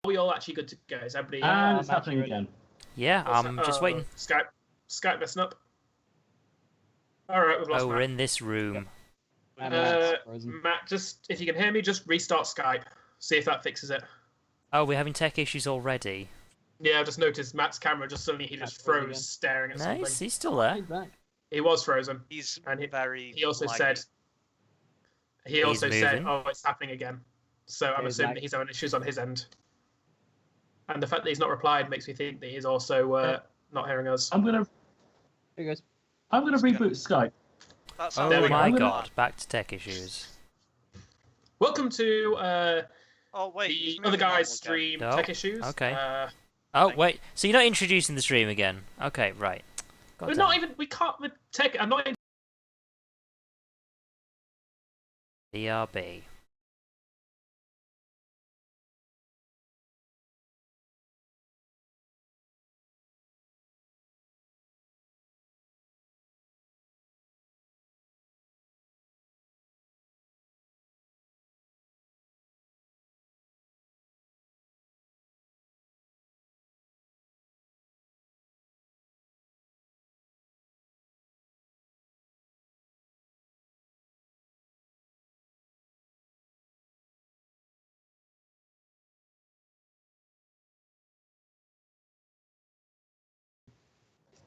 we all actually good to go? Is everybody? And it's happening again. Yeah, I'm just waiting. Skype messing up. Alright, we've lost Oh, Matt. we're in this room. Matt, just if you can hear me, just restart Skype. See if that fixes it. Oh, we're having tech issues already. Yeah, I just noticed Matt's camera just suddenly just froze again. staring at Nice, something. he's still there. He's back. He was frozen. He's And very. He also laggy. said. He also said, moving. "Oh, it's happening again." So I'm He's assuming lag. that he's having issues on his end. And the fact that he's not replied makes me think that he's also not hearing us. I'm gonna There he goes. reboot Skype. That Oh sounds There we my go. god, back to tech issues. Welcome to Oh wait, the he's other moving guy's on stream, Oh, Tech Issues. okay. Oh, Oh, wait, so you're not introducing the stream again? Okay, right. God we're damn. not even. We can't. With tech. I'm not. Even, DRB.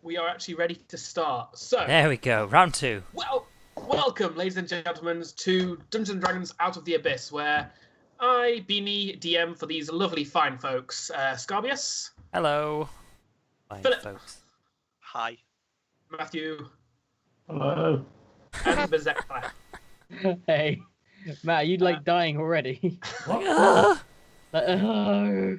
we are actually ready to start. So, There we go, round 2. welcome, ladies and gentlemen, to Dungeons and Dragons Out of the Abyss, where I, Beanie, DM for these lovely fine folks. Scarbeus, Hello. Fine, Philip. folks. Hi. Matthew, Hello. and Bezekla. Hey, Matt, you'd like dying already. Ah, Oh,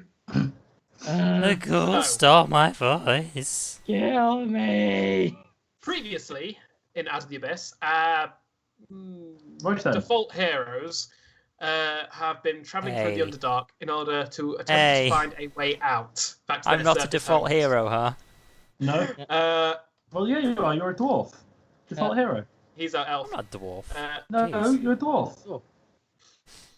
the ghost stole my voice. kill me. Previously, in Out of the Abyss, Right then. default heroes have been travelling through Hey. the Underdark in order to attempt Hey. to find a way out. Back to I'm their not a surface default homes. hero, huh? No. Well, yeah, you are. You're a dwarf. Default hero. He's our elf. I'm not a dwarf. No, Jeez. you're a dwarf. Oh.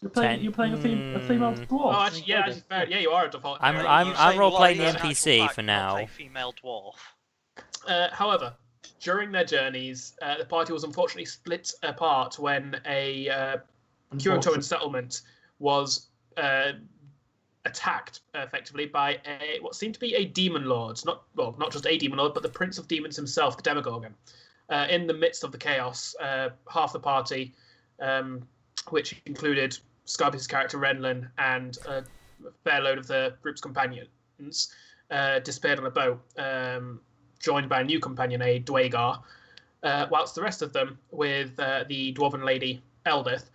You're playing a female dwarf. Oh, actually, yeah, fair. Yeah, you are a default I'm- hero. I'm- You say role-playing you are the in NPC actual fact for not now. a female dwarf. However, during their journeys, the party was unfortunately split apart when a Kyotoan settlement was attacked effectively by what seemed to be a demon lord. Not just a demon lord, but the prince of demons himself, the Demogorgon. In the midst of the chaos, half the party, which included Scarbeus' character Renlin and a fair load of the group's companions, disappeared on a boat, joined by a new companion, a Dwagar, whilst the rest of them, with the dwarven lady Eldith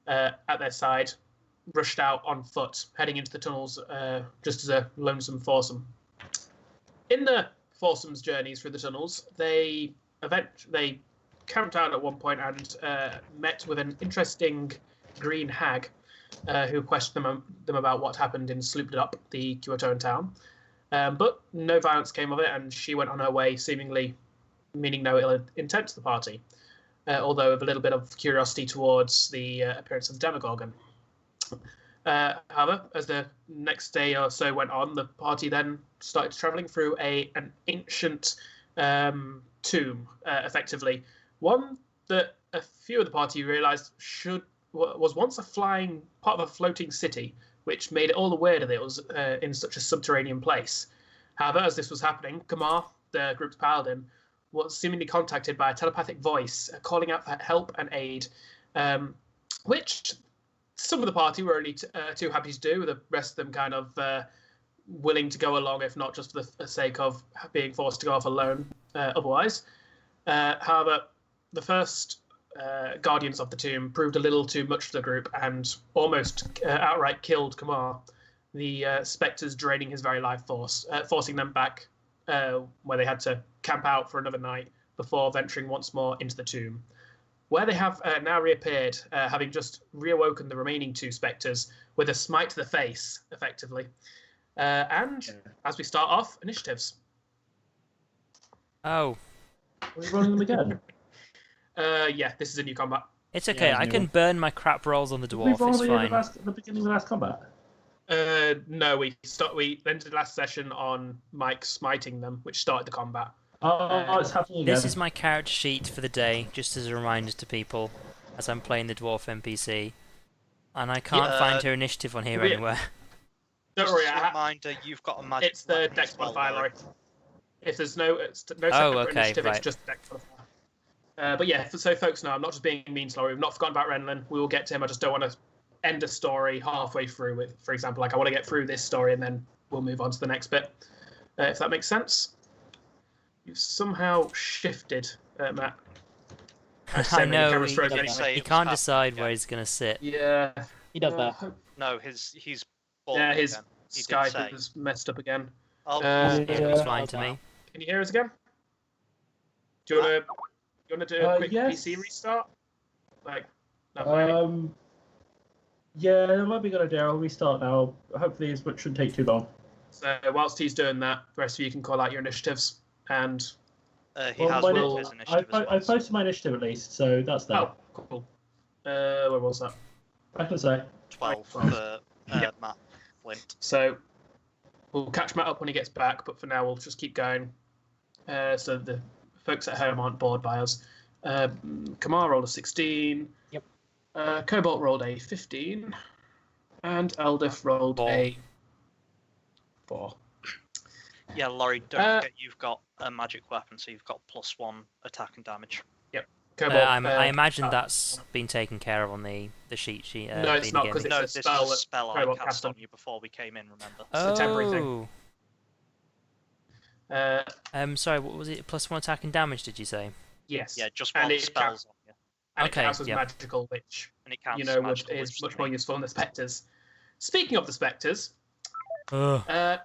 at their side, rushed out on foot, heading into the tunnels just as a lonesome foursome. In the foursome's journeys through the tunnels, they camped out at one point and met with an interesting green hag who questioned them about what happened in Slooped Up, the Kyotoan town. But no violence came of it, and she went on her way, seemingly meaning no ill intent to the party, although with a little bit of curiosity towards the appearance of the Demogorgon. However, as the next day or so went on, the party then started travelling through an ancient tomb, effectively. One that a few of the party realised was once part of a floating city, which made it all the weirder that it was in such a subterranean place. However, as this was happening, Kamar, the group's paladin, was seemingly contacted by a telepathic voice calling out for help and aid, which some of the party were only too happy to do, the rest of them kind of willing to go along, if not just for the sake of being forced to go off alone otherwise. However, the first guardians of the tomb proved a little too much for the group and almost outright killed Kamar, the spectres draining his very life force, forcing them back where they had to camp out for another night before venturing once more into the tomb, where they have now reappeared, having just reawoken the remaining two spectres with a smite to the face, effectively. And as we start off, initiatives. Oh, Are we rolling them again? Yeah, this is a new combat. it's okay. Yeah, I new can one. burn my crap rolls on the Did we dwarf. roll It's it fine. at the beginning of the last combat? No, we ended last session on Mike smiting them, which started the combat. Oh, it's happening again. This is my character sheet for the day, just as a reminder to people, as I'm playing the Dwarf NPC. And I can't find her initiative on here anywhere. Don't Just worry, a reminder, you've got a magic. it's the weapon dex as well, modifier, though. Laurie. If there's no separate okay, initiative, right. it's just the dex modifier. But yeah, so folks know, I'm not just being mean to Laurie. We've not forgotten about Renlin. We will get to him. I just don't want to end a story halfway through with, for example, like I want to get through this story and then we'll move on to the next bit. If that makes sense. You've somehow shifted, Matt. I know, camera's he, frozen Did he anyway. say he it was can't happening decide again? where he's going to sit. Yeah. He does that. No, he's. Yeah, his again. He did Skype say. is messed up again. Oh, It looks fine to me. Can you hear us again? Do you want to do a quick yes. PC restart? Like, that way? Yeah, that might be a good idea. I'll restart now. Hopefully, it shouldn't take too long. So whilst he's doing that, the rest of you can call out your initiatives. And he has my rolled ni- his initiative. I posted my initiative at least, so that's that. oh, cool. Where was that? I can say. 12 Right. for Yep. Matt Flint. So we'll catch Matt up when he gets back, but for now we'll just keep going. So the folks at home aren't bored by us. Kamar rolled a 16. Yep. Cobalt rolled a 15. And Eldif rolled a 4. Yeah, Laurie, don't forget you've got a magic weapon, so you've got +1 attack and damage. Cobalt, I imagine that's been taken care of on the sheet. No, it's not, because No, it's this a spell is a spell I Cobalt cast cast on on. you before we came in, remember? It's a temporary thing. Sorry, what was it? +1 attack and damage, did you say? Yes. Yeah, just And one it spells on you. And Okay, it counts as yeah. magical, which And it counts you as know magical, is which much more useful in the spectres. Speaking of the spectres, Ugh.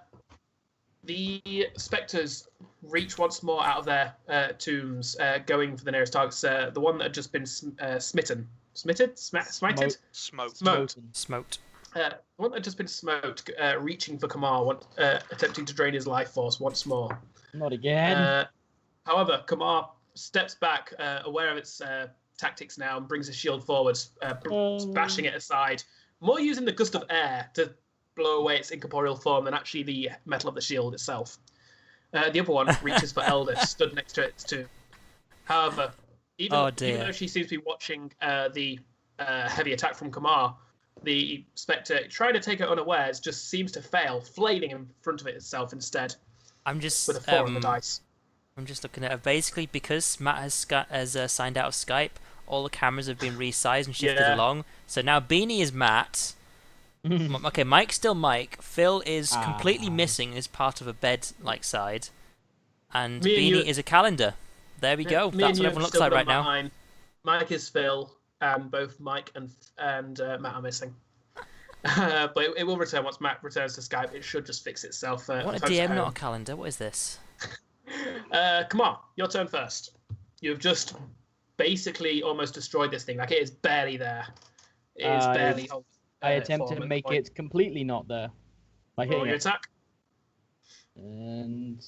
the spectres reach once more out of their tombs, going for the nearest targets. The one that had just been smited, smited. Smoked. Smoked. The one that had just been smoked, reaching for Kamar, attempting to drain his life force once more. Not again. However, Kamar steps back, aware of its tactics now, and brings his shield forward, bashing it aside, more using the gust of air to blow away its incorporeal form than actually the metal of the shield itself. The other one reaches for Eldith, stood next to its tomb. However, even though she seems to be watching the heavy attack from Kamar, the spectre, trying to take it unawares, just seems to fail, flailing in front of it itself instead, I'm just with a 4 on the dice. I'm just looking at it. Basically, because Matt has signed out of Skype, all the cameras have been resized and shifted along. So now Beanie is Matt. Okay, Mike's still Mike. Phil is completely missing as part of a bed-like side. And Beanie is a calendar. There we go. That's what everyone looks like right now. Mike is Phil, and both Mike and Matt are missing. But it will return once Matt returns to Skype. It should just fix itself. What a DM, not a calendar. What is this? Come on, your turn first. You've just basically almost destroyed this thing. Like, it is barely there. It is barely. I attempt to make it completely not there. By Roll hitting your it. attack. And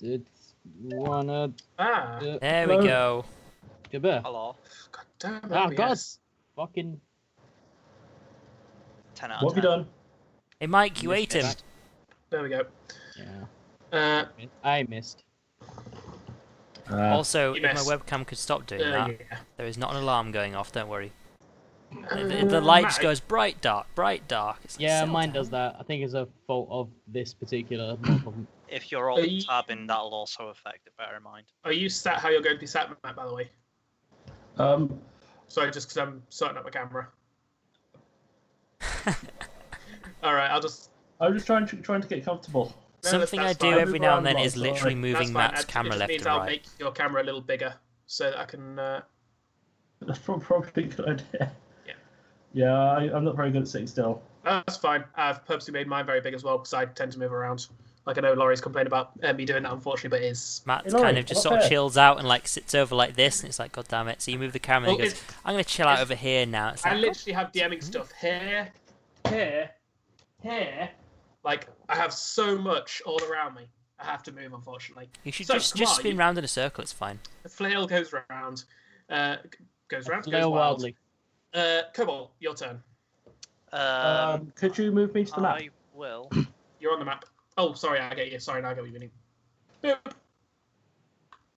it's wanna. There we go. Goodbye. Hello. God damn it. Oh, God. yes. Fucking. 10 out of What 10. have you done? Hey, Mike, you ate him. There we go. Yeah. I missed. Also, You if my missed. webcam could stop doing that, Yeah. there is not an alarm going off. Don't worry. The light just Matt, goes bright, dark, bright, dark. It's like, Yeah, settle mine down. does that. I think it's a fault of this particular problem. If you're alt tabbing, that'll also affect it, bear in mind. Are you sat how you're going to be sat, Matt, by the way? Sorry, just because I'm sorting up my camera. Alright, I'm just trying to get comfortable. Something I that's do fine. every now and then Move is around literally lots, moving That's fine. Matt's It camera just left means and I'll right. make your camera a little bigger so that I can. That's probably a good idea. Yeah. Yeah, I'm not very good at sitting still. That's fine. I've purposely made mine very big as well because I tend to move around. Like, I know Laurie's complained about me doing that, unfortunately, but it is. Matt Hey, Laurie, kind of just what sort of there? chills out and like sits over like this, and it's like, God damn it! So you move the camera, and he Well, goes, "I'm gonna chill out over here now." It's I like, literally have DMing stuff here, here, here. Like, I have so much all around me. I have to move, unfortunately. you should So, just come on, spin round in a circle. It's fine. The flail goes round. Goes Flail wild. wildly. Cobalt, your turn. Could you move me to the map? I will. You're on the map. Oh, sorry, I get you. Sorry, now I get what you mean. Boop.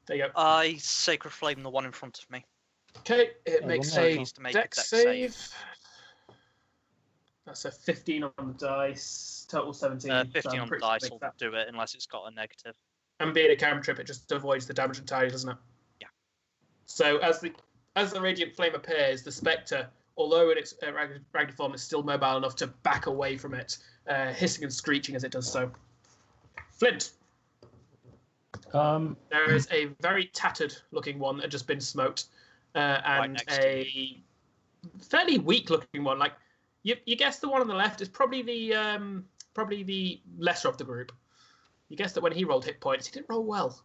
There you go. I Sacred Flame the one in front of me. Okay, it makes one more a needs to make a dex dex save. That's a 15 on the dice. Total 17. 15 on the dice will do it unless it's got a negative. And being a cantrip, it just avoids the damage entirely, doesn't it? Yeah. So as the radiant flame appears, the spectre, although in its ragged form, is still mobile enough to back away from it, hissing and screeching as it does so. Flint. There is a very tattered-looking one that had just been smoked, and a fairly weak-looking one. Like you guess the one on the left is probably the lesser of the group. You guessed that when he rolled hit points, he didn't roll well.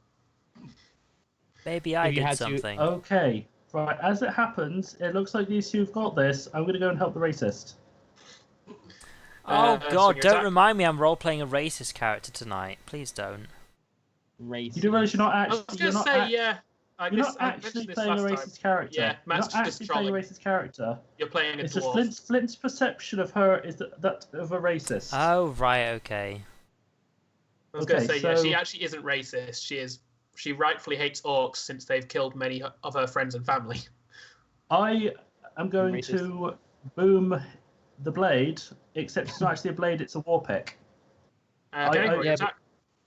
Maybe I did something. Okay, right. As it happens, it looks like these two have got this. I'm going to go and help the racist. Oh God! Don't attack. remind me I'm role-playing a racist character tonight. Please don't. Race. You do realise you're not I actually. was going to say, yeah. You're not actually playing a racist character. Yeah, Matt's you're not just actually playing a trolling. racist character. You're playing a It's dwarf. just Flint's perception of her is that of a racist. Oh right, okay. I was going to Okay, say, yeah, so- she actually isn't racist. She rightfully hates orcs since they've killed many of her friends and family. I am going Racist. to boom the blade, except it's not actually a blade; it's a war pick. Okay, roll your yeah, attack.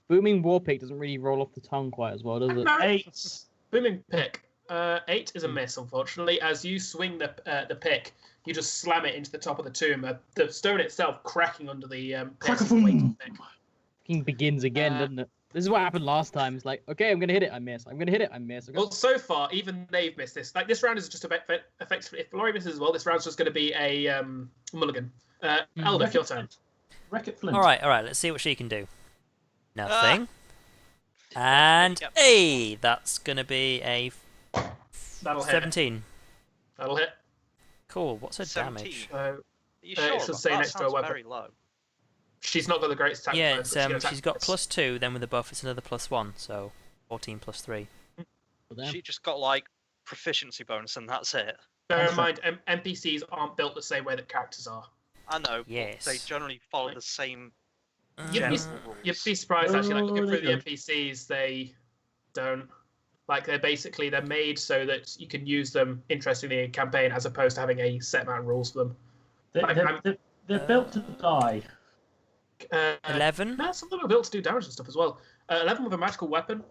Booming Warpick doesn't really roll off the tongue quite as well, does it? 8. Booming pick. 8 is a miss, unfortunately. As you swing the pick, you just slam it into the top of the tomb. The stone itself cracking under the piercing weight of the pick. Fucking begins again, doesn't it? This is what happened last time. It's like, okay, I'm gonna hit it, I miss. I'm gonna hit it, I miss. Well, so far, even they've missed this. Like, this round is just effectively, if Laurie misses as well, this round's just going to be a mulligan. Eldif, your turn. Wreck-It Flint. All right. Let's see what she can do. Nothing. And hey, that's gonna be a That'll hit. 17. That'll hit. Cool. What's her 17. damage? Are you it sure? should about say that? next to a Sounds weapon. very low. She's not got the greatest attack. Yeah, bonus, it's but she she's got attacks. +2. Then with the buff, it's another +1. So 14 + 3. She just got like proficiency bonus and that's it. Bear in mind, NPCs aren't built the same way that characters are. I know. But Yes. they generally follow the same You'd general be, rules. you'd be surprised actually. Like looking Oh, through the they NPCs, they don't. Like they're made so that you can use them interestingly in campaign, as opposed to having a set amount of rules for them. They're built to die. 11. No, some of them are built to do damage and stuff as well. 11 with a magical weapon.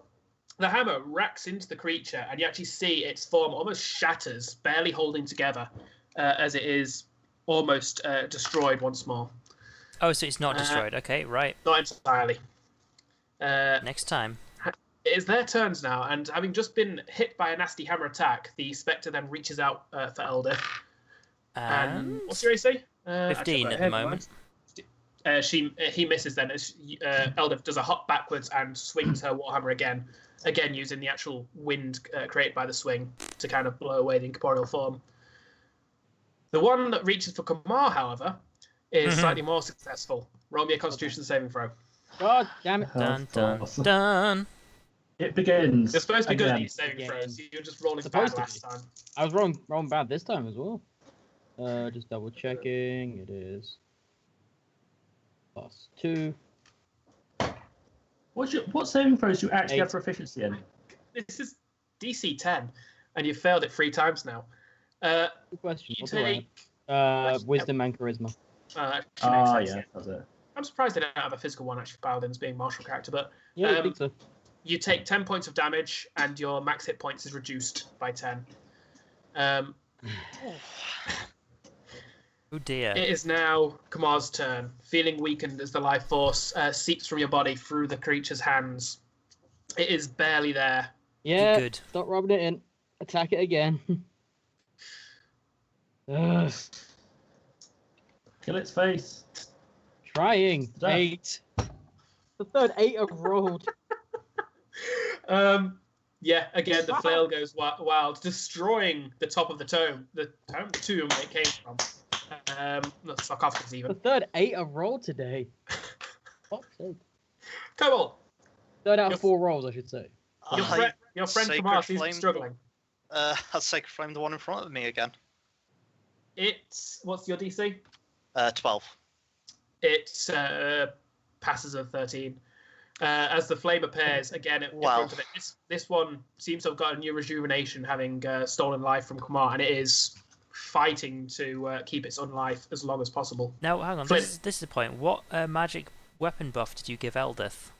The hammer racks into the creature, and you actually see its form almost shatters, barely holding together, as it is almost destroyed once more. Oh, so it's not destroyed. Okay, right. Not entirely. Next time. It is their turns now, and having just been hit by a nasty hammer attack, the Spectre then reaches out for Elder. And What's your AC? 15 at the moment. He misses then as Elder does a hop backwards and swings her Warhammer again using the actual wind created by the swing to kind of blow away the incorporeal form. The one that reaches for Kamar, however, is slightly more successful. Roll me a Constitution saving throw. God damn it. Dun dun dun. It begins. You're supposed to be good at again. these saving Again. throws. You're just rolling Supposed bad to be. last time. I was wrong bad this time as well. Just double checking. It is +2. What saving throws do you actually 8. have proficiency in? This is DC 10, and you've failed it 3 times now. Good question. You What do I take. have? Wisdom and charisma. Ah, yeah, that's it. I'm surprised they don't have a physical one, actually, Paladins being martial character, but Yeah, I think so. you take 10 points of damage, and your max hit points is reduced by 10. Oh dear. It is now Kamar's turn, feeling weakened as the life force seeps from your body through the creature's hands. It is barely there. Yeah. Good. Stop rubbing it in. Attack it again. Ugh, Kill its face. trying. Death. 8. The third 8 I've rolled. Yeah, again, the flail goes wild, destroying the top of the tomb. The tomb where it came from. Not sarcophagus The even. third 8 I've rolled today. Fuck's sake. Cobalt, Third out Your- of 4 rolls, I should say. your friend Sacred Kamar seems to be Flame. struggling. I'll Sacred Flame the one in front of me again. What's your DC? 12. It passes a 13. As the flame appears again in front of it, this one seems to have got a new rejuvenation, having stolen life from Kumar, and it is fighting to keep its own life as long as possible. Now, hang on. This is the point. What magic weapon buff did you give Eldith?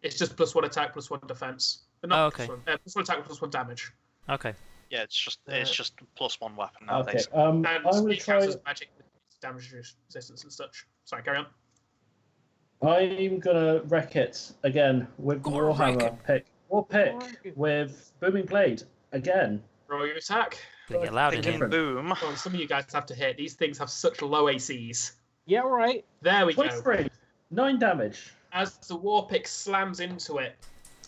It's just +1 attack, +1 defense. Okay. +1 attack, +1 damage. Okay. Yeah, it's just +1 weapon Okay. nowadays. And I'm going to it try. counts as magic with damage resistance and such. Sorry, carry on. I'm gonna wreck it again with the Go on, wreck Warhammer pick. War pick with Booming Blade again. Roll your attack. Gonna get loud in Thinking here. Boom. Oh, some of you guys have to hit. These things have such low ACs. Yeah, right. There we go. 23, 9 damage. As the war pick slams into it,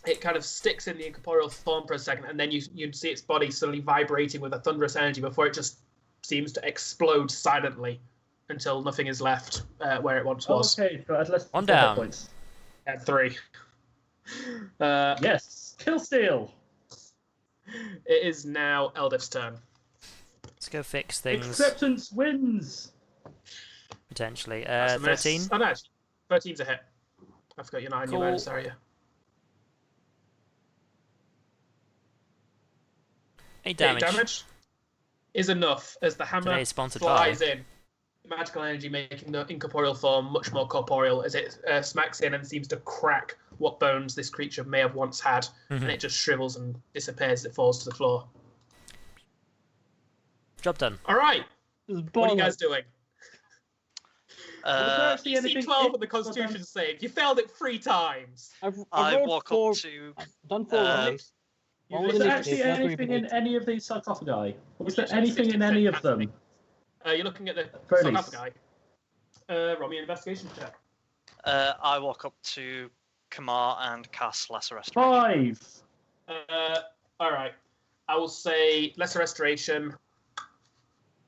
it kind of sticks in the incorporeal form for a second, and then you see its body suddenly vibrating with a thunderous energy before it just seems to explode silently until nothing is left where it once was. Okay, so at least One 4 hit down. points. At 3. Yes, kill steal. It is now Eldif's turn. Let's go fix things. Acceptance wins. Potentially. That's a miss. 13. Oh, no, 13's a hit. I forgot your 9 in your Cool. bonus area. 8 damage. 8 damage is enough as the hammer Today's sponsored flies by. in. Magical energy making the incorporeal form much more corporeal as it smacks in and seems to crack what bones this creature may have once had, and it just shrivels and disappears as it falls to the floor. Job done. All right, what are you guys doing? Actually, DC anything- 12 on the Constitution save. You failed it 3 times. I rolled walk 4, up to. done 4 rolls. One was Was there initiative, actually that's what anything we in did. any of these sarcophagi? Was there anything in any of them? You're looking at the Bernice. sarcophagi. Roll me an investigation check. I walk up to Kamar and cast Lesser Restoration. 5. All right. I will say Lesser Restoration.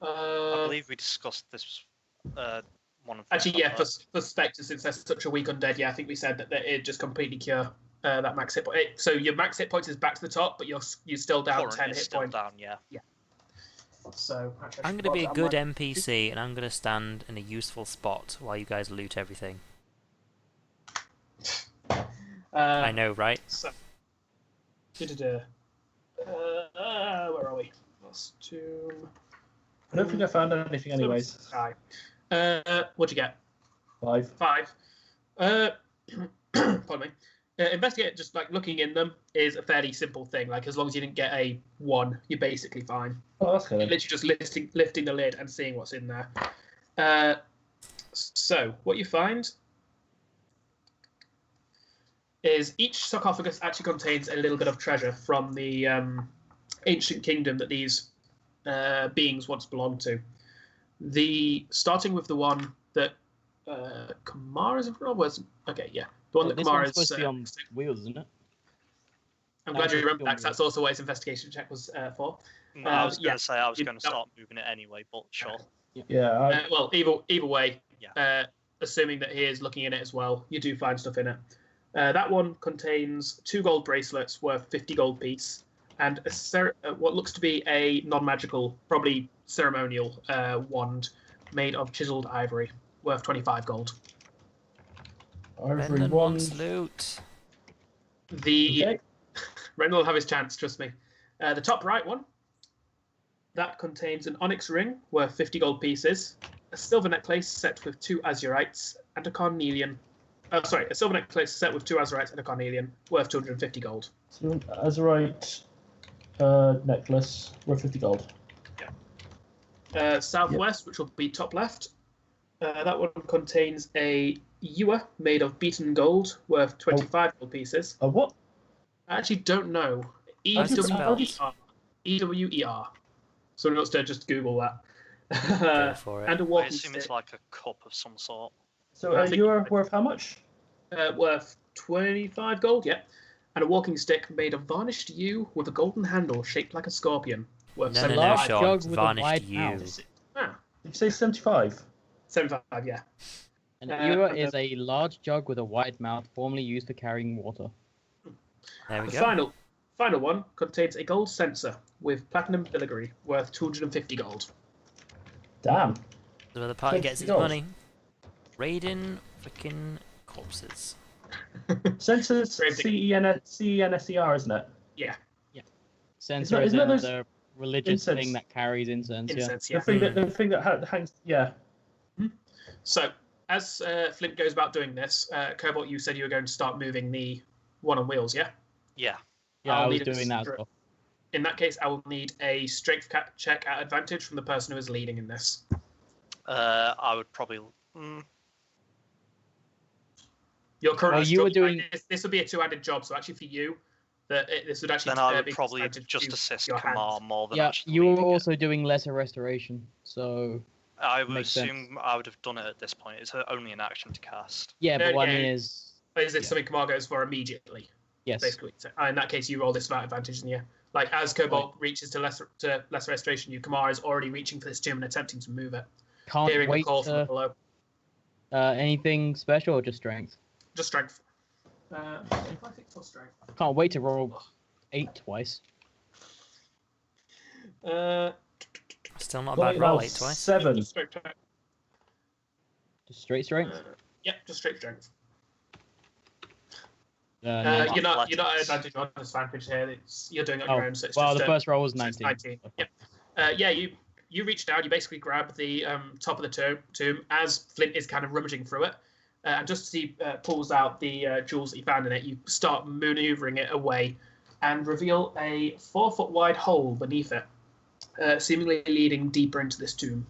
I believe we discussed this. One of Actually, yeah, for Spectre, since they're such a weak undead, yeah, I think we said that it just completely cure that max hit point. So your max hit points is back to the top, but you're still down Current 10 is hit still points. down, yeah. So actually, I'm going to be a good NPC and I'm going to stand in a useful spot while you guys loot everything. I know, right? So, where are we? Lost Tomb. I don't think I found anything anyways. Sky. What'd you get? 5. 5. Pardon me. Investigate, just like looking in them, is a fairly simple thing. Like, as long as you didn't get a 1, you're basically fine. Oh, that's good. Literally just lifting the lid and seeing what's in there. So, what you find is each sarcophagus actually contains a little bit of treasure from the ancient kingdom that these beings once belonged to. Starting with the one that Kamar is in front of, was okay, yeah. The one that This Kamar one's is. supposed to be on wheels, isn't it? I'm glad you remember that, 'cause that's also what his investigation check was for. No, I was going yeah. to say I was You- going to start moving it anyway, but sure. Yeah. Well, either way, Yeah. assuming that he is looking in it as well, you do find stuff in it. That one contains 2 gold bracelets worth 50 gold piece, and what looks to be a non-magical, probably ceremonial wand made of chiseled ivory, worth 25 gold. Ivory Brendan wants wand. loot. The Rendell will have his chance, trust me. The top right one, that contains an onyx ring worth 50 gold pieces, a silver necklace set with 2 azurites, and a carnelian. A silver necklace set with 2 azurites and a carnelian, worth 250 gold. So an Azurite necklace worth 50 gold. Southwest, which will be top left, that one contains a ewer made of beaten gold, worth 25 gold pieces. A what? I actually don't know. How's it spelled? E-W-E-R. Someone else to just Google that. Go for it. And a I walking assume it's stick, like a cup of some sort. So I think- you're worth how much? worth 25 gold, yeah. And a walking stick made of varnished yew with a golden handle shaped like a scorpion, worth No, no, no, 75. large Sean. jug with a Varnished wide you. mouth. Ah, Did you say 75? 75, yeah. An ewer is a large jug with a wide mouth, formerly used for carrying water. There we The go. final one contains a gold censer with platinum filigree, worth 250 gold. Damn. So the party Thank gets you, its gold. money. Raiding freaking corpses. Censor's Brave CENSER, isn't it? Yeah, Censor isn't that is those the religious incense? thing that carries incense. Yeah. incense. Yeah. The thing that hangs. Yeah. So as Flint goes about doing this, Cobalt, you said you were going to start moving the one on wheels. Yeah. Yeah. Yeah, I'll I was need a doing that as well. In that case, I will need a strength check at advantage from the person who is leading in this. I would probably. Your current you were instructor- doing- this would be a two-handed job, so actually for you, this would actually Then I would be probably disadvantage just to assist your Kamar hand. more than Yeah, actually you were leading it. also doing lesser restoration, so I would makes assume sense. I would have done it at this point. It's only an action to cast. yeah. But what I Yeah. mean is, Is this Yeah. something Kamar goes for immediately? yes, Basically, so, in that case, you roll this without advantage, and yeah, like as Cobalt reaches to lesser restoration, Kamar is already reaching for this tomb and attempting to move it, can't hearing the wait call from to below. anything special or just strength. Just strength. If I think for strength. Can't wait to roll 8 twice. Still not a bad roll, 8 twice. 7. Just straight check. Just straight strength. Yep, just straight strength. No. You're not at Athletics. advantage or disadvantage here. You're doing it on your own, so it's well, just the first roll was 19. 19. Yep. Yeah, you reach down. You basically grab the top of the tomb as Flint is kind of rummaging through it, and just as he pulls out the jewels that you found in it, you start maneuvering it away, and reveal a 4-foot wide hole beneath it, seemingly leading deeper into this tomb.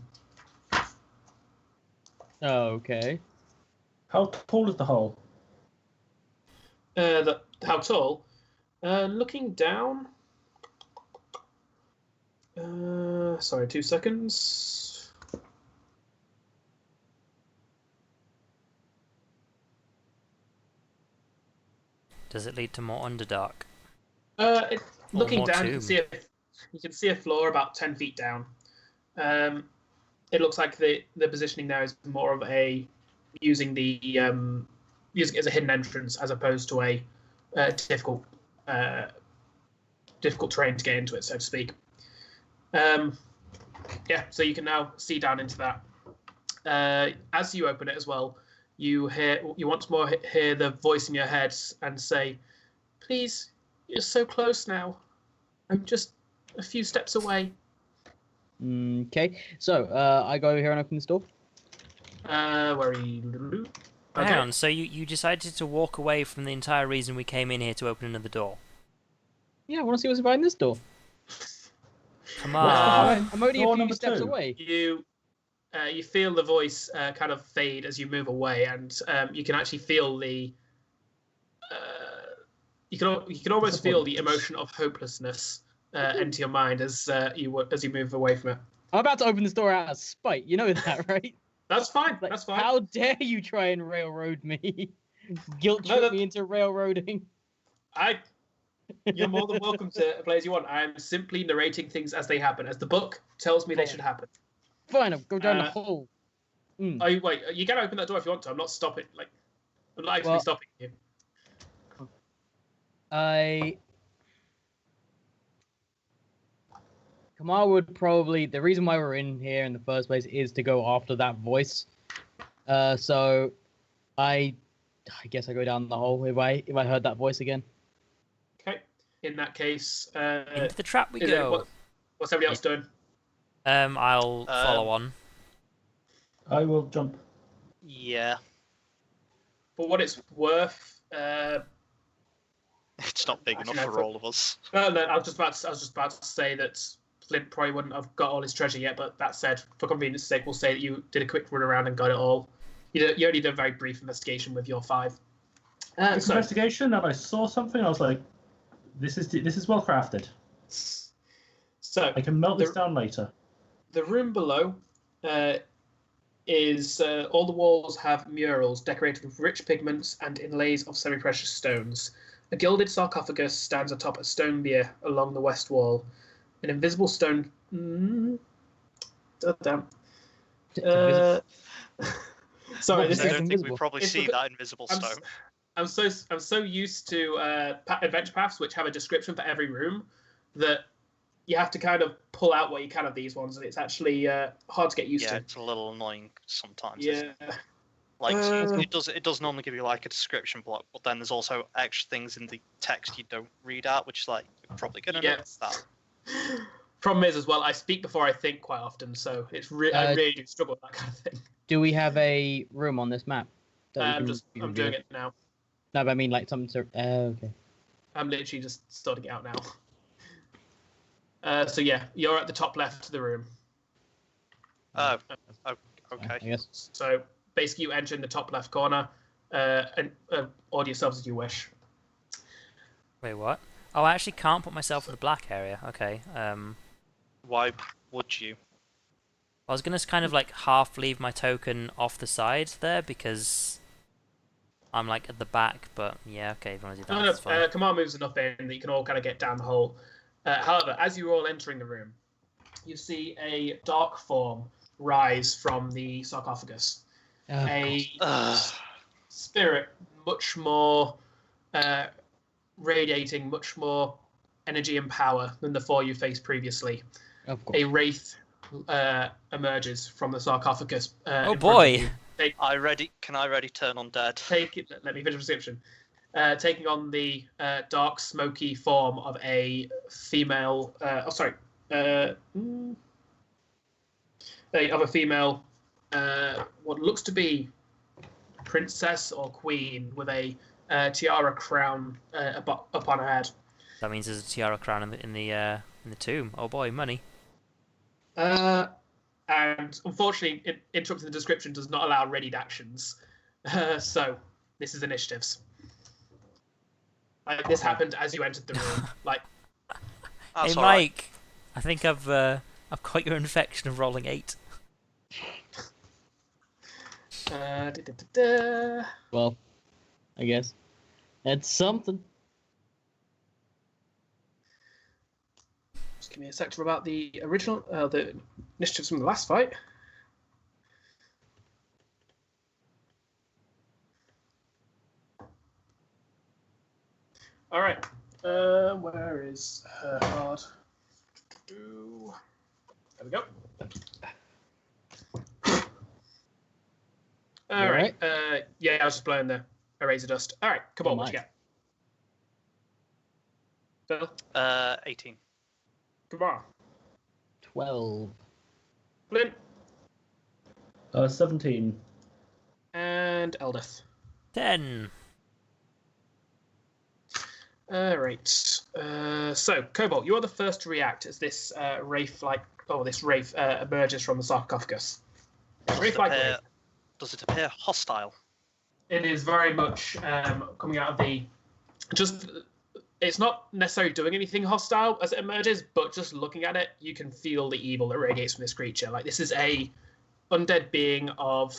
Okay. How tall is the hole? How tall? Looking down. Sorry, 2 seconds. Does it lead to more Underdark? Looking more down, tomb. you can see a floor about 10 feet down. It looks like the positioning there is more of a using it as a hidden entrance as opposed to a difficult terrain to get into it, so to speak. Yeah, so you can now see down into that. As you open it as well, you once more hear the voice in your head and say, "Please, you're so close now. I'm just a few steps away." Okay. So I go over here and open this door. Where are you? Hang on, so you decided to walk away from the entire reason we came in here to open another door? Yeah, I want to see what's behind this door. Come What's on. behind I'm only a door few number steps 2? away. You feel the voice kind of fade as you move away, and you can actually feel the you can almost feel the emotion of hopelessness enter your mind as you move away from it. I'm about to open this door out of spite. You know that, right? That's fine. Like, That's fine. how dare you try and railroad me? Guilt trip me into railroading. You're more than welcome to play as you want. I'm simply narrating things as they happen, as the book tells me they should happen. Fine, I'll go down the hole. Oh, wait, you can open that door if you want to. I'm not stopping. I'm not actually stopping you. Kamar would probably. The reason why we're in here in the first place is to go after that voice. So, I guess I go down the hole if I heard that voice again. Okay. In that case, Into the trap we go. What's everybody else doing? I'll follow on. I will jump. Yeah. For what it's worth, It's not big Actually, enough no, for all of us. no, I was just about to say that Flint probably wouldn't have got all his treasure yet. But that said, for convenience sake, we'll say that you did a quick run around and got it all. You only did a very brief investigation with your 5. So, Investigation, and I saw something. I was like, "This is well crafted. so I can melt this down later." the room below is all the walls have murals decorated with rich pigments and inlays of semi-precious stones. A gilded sarcophagus stands atop a stone bier along the west wall. An invisible stone. Sorry, this I is. don't think we probably it's see because- that invisible I'm stone. I'm so used to adventure paths which have a description for every room that you have to kind of pull out what you can of these ones, and it's actually hard to get used to. It's a little annoying sometimes. Yeah. Isn't it? Like it does normally give you like a description block, but then there's also extra things in the text you don't read out, which is like you're probably gonna notice that. Problem is as well, I speak before I think quite often, so it's I really do struggle with that kind of thing. Do we have a room on this map? I'm doing it now. No, but I mean like something. Okay. I'm literally just starting it out now. So yeah, you're at the top left of the room. Oh, okay. I guess. So basically, you enter in the top left corner, and order yourselves as you wish. Wait, what? Oh, I actually can't put myself in the black area. Okay. Why would you? I was gonna kind of like half leave my token off the side there because I'm like at the back, but yeah, okay, if you want to do that, that's fine. Command moves enough in that you can all kind of get down the hole. However, as you're all entering the room, you see a dark form rise from the sarcophagus. Spirit, much more radiating, much more energy and power than the four you faced previously. Of course. A wraith emerges from the sarcophagus. Oh boy! Can I ready turn undead? Let me finish the description. Taking on the dark, smoky form of a female. Of a female. What looks to be princess or queen with a tiara crown upon her head. That means there's a tiara crown in the tomb. Oh boy, money. And unfortunately, interrupting the description does not allow readied actions. So this is initiatives. This happened as you entered the room. Hey Mike, I think I've got your infection of rolling 8. Well, I guess it's something. Just give me a sec to about the original, the initiatives from the last fight. All right. Where is her card? There we go. All right. Yeah, I was just blowing the eraser dust. All right, come on, what you get? Phil? 18. Come on. 12. Flint? 17. And Eldith. 10. All right. So, Cobalt, you are the first to react as this wraith emerges from the sarcophagus. Wraith-like. Does it appear hostile? It is very much coming out of the. It's not necessarily doing anything hostile as it emerges, but just looking at it, you can feel the evil that radiates from this creature. Like, this is a undead being of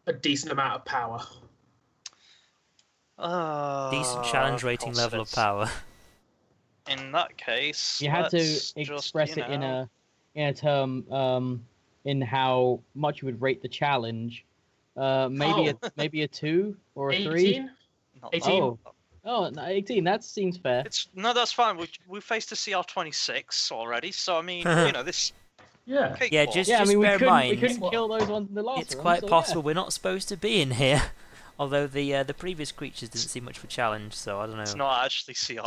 a decent amount of power. Decent challenge rating level of power. In that case, you had to express it in a term in how much you would rate the challenge. Maybe a 2 or a 3. 18? 18. Oh, no, 18. That seems fair. That's fine. We faced a CR26 already, so I mean, this. Yeah. Okay, Yeah, cool. just I mean, bear in mind, we couldn't kill those ones in the last it's round, quite so possible we're not supposed to be in here. Although the previous creatures didn't seem much of a challenge, so I don't know. It's not actually CR.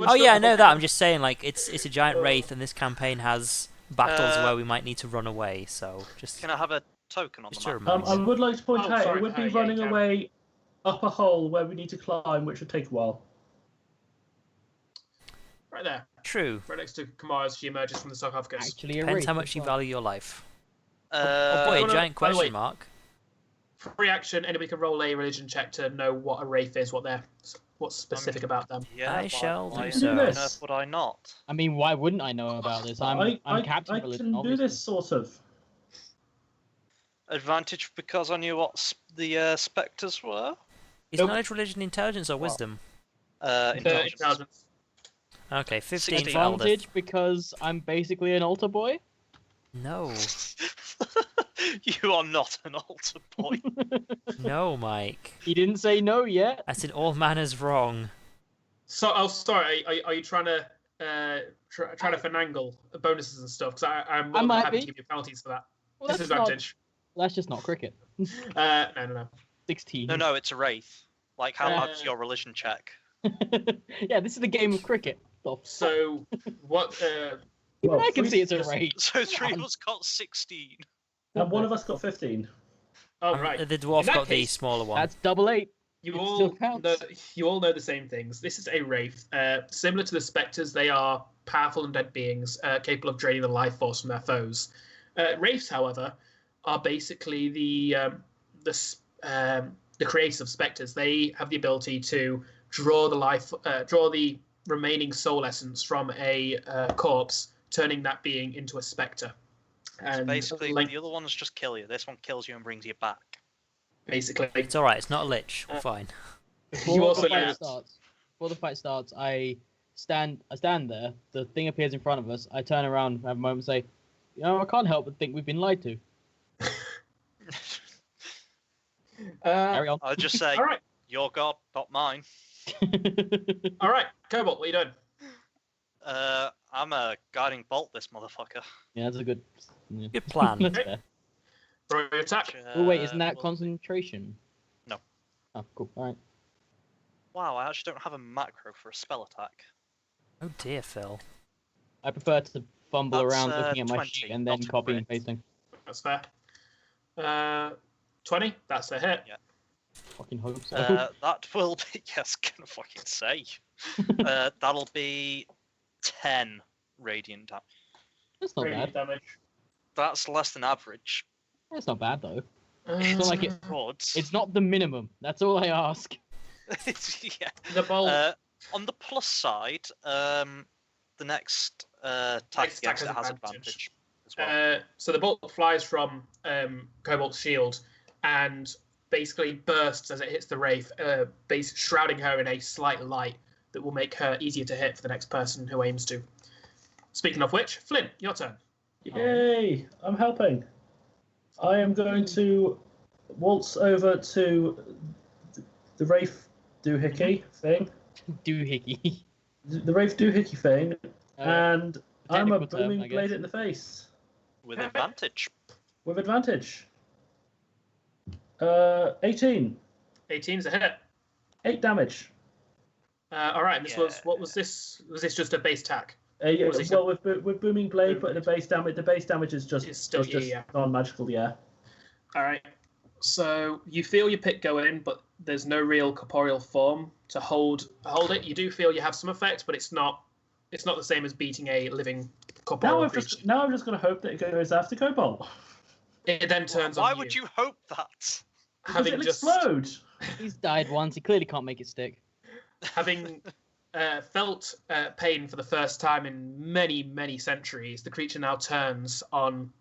Oh yeah, I know that. I'm just saying, like, it's a giant wraith, and this campaign has battles where we might need to run away. So just. Can I have a token on Just the to map? remind I would like to point out sorry. it would be Yeah, running you can. away up a hole where we need to climb, which would take a while. Right there. True. Right next to Kamara as she emerges from the sarcophagus. Actually, Depends how much you value your life. Oh Uh, boy, a no, giant by the way- question mark. Free action, anybody can roll a religion check to know what a wraith is, what's specific about them. yeah, I shall why do on so. earth would I not? I mean, why wouldn't I know about this? I'm captain I religion, can do obviously. this sort of. Advantage because I knew what the spectres were. Is Nope. knowledge, religion, intelligence, or wisdom? Intelligence. Okay, 15 16. for Eldith. Advantage because I'm basically an altar boy. No, You are not an altar boy. no, Mike. He didn't say no yet. I said all manners wrong. So, sorry. Are you trying to trying to finagle bonuses and stuff? Because I'm I more than might happy be. to give you penalties for that. Well, that's Disadvantage. That's just not cricket. No. 16. No, it's a wraith. Like, how Uh, bad's your religion check? Yeah, this is the game of cricket. The fuck? So what? Even I can three- see it's a raid. So 3 of us got 16. And one of us got 15. Oh right. The dwarf In that got the case, smaller one. That's double 8. You It all still counts. know the same things. This is a wraith. Similar to the specters, they are powerful undead beings capable of draining the life force from their foes. Wraiths, however, are basically the creators of specters. They have the ability to draw the remaining soul essence from a corpse, turning that being into a specter. So And basically, like, the other ones just kill you. This one kills you and brings you back. basically, It's alright, it's not a lich. We're fine. you also Before use the fight starts, I stand there. The thing appears in front of us. I turn around, have a moment, and say, I can't help but think we've been lied to. Carry on. I'll just say, all right, your god, not mine. all right, Cobalt, what are you doing? I'm a guiding bolt this motherfucker. Yeah, that's a good. Yeah. Good plan. That's fair. Roll your attack. Oh wait, isn't that well, concentration? No. Oh, cool. All right. Wow, I actually don't have a macro for a spell attack. Oh dear, Phil. I prefer to fumble That's, around looking at my 20, sheet and then not a copying and crit. pasting. That's fair. 20. That's a hit. Fucking hope so. That will be, yes, gonna fucking say. That'll be 10 radiant damage. That's not Radiant bad. damage. That's less than average. That's not bad though. It's not like it- Good. It's not the minimum. That's all I ask. Yeah. the bolt. On the plus side, the next attack Next attack against it has has advantage. advantage as well. So the bolt flies from Cobalt's shield and basically bursts as it hits the wraith, shrouding her in a slight light that will make her easier to hit for the next person who aims to. Speaking of which, Flynn, your turn. Yay! I'm helping. I am going to waltz over to the Wraith Doohickey thing. Doohickey. The Wraith Doohickey thing, and I'm a technical term, booming I blade guess. in the face With advantage. with advantage. 18. 18's a hit. 8 damage. All right, and this was Yeah. what was this? Was this just a base attack? Yeah, Was it well, with booming blade, but the base damage is just It's still non-magical. Yeah. All right. So you feel your pick go in, but there's no real corporeal form to hold it. You do feel you have some effect, but it's not the same as beating a living corporeal creature. Now I'm just going to hope that it goes after Cobalt. It then turns Why on would you hope that? Because having it'll just explode. He's died once. He clearly can't make it stick. having felt pain for the first time in many centuries. The creature now turns on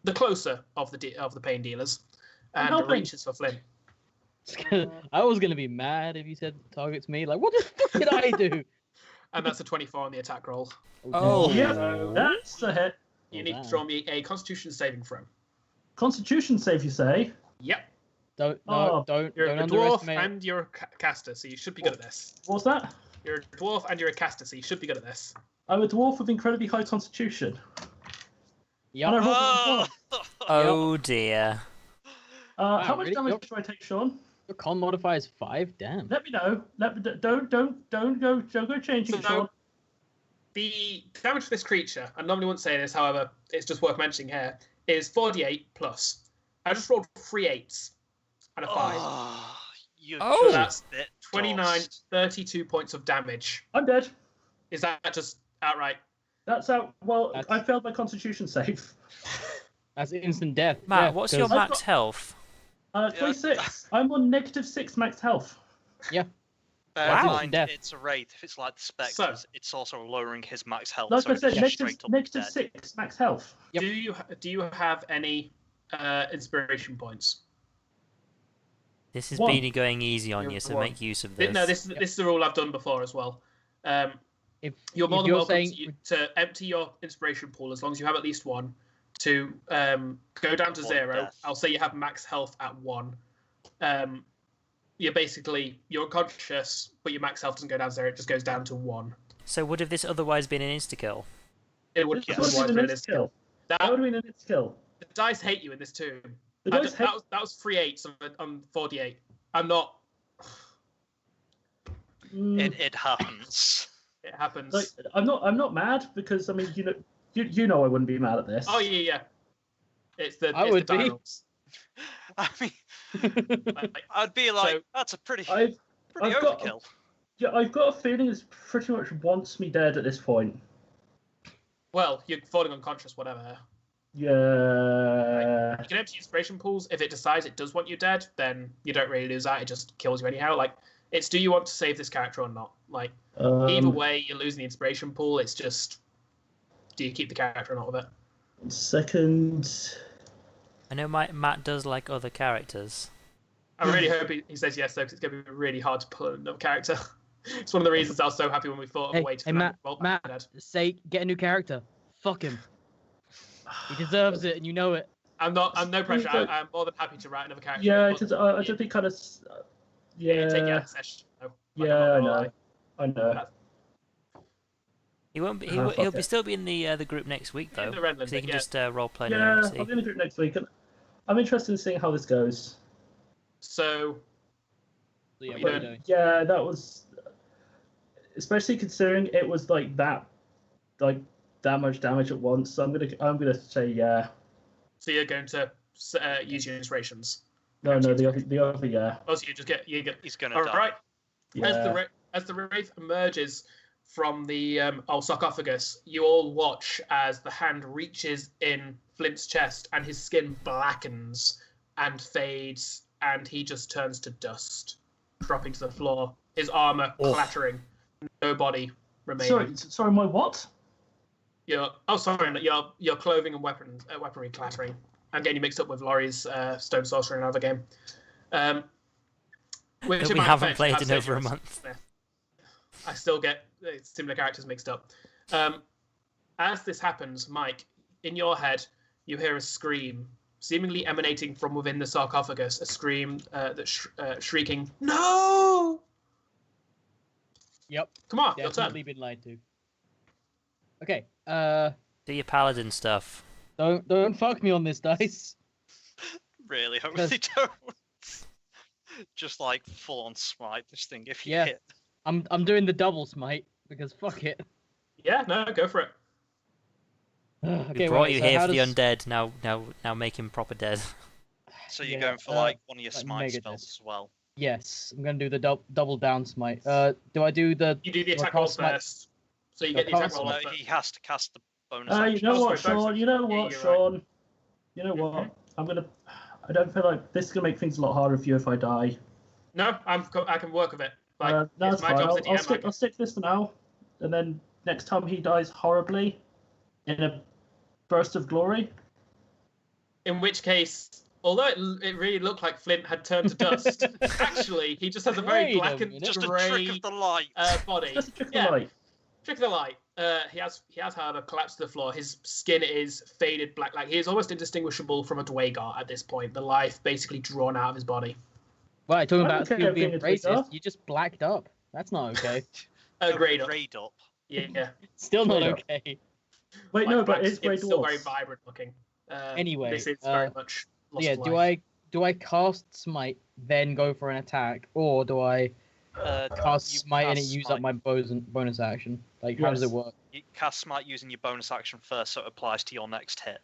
the closer of the pain dealers and helping. reaches for Flynn. I was gonna be mad if you said targets me. Like, what the fuck did I do? And that's a 24 on the attack roll. Oh. Yeah, that's a hit. You Oh, need damn. to draw me a Constitution saving throw. Constitution save, you say? Yep. Don't Oh, don't You're a dwarf underestimate. and you're a caster, so you should be good at this. What's that? You're a dwarf and you're a caster, so you should be good at this. I'm a dwarf with incredibly high constitution. Yup. And I rolled Oh! a 1. Oh dear. How much really? damage Yep. do I take, Sean? Your con modifier is 5. Damn. Let me know. Don't go changing, So- Sean. The damage for this creature, I normally wouldn't say this, however, it's just worth mentioning here, is 48 plus. I just rolled 3 8s and a 5. Oh, you Oh. So that's bit 29, dust. 32 points of damage. I'm dead. Is that just outright? That's out. Well, That's- I failed my constitution save. That's instant death. Matt, yeah, what's your 'cause- max health? 26. I'm on -6 max health. Bear Wow. in mind, Death. it's a wraith. If it's like the spectres, it's also lowering his max health. Like so I said, it's just straight up dead. -6 max health. Yep. Do you have any inspiration points? This is One. Beanie going easy on You're you, so one. make use of this. No, this is the rule I've done before as well. If You're more if than you're welcome saying to empty your inspiration pool as long as you have at least one. To go down to One 0. death. I'll say you have max health at 1. You're unconscious, but your max health doesn't go down to 0. It just goes down to 1. So would have this otherwise been an insta-kill? It would This otherwise would have be been an an kill. That That would have been an kill. the dice hate you in this tomb. The dice hate. That was 3 8s on 48. I'm not. It happens. It happens. Like, I'm not mad because I mean you know I wouldn't be mad at this. Oh yeah. It's the I would the be. dialogues. I mean, Like, I'd be like, So- that's a pretty I've got- overkill. Yeah, I've got a feeling it's pretty much wants me dead at this point. well, you're falling unconscious, whatever. Yeah. You can empty inspiration pools. If it decides it does want you dead, then you don't really lose that. It just kills you anyhow. Like, it's do you want to save this character or not? Like, either way, you're losing the inspiration pool. It's just, do you keep the character or not with it? Second. I know Matt does like other characters. I really hope he says yes, though, because it's going to be really hard to pull another character. It's one of the reasons I was so happy when we thought of a way to Matt, Matt dead. say get a new character. Fuck him. He deserves it, and you know it. I'm no pressure. I'm more than happy to write another character. Yeah, but because I just be kind of. Yeah. take it out of session. No, like, Yeah, I'm I not know. I know. He won't be. Oh, He'll fuck be it. still be in the group next week though. In the Redlands, So he can yeah. just role play. Yeah, and I'll be in the group next week. And I'm interested in seeing how this goes. So, So, yeah, You what are you don't- doing? Yeah, that was, especially considering it was like that much damage at once. So I'm gonna say yeah. so you're going to use your inspirations. No, the other yeah. Oh, so you get. He's gonna All die. right. Yeah. As the wraith emerges from the old sarcophagus, you all watch as the hand reaches in Flint's chest and his skin blackens and fades, and he just turns to dust, dropping to the floor. His armor clattering, no body remaining. Sorry, my what? Your clothing and weaponry clattering. I'm getting you mixed up with Laurie's Stone Sorcerer in another game. Which That in we my haven't defense, played I'd in say over a yours. month. Yeah. I still get similar characters mixed up. As this happens, Mike, in your head, you hear a scream, seemingly emanating from within the sarcophagus, a scream that's shrieking, "No!" Yep. Come on, your turn. Definitely been lied to. Okay. Do your paladin stuff. Don't fuck me on this dice. Really hope Because- they don't. Just like full on smite this thing if you Yeah. hit. I'm doing the double smite because fuck it. Yeah, no, go for it. Okay, We brought right, you so here how for the does- undead. Now make him proper dead. So you're Yeah, going for like one of your like smite mega spells death. as well. Yes, I'm gonna do the double down smite. Do I do the? You do the Do I attack roll cast my- first. So you Do I get the attack cast roll No, off first. he has to cast the bonus You action. know Oh, what, sorry, Sean? You know yeah, what, you're Sean? You know what? I don't feel like this is gonna make things a lot harder for you if I die. No, I can work with it. Like, That's it's my fine. job I'll, as a I'll DM. stick. I'll stick this for now, and then next time he dies horribly, in a burst of glory. In which case, although it really looked like Flint had turned to dust, actually he just has a very Wait a blackened, minute. Just a grey trick of the light. body. Just a trick of Yeah. the light. Trick of the light. He has, however, collapsed to the floor. His skin is faded black. Like, he is almost indistinguishable from a Dwagar at this point. The life basically drawn out of his body. Right, talking I'm about okay you with being being a traitor. racist, you just blacked up. That's not okay. Grayed up. Grayed up. Yeah. Still not Straight up. okay. Wait, no, Like, but black it's grey skin's still very dwarf. vibrant looking. Anyway, this is very much lost Yeah, of do life. I cast smite then go for an attack, or do I cast You smite and it cast use smite. up my bonus action? Like, how does it Yes. work? You cast smite using your bonus action first, so it applies to your next hit.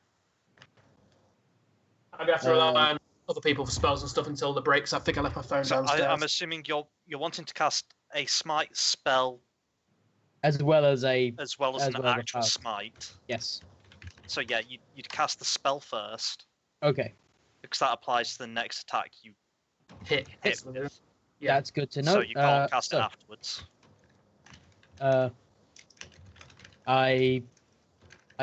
I'm gonna have to rely on other people for spells and stuff until the breaks. I think I left my phone So downstairs. I'm assuming you're wanting to cast a smite spell As well as a as well as As an well as a actual pass. smite. yes. So yeah, you'd cast the spell first Okay, because that applies to the next attack you hit. hit with. with. Yeah. that's good to know. So you can't cast it so, afterwards. I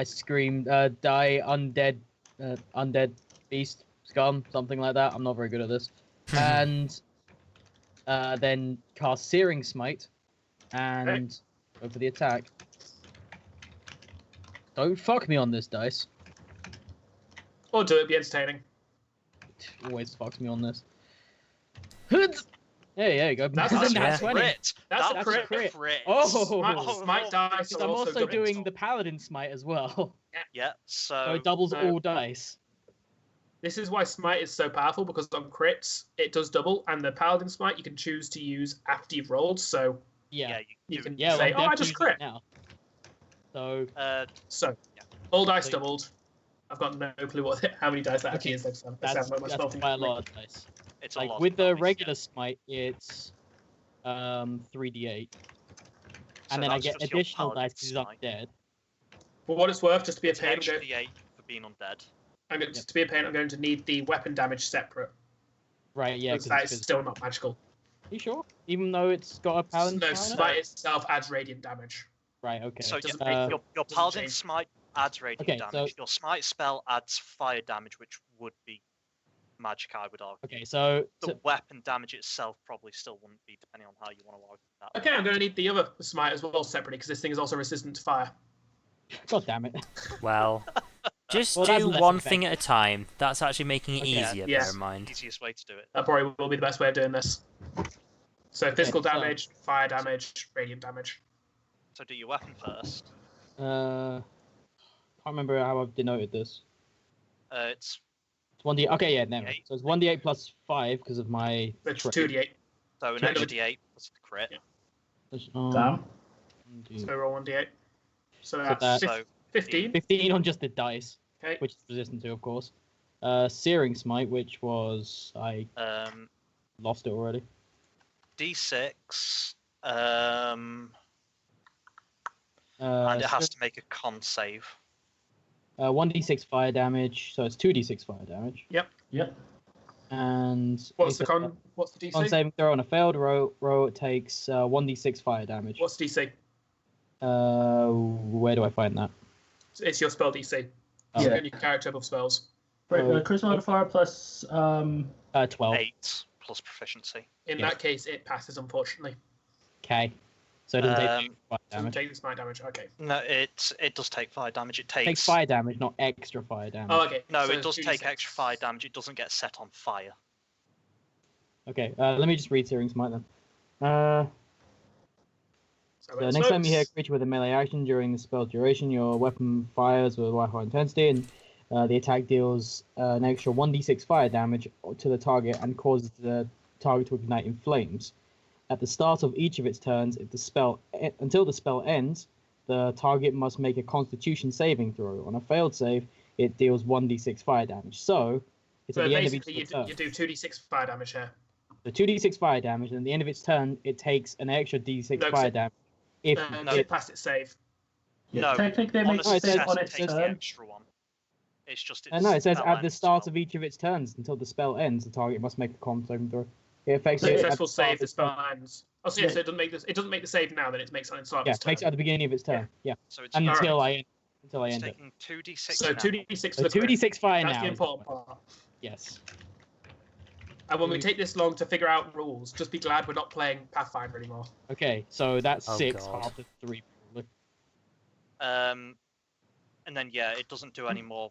screamed, die undead beast scum, something like that. I'm not very good at this. And then cast searing smite and go for the attack. Don't fuck me on this dice. Or do it, be entertaining. It always fucks me on this. Yeah, you go. That's That's a a yeah. 20. crit. That's That a was crit. Crit. Oh, Smite dice because are I'm also double. doing the paladin smite as well. Yeah, So so it doubles So- all dice. This is why smite is so powerful, because on crits it does double, and the paladin smite you can choose to use after you've rolled. So Yeah. you do can Yeah, say, well, "Oh, I I'm just using it crit." now. So So Yeah. all dice So- doubled. I've got no clue how many dice that actually is. Next time. that's Not much quite spell a lot of dice. it's a Like lot. with of the dice, regular yeah. smite, it's 3d8, So and then I that's get just your additional paladin dice because I'm smite. dead. For what it's worth, just to be a It's an pain, extra D8 for being undead. to be a pain, I'm going to need the weapon damage separate, Right? Yeah. because that is still not magical. You sure? Even though it's got a paladin No, smite? smite itself adds radiant damage. Right. Okay. So doesn't yeah, make your doesn't paladin change. smite adds radiant Okay, damage. so- Your smite spell adds fire damage, which would be magic, I would argue. Okay. So The weapon damage itself probably still wouldn't be, depending on how you want to argue that. Okay, I'm going to need the other smite as well separately, because this thing is also resistant to fire. God damn it. Well, just Well, that's do less one thing at a time. That's actually making it Okay. easier, Yes. bear in mind. Easiest way to do it. That probably will be the best way of doing this. So physical so- damage, fire damage, radiant damage. So do your weapon first. Can't remember how I've denoted this. It's It's 1d. Okay, yeah, never. D8. So it's 1d8 plus 5 because of my. Which trait. 2d8. so an Yeah, extra no, D8 plus the crit. Yeah. Damn. So roll 1d8. So that's- that's So 15. 15 on just the dice, Okay. which is resistant to, of course. Searing smite, which was I lost it already. D6. Uh, And it has to make a con save. 1d6 fire damage, so it's 2d6 fire damage. Yep. And What's the con? What's the on DC? saving throw on a failed row, it takes 1d6 fire damage. What's DC? Where do I find that? It's your spell DC. Oh. So your character above spells. Right, Oh. charisma modifier plus 12. 8 plus proficiency. In Yeah. that case, it passes, unfortunately. Okay. So it doesn't take fire Doesn't damage. take the smite damage. Okay. No, it does take fire damage. It takes. Takes fire damage, not extra fire damage. Oh, okay. No, So it does 2d6. take extra fire damage. It doesn't get set on fire. Okay, let me just read Searing Smite then. So it next time you hit a smokes. creature with a melee action during the spell's duration, your weapon fires with a high intensity, and the attack deals an extra 1d6 fire damage to the target and causes the target to ignite in flames. At the start of each of its turns, until the spell ends, the target must make a Constitution saving throw. On a failed save, it deals 1d6 fire damage. So it's So at the end of each basically, turn. you do 2d6 fire damage here. So 2d6 fire damage, and at the end of its turn, it takes an extra d6 No, fire so- damage. If And it, it passed its save. No, technically it on a makes it says sense success, on it its takes the turn. extra one. It's just. no, it says spell at the ends start well. of each of its turns until the spell ends, the target must make a con saving throw. It affects it at Successful the start save, of the its turn. spell ends. Oh, so yeah, so it doesn't make this. It doesn't make the save now. Then it makes it on the start Yeah, of its it makes it turn. at the beginning of its turn. Yeah, So it's, and Alright. until I it's end it. taking 2d6 So now. 2d6 So for the crit. 2d6 fire That's now. the is important what- part. Yes. And when we take this long to figure out rules, just be glad we're not playing Pathfinder anymore. Okay, so that's Oh, 6 God. half of 3 probably. And then yeah, it doesn't do any more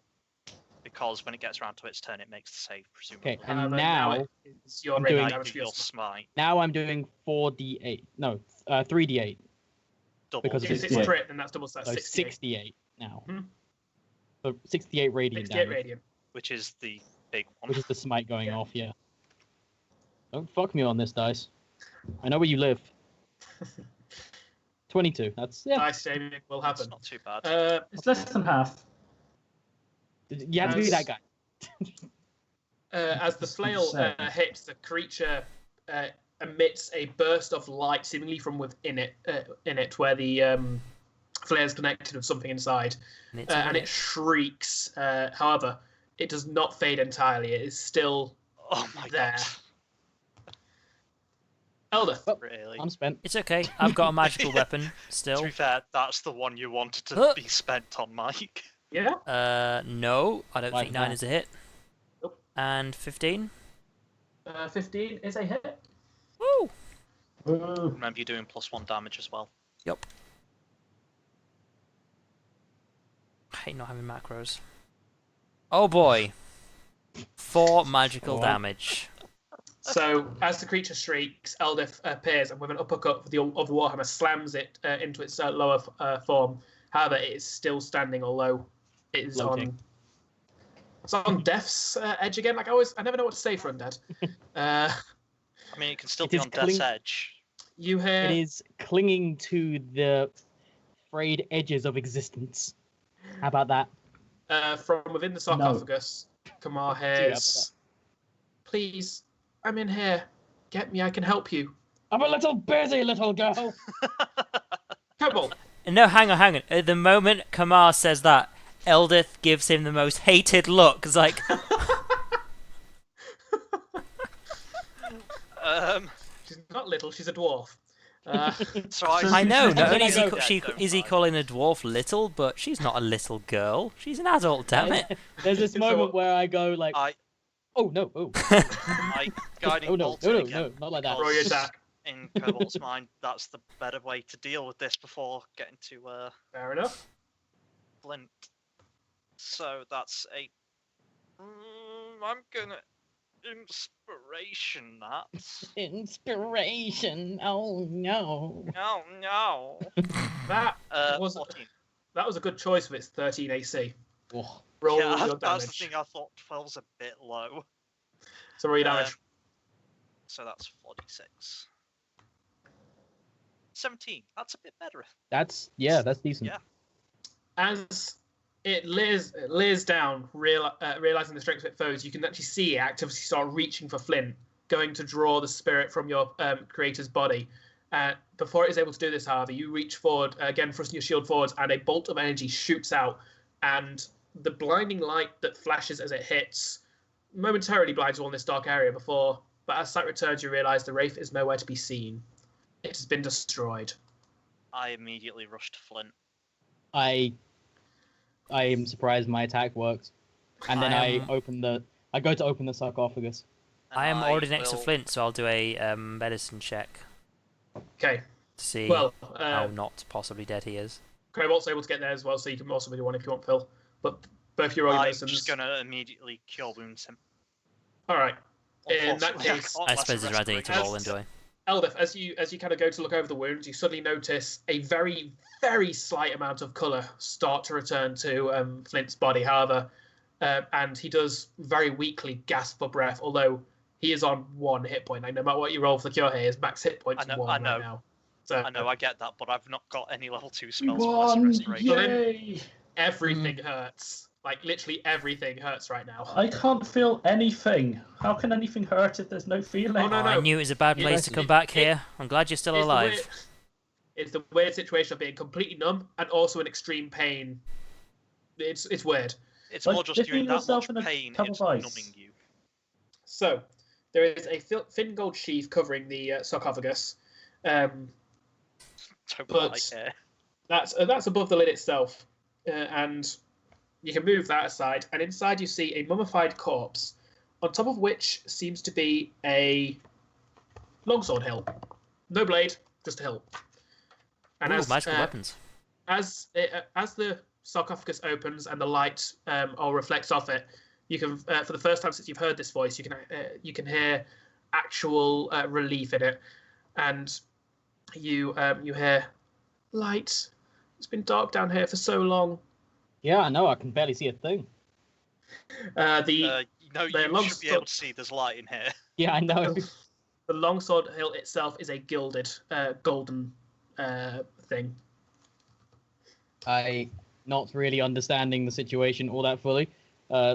because when it gets around to its turn, it makes the save presumably. Okay, and However, now it's your I'm radiant doing- damage do for your your smite. smite now I'm doing 4d8. No, 3d8. double. because If of it's Yeah. a crit, then that's double, so that's So 68. 68 now. Hmm. So 68 radiant 68 damage, radiant. Which is the big one. which is the smite going Yeah. off. Yeah. Don't fuck me on this dice. I know where you live. 22. That's yeah. Dice saving will That's happen. not too bad. It's less than half. You have to be that guy. As the flail hits, the creature emits a burst of light, seemingly from within it, where the flare is connected with something inside, And it's and it shrieks. However, it does not fade entirely. It is still Oh my there. god. Elder. Oh, Really? I'm spent. It's okay. I've got a magical weapon To still. be fair, that's the one you wanted to Huh. be spent on, Mike. Yeah. No, I don't Why think 9 not? is a hit. Nope. And 15. 15 is a hit. Woo! Ooh. Remember, you're doing +1 damage as well. Yup. I hate not having macros. Oh boy. 4 magical Oh. damage. So as the creature shrieks, Eldith appears and with an uppercut of the Warhammer slams it into its lower form. However, it is still standing, although it is Floating. it's on death's edge again. Like I never know what to say for undead. I mean, it can still be on death's edge. You hear It is clinging to the frayed edges of existence. How about that? from within the sarcophagus, Kamar hears, "Please, I'm in here. Get me, I can help you." I'm a little busy, little girl. Come No, hang on. At the moment Kamar says that, Eldith gives him the most hated look. It's like, She's not little, she's a dwarf. So I know. Not only Don't is he calling a dwarf little, but she's not a little girl. She's an adult. Damn it. There's this moment where I go like, oh no, oh. I guiding Oh no, bolt no, again, not like that. Roll your attack. In Kobold's mind, that's the better way to deal with this before getting to Fair enough. Flint. So that's a. I'm gonna inspiration that. Inspiration. Oh no. Oh no. That was 14. that was a good choice with its 13 AC. Oh. Roll Yeah, your that's the damage. thing. I thought 12's a bit low. So roll your damage. So that's 46. 17. That's a bit better. That's decent. Yeah. As it leers down, realizing the strength of its foes, you can actually see it actively start reaching for Flint, going to draw the spirit from your creator's body. Before it is able to do this, however, you reach forward, again thrusting your shield forwards, and a bolt of energy shoots out, and the blinding light that flashes as it hits momentarily blinds you all in this dark area but as sight returns, you realize the wraith is nowhere to be seen. It has been destroyed. I immediately rushed to Flint. I am surprised my attack worked. And then I go to open the sarcophagus. And I am already next to will- Flint, so I'll do a medicine check Okay. to see Well, how not possibly dead he is. Cobalt's able to get there as well, so you can also do one if you want, Phil. But both your own I'm medicines. just gonna immediately cure wounds him. All right. In that Unfortunately, case, can't I less suppose a he's ready to respiration. roll into it. Eldith, as you kind of go to look over the wounds, you suddenly notice a very, very slight amount of colour start to return to Flint's body. However, and he does very weakly gasp for breath, although he is on 1 hit point. Like, no matter what you roll for the cure here, his max hit point is 1 right now. So I know, I get that, but I've not got any level 2 spells for One, lesser restoration. yay! everything hurts. Like, literally everything hurts right now. I can't feel anything. How can anything hurt if there's no feeling? Oh, no, I knew it was a bad place to come back here. I'm glad you're still alive. It's the weird situation of being completely numb and also in extreme pain. It's weird. It's Like, more just dipping doing that yourself much in a pain, cup it's of ice. numbing you. So, there is a thin gold sheath covering the sarcophagus. Don't But- like it. That's above the lid itself, and you can move that aside. And inside, you see a mummified corpse, on top of which seems to be a longsword hilt. No blade, just a hilt. And Ooh, magical weapons. As the sarcophagus opens and the light all reflects off it, you can, for the first time since you've heard this voice, you can hear actual relief in it, and you hear, "Light. It's been dark down here for so long." Yeah, I know. I can barely see a thing. No, The you long should be able to see there's light in here. Yeah, I know. longsword hilt itself is a gilded, golden thing. I not really understanding the situation all that fully.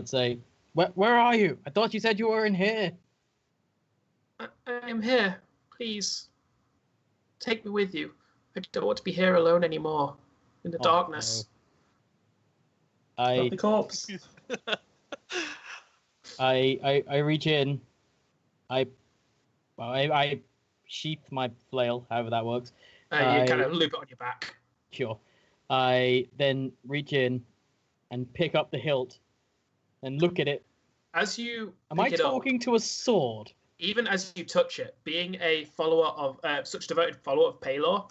Say, where are you? I thought you said you were in here. I am here. Please, take me with you. I don't want to be here alone anymore in the Oh, darkness. Not the corpse. I reach in. I sheath my flail, however that works. You I- kind of loop it on your back. Sure. I then reach in and pick up the hilt and look at it. As you Am I pick it up, talking to a sword? even as you touch it, being a follower of such devoted follower of Paylor,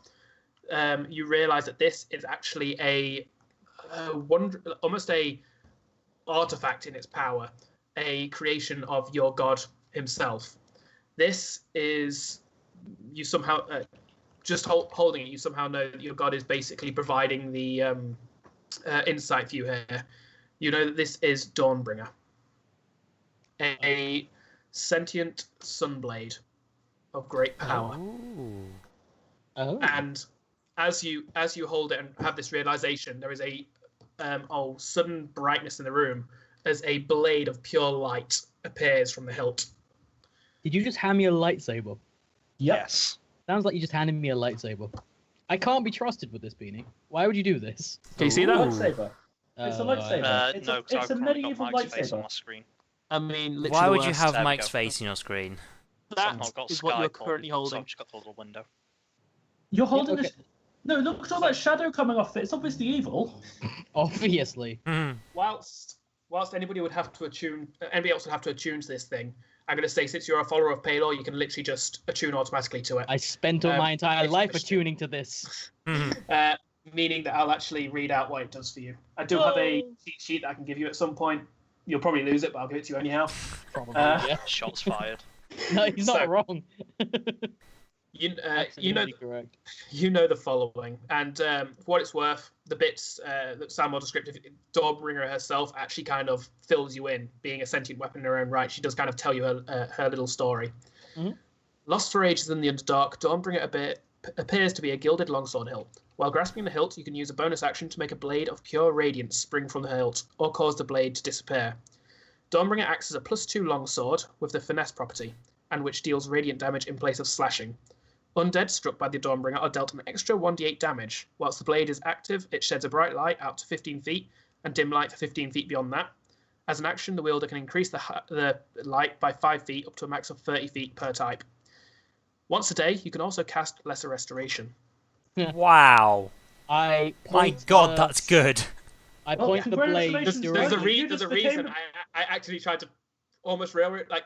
you realize that this is actually almost a artifact in its power, a creation of your god himself. This is you somehow just holding it. You somehow know that your god is basically providing the insight for you here. You know that this is Dawnbringer, a sentient sunblade of great power. Oh. And as you hold it and have this realization, there is a sudden brightness in the room as a blade of pure light appears from the hilt. Did you just hand me a lightsaber? Yes. Sounds like you just handed me a lightsaber. I can't be trusted with this, Beanie. Why would you do this? Can you see that? Lightsaber. It's a lightsaber. No, because it's a I've currently got medieval Mike's face on lightsaber. my screen. I mean, literally Why the would you worst. have There we Mike's go. face in your screen? I've That not got is what you're Skype on, currently so holding. I've just got the little window. You're holding okay. this. No, look at all that shadow coming off it. It's obviously evil. Obviously. Whilst anybody else would have to attune to this thing, I'm going to say since you're a follower of Palor, you can literally just attune automatically to it. I spent all my entire it's life pushed. attuning to this. Meaning that I'll actually read out what it does for you. I do have a cheat sheet that I can give you at some point. You'll probably lose it, but I'll give it to you anyhow. Probably, Uh, yeah. Shots fired. No, he's not wrong. You know Absolutely correct. you know the following, and for what it's worth, the bits that sound more descriptive, Dawnbringer herself actually kind of fills you in, being a sentient weapon in her own right. She does kind of tell you her little story. Mm-hmm. Lost for ages in the Underdark, Dawnbringer appears to be a gilded longsword hilt. While grasping the hilt, you can use a bonus action to make a blade of pure radiance spring from the hilt, or cause the blade to disappear. Dawnbringer acts as a +2 longsword with the finesse property, and which deals radiant damage in place of slashing. Undead struck by the Dawnbringer are dealt an extra 1d8 damage. Whilst the blade is active, it sheds a bright light out to 15 feet, and dim light for 15 feet beyond that. As an action, the wielder can increase the light by 5 feet up to a max of 30 feet per type. Once a day, you can also cast Lesser Restoration. Wow. I My point god, the- that's good. I Well, point the blade congratulations, There's directly. a You just reason became I actually tried to almost railroad. Like,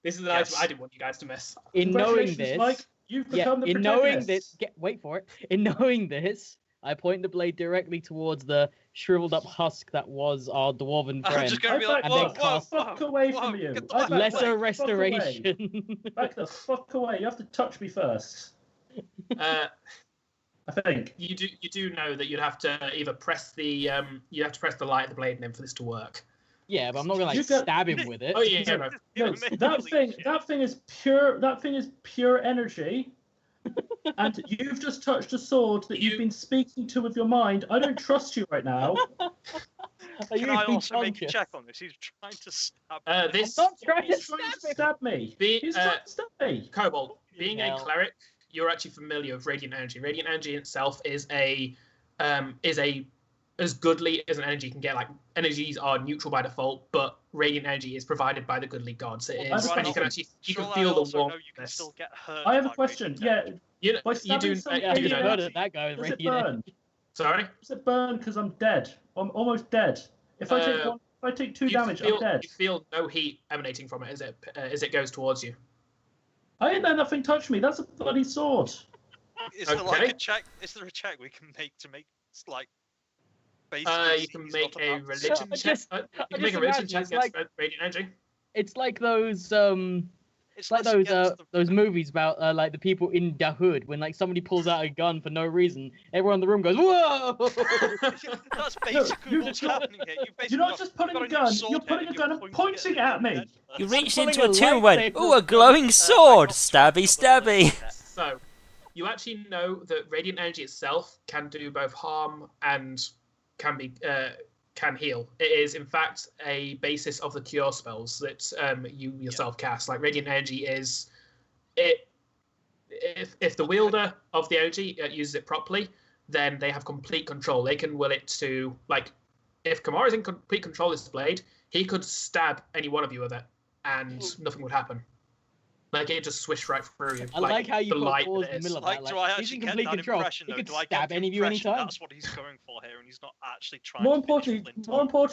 this is an Yes. item I didn't want you guys to miss. In knowing Congratulations, this, Mike. You've become the in knowing protagonist. this, wait for it. In knowing this, I point the blade directly towards the shriveled up husk that was our dwarven I'm friend. just going to be I like, back whoa, the whoa, fuck whoa, away whoa, from you. get the I weapon back away. Lesser the fuck away. restoration. Back the fuck away. You have to touch me first. Uh, I think. you do know that you'd have to either press the light of the blade in him for this to work. Yeah, but I'm not gonna You like got- stab him with it. Oh yeah, no. No, that thing is pure. That thing is pure energy. And you've just touched a sword that you've been speaking to with your mind. I don't trust you right now. Are Can you I even also make a conscious? check on this? He's trying to stab me. This I'm not trying to He's trying to stab me. He's trying to stab me. Kobold, being a Hell. cleric, you're actually familiar with radiant energy. Radiant energy itself is a as goodly as an energy can get. Like, energies are neutral by default, but radiant energy is provided by the goodly gods. It Well, is, I and you can don't- actually you Sure, can I feel the also know warmth. you can still get hurt. I have a by question. radiant Yeah, damage. You by you stabbing do something Yeah, you you know radiant heard that. it. That guy was does it radiant. burn? Sorry. Does it burn because I'm dead? I'm almost dead. If I take Uh, one, if I take 2 You damage, feel, I'm dead. you feel no heat emanating from it as it goes towards you. I ain't let nothing touch me. That's a bloody sword. Is there like Okay. a check? Is there a check we can make to make like? You basically can he's make not a about to religion stab me? check. just- You I can make a just religion imagine check it's against like- radiant energy. It's like those It's like less those against the- those movies about like the people in the hood when like somebody pulls out a gun for no reason, everyone in the room goes whoa. That's basically you what's just- happening here. You basically You're not got- just putting you've a got new gun. sword You're here putting a and gun you're and pointing at me. You I'm reached pulling into a a tomb and went, lightsaber. ooh, a glowing sword! I got Stabby, stabby! So, you actually know that radiant energy itself can do both harm and can heal. It is, in fact, a basis of the cure spells that you yourself cast. Like, radiant energy is it. If the wielder of the energy uses it properly, then they have complete control. They can will it to, like, if Kamara's in complete control of this blade, he could stab any one of you with it, and nothing would happen. Like, it just swish right through you. I like how you the put light pause that in it the is. middle of Like, that. do I Like, he's actually in get complete that control. impression He though? could Do I stab get the any of you impression anytime. that's what he's going for here, and he's not actually trying More to finish importantly,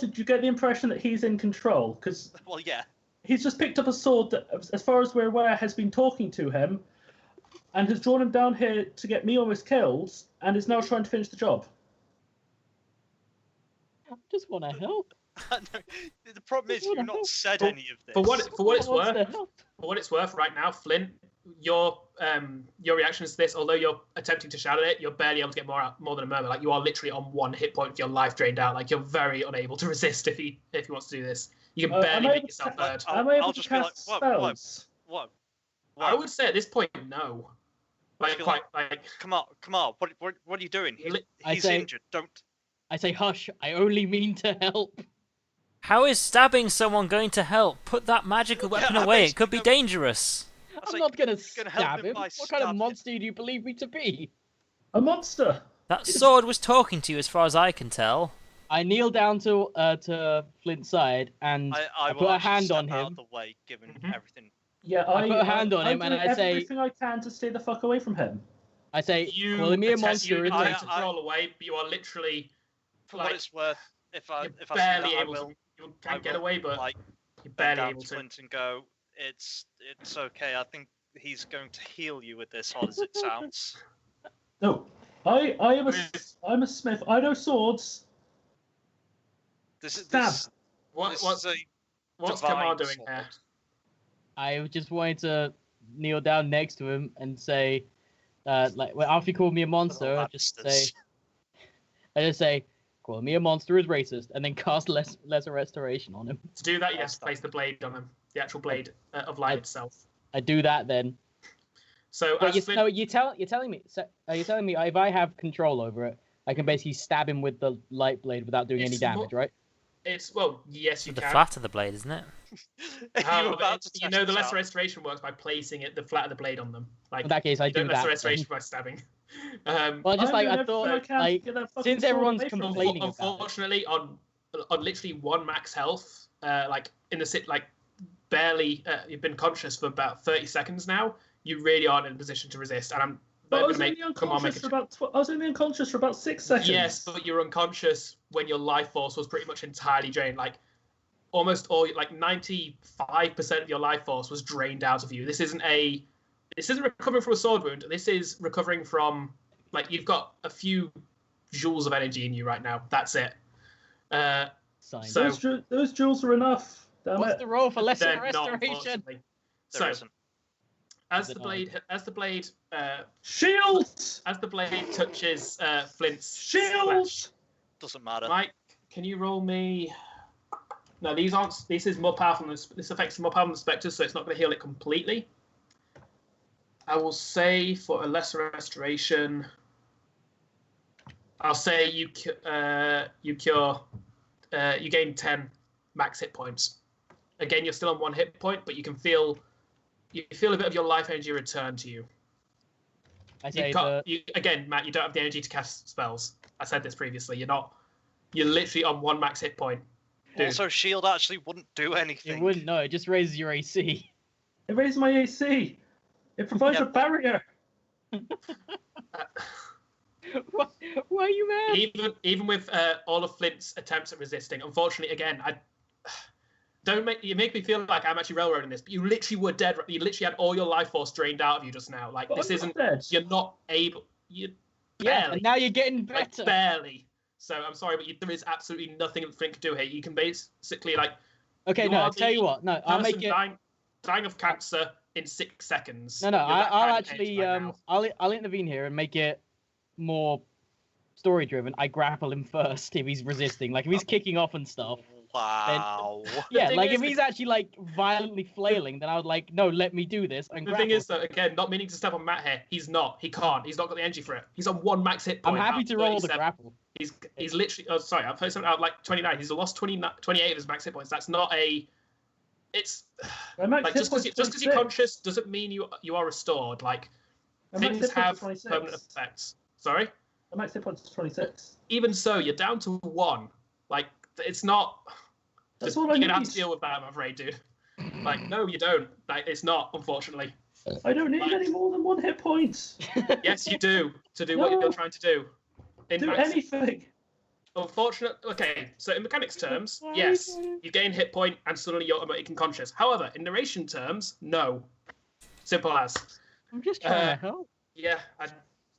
Flint? do you get the impression that he's in control? Because Well, yeah. he's just picked up a sword that, as far as we're aware, has been talking to him, and has drawn him down here to get me almost killed, and is now trying to finish the job. I just want to help. The problem is you've not said any of this. For what it's Who wants worth, to help? for what it's worth, right now, Flint, your reaction to this, although you're attempting to shout at it, you're barely able to get more than a murmur. Like you are literally on 1 hit point with your life drained out. Like you're very unable to resist if he wants to do this. You can barely make yourself heard. Am I able I'll to just be like, cast what? spells? What? I would say at this point, no. Like, Feel quite, like- like Come on. What are you doing? I He's say- injured. Don't. I say, hush. I only mean to help. How is stabbing someone going to help? Put that magical weapon I away. bet It could be you- dangerous. That's I'm like, not gonna you're gonna help stab him him. by What kind stabbing of him. monster do you believe me to be? A monster. That sword was talking to you, as far as I can tell. I kneel down to Flint's side and I I will put a actually hand step on out him. of the way, given Mhm. everything. Yeah, I put a hand on him I'm and doing I say- everything I can to stay the fuck away from him. I say, you calling me a attempt- monster you is I- attempt to racist. roll away, but you are literally For like what it's worth, if I you're see that, barely I able will to. You I can get will, away, but like you're bend barely down able to to. Flint and go. It's okay. I think he's going to heal you with this, odd as it sounds. No, I'm a smith. I know swords. This is Stab. this, What's this is a what's divine Kamar doing sword. here? I just wanted to kneel down next to him and say, like, well, after he called me a monster, I just say, call me a monster is racist, and then cast lesser restoration on him. To do that, you have to place the blade on him, the actual blade of light itself. I do that then. So But as Flint, you're telling me if I have control over it, I can basically stab him with the light blade without doing any It's damage, right? it's well, yes, you With the can. flat of the blade, isn't it? However, You're about to you test know the this lesser out. restoration works by placing the flat of the blade on them. Like In that case, I you don't do lesser that. restoration by stabbing. Well, just I'm like doing I thought, everything I can to like get that fucking since sword everyone's away from him. complaining about it. Unfortunately, on literally 1 max health, like in the sit, like barely, you've been conscious for about 30 seconds now. You really aren't in a position to resist, and I'm But I going was to only make come on, make unconscious a for about. I was only unconscious for about 6 seconds. Yes, but you're unconscious when your life force was pretty much entirely drained. Like almost all, like 95% of your life force was drained out of you. This isn't recovering from a sword wound. This is recovering from, like, you've got a few joules of energy in you right now. That's it. Sign. So- Those jewels are enough. Damn What's it. the roll for lesser They're not, restoration? unfortunately. There So isn't. as Is the it blade, Shield! as the blade touches Flint's Shield! flesh, Doesn't matter. Mike, can you roll me? No, these aren't. This is more powerful. This affects more powerful than the specters, so it's not going to heal it completely. I will say for a lesser restoration, I'll say you gain 10 max hit points. Again, you're still on 1 hit point, but you feel a bit of your life energy return to you. I say Again, Matt, you don't have the energy to cast spells. I said this previously. You're literally on 1 max hit point. Dude. Also, shield actually wouldn't do anything. it wouldn't. No, it just raises your AC. It raised my AC. It provides Yeah, a barrier. Why are you mad? Even with all of Flint's attempts at resisting, unfortunately, again, you make me feel like I'm actually railroading this, but you literally were dead. You literally had all your life force drained out of you just now. Like But this I'm isn't. not dead. You're not able. You Yeah, barely. and now you're getting Like, better. barely. So I'm sorry, but there is absolutely nothing that Flint can do here. You can basically like Okay, you no, are I'll tell you the what. No, I'll person make it. dying of cancer in 6 seconds. No, You're that I'll kind of actually age right now. I'll intervene here and make it more story driven. I grapple him first if he's resisting. Like if he's kicking off and stuff. Wow. Yeah, thing like is, if he's actually like violently flailing, then I would like, no, let me do this and The grapple. thing is, though, again, not meaning to step on Matt here, he's not. He can't. He's not got the energy for it. He's on 1 max hit I'm point. happy out to of roll the 37. grapple. He's literally. Oh, sorry, I've heard something out like 29. He's lost 28 of his max hit points. That's not a. It's My max like hit just because point's you're 26. conscious doesn't mean you are restored. Like My max things hit points have is 26. permanent effects. Sorry. My max hit points is 26. Even so, you're down to 1. Like it's not. That's Just, all I you're need. gonna have to deal with that, I'm afraid, dude. Like no, you don't. Like it's not, unfortunately. I don't need Like- any more than 1 hit point. Yes, you do to do what No. you're trying to do. In Do max- anything. Unfortunately, okay, so in mechanics terms, yes, you gain hit point and suddenly you're automatically conscious. However, in narration terms, no. Simple as. I'm just trying Uh, to help. Yeah,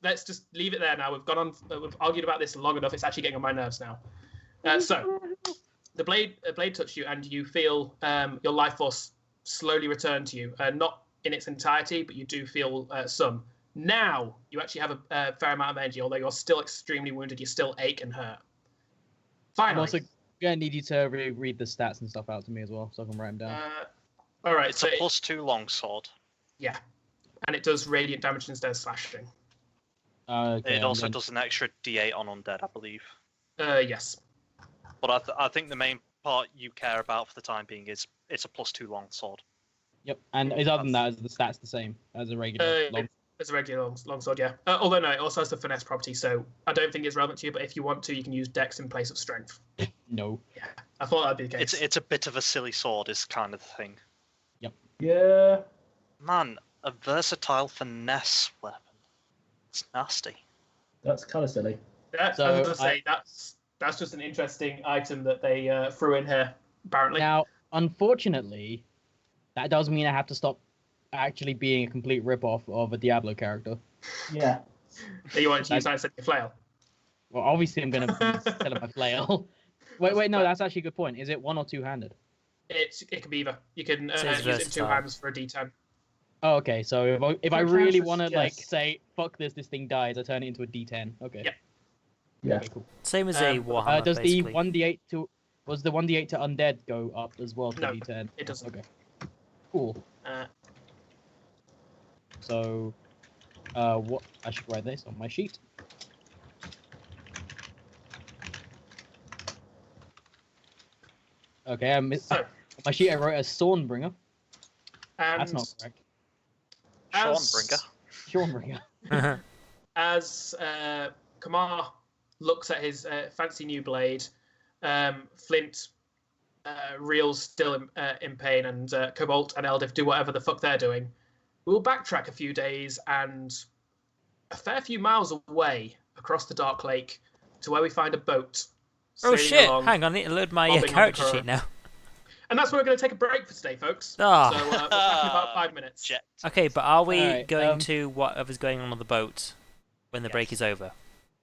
let's just leave it there now. We've gone on, we've argued about this long enough. It's actually getting on my nerves now. So, the blade touched you, and you feel your life force slowly return to you. Not in its entirety, but you do feel some. Now you actually have a fair amount of energy, although you're still extremely wounded. You still ache and hurt. Finally. I'm also gonna need you to read the stats and stuff out to me as well, so I can write them down. All right. It's a +2 longsword. Yeah, and it does radiant damage instead of slashing. Okay, It also does an extra D8 on undead, I believe. Yes. But I think the main part you care about for the time being is it's a +2 longsword. Yep, and other than that, is the stats the same as a regular long? It's a regular longsword, yeah. Although no, it also has the finesse property, so I don't think it's relevant to you. But if you want to, you can use Dex in place of Strength. No. Yeah, I thought that'd be the case. It's a bit of a silly sword, is kind of the thing. Yep. Yeah. Man, a versatile finesse weapon. It's nasty. That's kind of silly. As I say, that's just an interesting item that they threw in here. Apparently. Now, unfortunately, that does mean I have to stop actually being a complete rip-off of a Diablo character. Yeah. You wanted to use your flail. Well, obviously I'm going to tell him my flail. Wait, no, that's actually a good point. Is it one or two-handed? It can be either. You can use it in two hands for a D10. Oh, okay. So if I really want to like say fuck this thing dies, I turn it into a D10. Okay. Yeah. Yeah. Okay, cool. Same as a Warhammer. Does basically. the 1d8 to the 1d8 to undead go up as well to No, D10? it doesn't. Okay. Cool. So, what I should write this on my sheet. Okay, on my sheet I wrote as Thornbringer. That's not correct. Shornbringer. As Kamar looks at his fancy new blade, Flint reels still in pain, and Cobalt and Eldiv do whatever the fuck they're doing. We'll backtrack a few days and a fair few miles away across the Dark Lake to where we find a boat. Oh shit! Along, Hang on, I need to load my character sheet now. And that's where we're going to take a break for today, folks. Oh. So we're back in about 5 minutes. Jet. Okay, but are we going to to whatever's going on the boat when the break is over?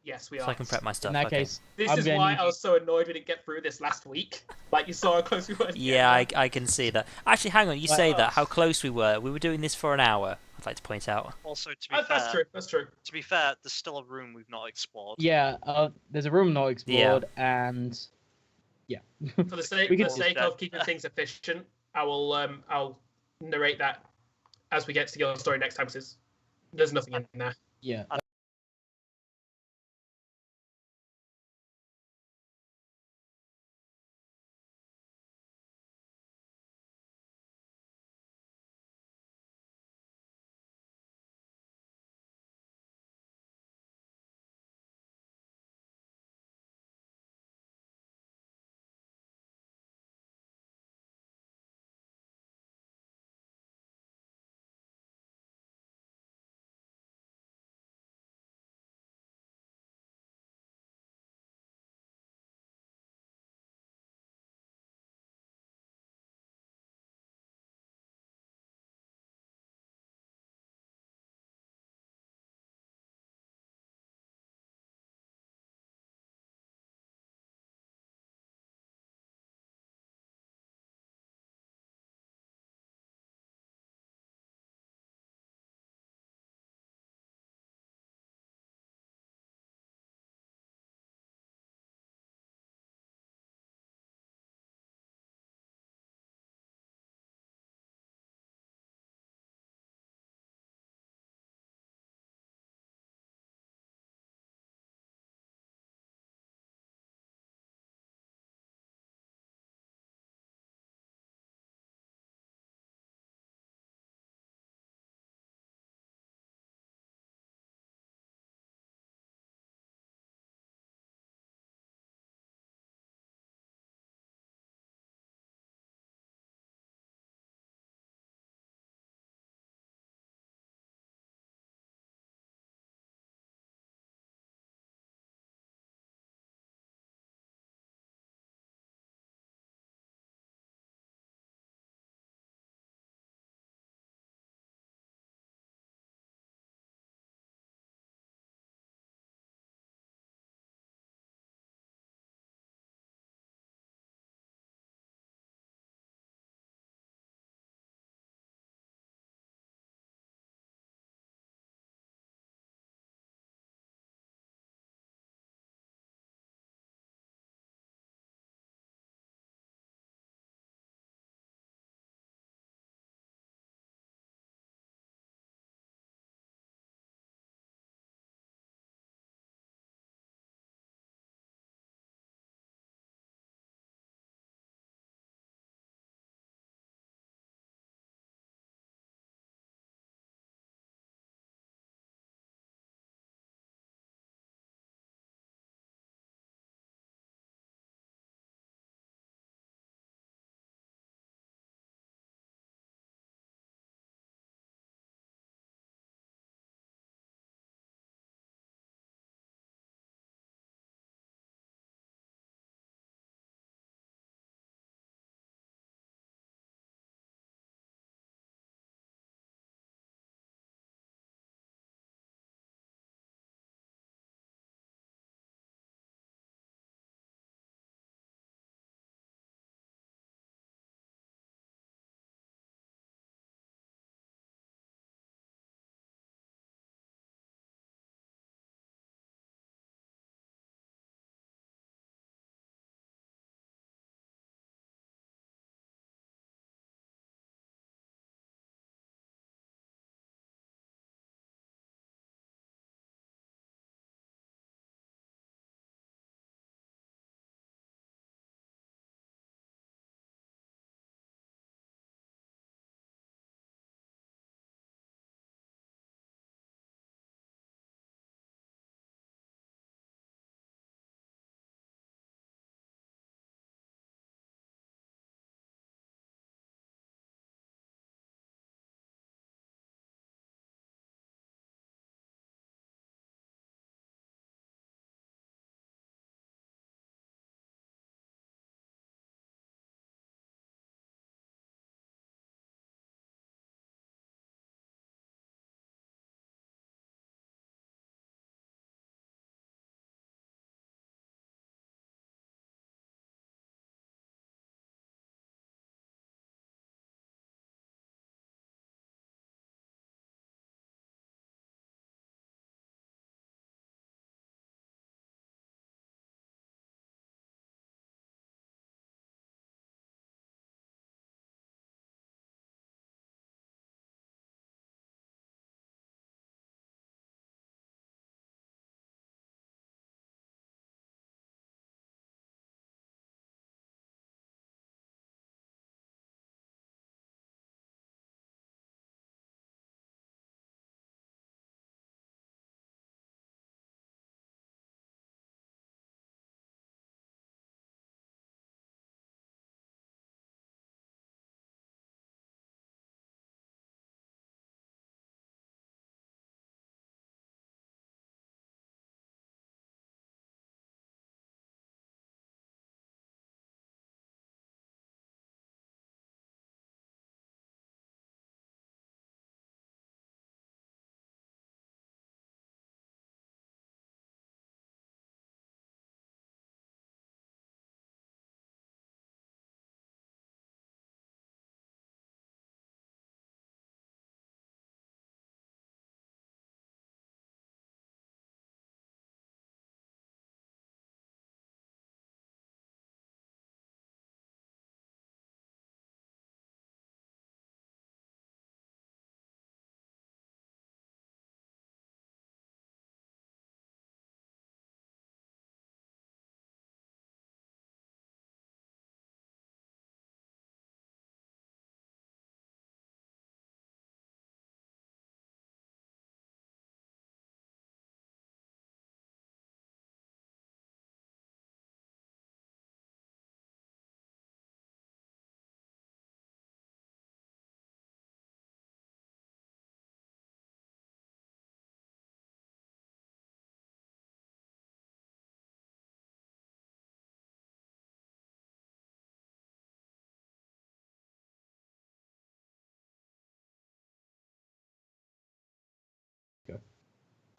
Yes, we So are. I can prep my stuff. In that case, This I'm is gonna why need I was so annoyed we didn't get through this last week. Like you saw how close we were. Yeah, I can see that. Actually, hang on. You say that. How close we were. We were doing this for an hour. I'd like to point out. Also, to be fair, That's true. That's true. To be fair, there's still a room we've not explored. Yeah, there's a room not explored, and yeah. For the sake, of keeping things efficient, I'll narrate that as we get to the story next time. Because there's nothing in there. Yeah.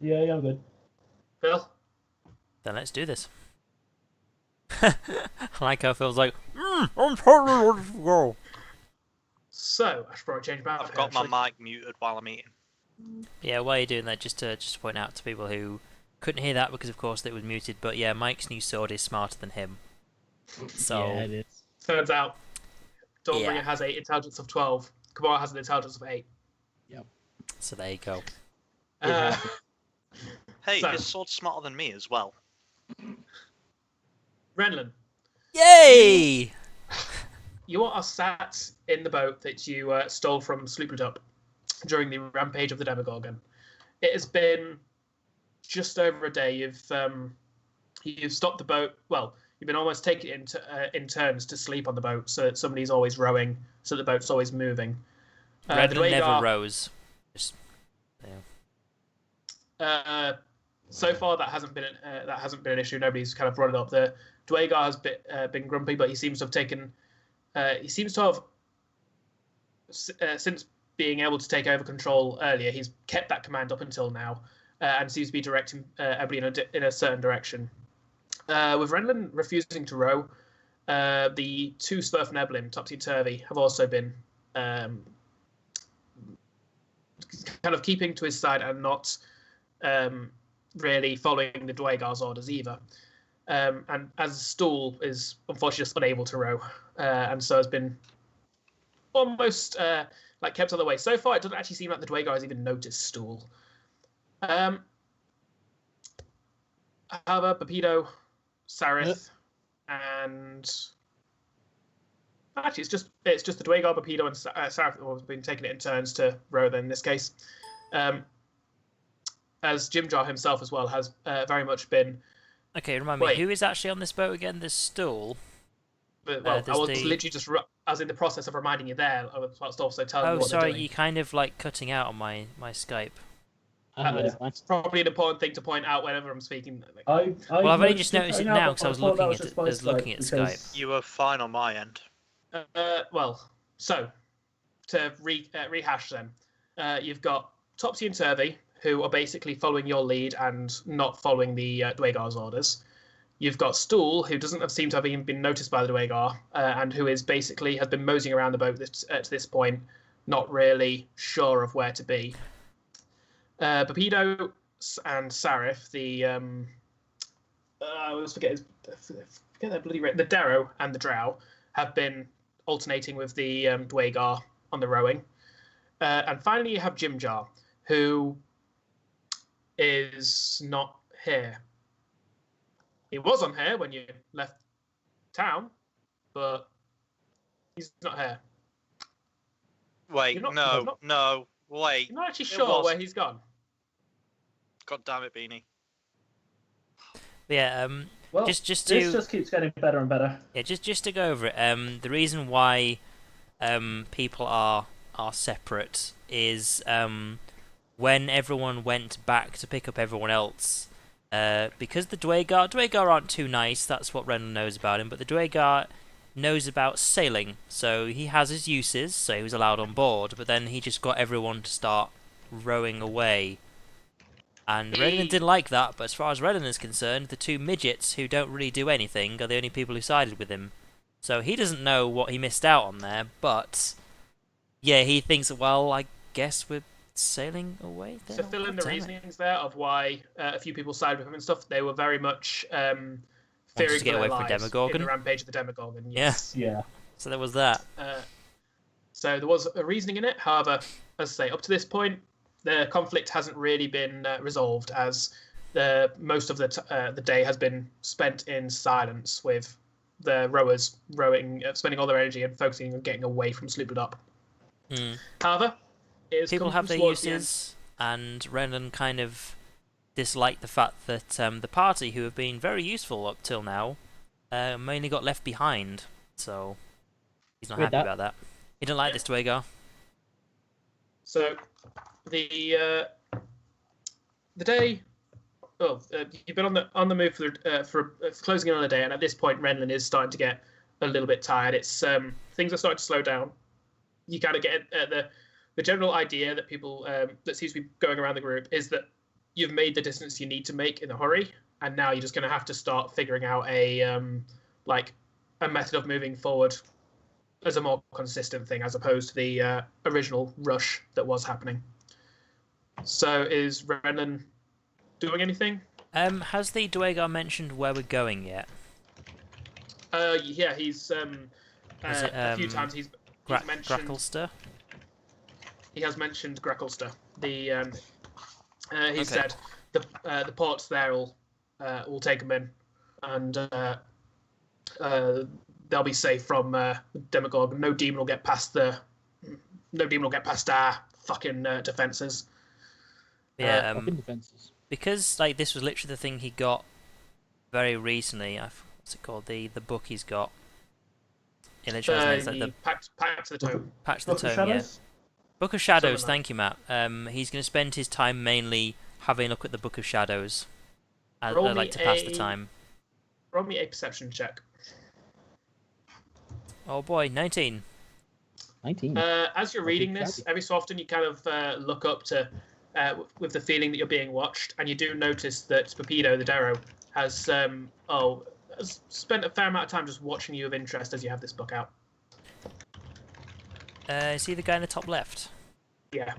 Yeah, I'm good. Phil? Then let's do this. I like how Phil's like, I'm totally ready to go. So, I should probably change my I've outfit, got actually. my mic muted while I'm eating. Yeah, while you're doing that, just to point out to people who couldn't hear that because, of course, it was muted. But yeah, Mike's new sword is smarter than him. So Yeah, it is. Turns out, Dawnbringer Yeah. has an intelligence of 12. Kamara has an intelligence of 8. so there you go. Uh, Hey, So- his sword's smarter than me as well. Renlin, Yay! you are sat in the boat that you stole from Sloopledup during the rampage of the Demogorgon. It has been just over a day. You've stopped the boat. Well, you've been almost taking it in turns to sleep on the boat, so that somebody's always rowing, so the boat's always moving. The Redland never Dwagar- rose. Just, So far, that hasn't been an issue. Nobody's kind of brought it up. The Dwagar has been grumpy, but he seems to have taken. He seems to have since being able to take over control earlier. He's kept that command up until now, and seems to be directing everybody in a certain direction. With Renlin refusing to row, the two Smurf Neblin, Topsy Turvy, have also been kind of keeping to his side and not really following the Dwagar's orders either. And as Stool is unfortunately just unable to row, and so has been almost kept out of the way. So far, it doesn't actually seem like the Dwagar has even noticed Stool. However, Papido, Sarith, and actually, it's just the Dwagar, Papido, and Sarith who have been taking it in turns to row. Then in this case, as Jimjar himself as well has very much been. okay, remind me, Wait. who is actually on this boat again? There's Stool. Well, I there's was the- literally just I was in the process of reminding you there. I was also telling you Oh, what sorry, they're doing. you kind of like cutting out on my Skype. It's fine. It's probably an important thing to point out whenever I'm speaking. Well, I've only just noticed it now because I was looking at Skype. You were fine on my end. So to rehash them, you've got Topsy and Turvy, who are basically following your lead and not following the Dwagar's orders. You've got Stool, who doesn't seem to have even been noticed by the Dwagar, and who is basically has been moseying around the boat to this point, not really sure of where to be. Papido and Sarif, I always forget their bloody the Darrow and the Drow, have been alternating with the Dwagar on the rowing. And finally, you have Jimjar, who is not here. He was on here when you left town, but he's not here. Wait, You're not- no, you're not- no, wait. You're not actually It sure was. where he's gone. God damn it, Beanie. Yeah, Well, just this to just keeps getting better and better. yeah, just to go over it. The reason why people are separate is when everyone went back to pick up everyone else. Because the Dwagar aren't too nice, that's what Renan knows about him, but the Dwagar knows about sailing, so he has his uses, so he was allowed on board, but then he just got everyone to start rowing away. And Renan didn't like that, but as far as Renan is concerned, the two midgets who don't really do anything are the only people who sided with him. So he doesn't know what he missed out on there, but yeah, he thinks, well, I guess we're sailing away then. To fill in the reasonings there of why a few people sided with him and stuff, they were very much fearing to for get their away from lives Demogorgon? in the rampage of the Demogorgon. Yes. Yeah. So there was that. So there was a reasoning in it. However, as I say, up to this point, the conflict hasn't really been resolved, as most of the day has been spent in silence, with the rowers rowing, spending all their energy and focusing on getting away from Sloopledup. However, it has People come have their towards the end. uses, and Renan kind of disliked the fact that the party, who have been very useful up till now, mainly got left behind. So he's not Read happy that. about that. He didn't like this Dwagar. So the day. Oh, you've been on the move for closing in on the day, and at this point, Renlin is starting to get a little bit tired. It's things are starting to slow down. You kind of get the general idea that people that seems to be going around the group is that you've made the distance you need to make in a hurry, and now you're just going to have to start figuring out a method of moving forward as a more consistent thing, as opposed to the original rush that was happening. So, is Renlin doing anything? Has the Dwarf mentioned where we're going yet? Yeah, he's a few times he's mentioned Gracklester? He has mentioned Gracklester. He said the ports there will take them in, and they'll be safe from Demagogue. No demon will get past our fucking defenses. Yeah, Fucking defenses. because like this was literally the thing he got very recently. What's it called? The book he's got. Yeah, literally, it's like the Pact to the Tome. Patch the Book of Tome, yeah. Shadows? Book of Shadows, Something thank you, Matt. He's going to spend his time mainly having a look at the Book of Shadows. I'd Roll like me to pass the time. Roll me a perception check. Oh boy, 19. 19. As you're reading this, every so often you kind of look up to, with the feeling that you're being watched, and you do notice that Pepido, the Darrow, has spent a fair amount of time just watching you with interest as you have this book out. Is he the guy in the top left? Yeah.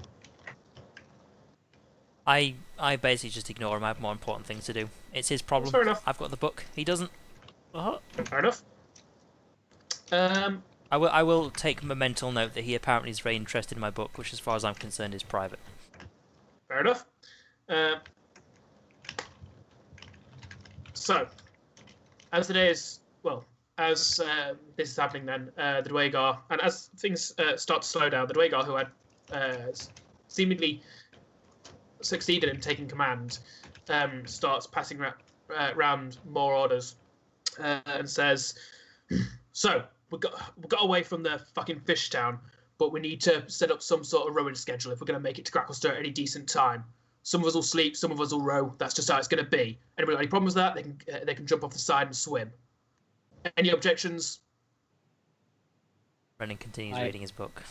I basically just ignore him. I have more important things to do. It's his problem. Fair enough. I've got the book. He doesn't. Fair enough. I will take a mental note that he apparently is very interested in my book, which, as far as I'm concerned, is private. Fair enough. So, as the day is, as this is happening then, the Dwagar, and as things start to slow down, the Dwagar, who had seemingly succeeded in taking command, starts passing round more orders and says, so, we got away from the fucking fish town, but we need to set up some sort of rowing schedule if we're going to make it to Gracklester at any decent time. Some of us will sleep, some of us will row. That's just how it's going to be. Anybody got any problems with that? They can jump off the side and swim. Any objections? Brennan continues reading his book.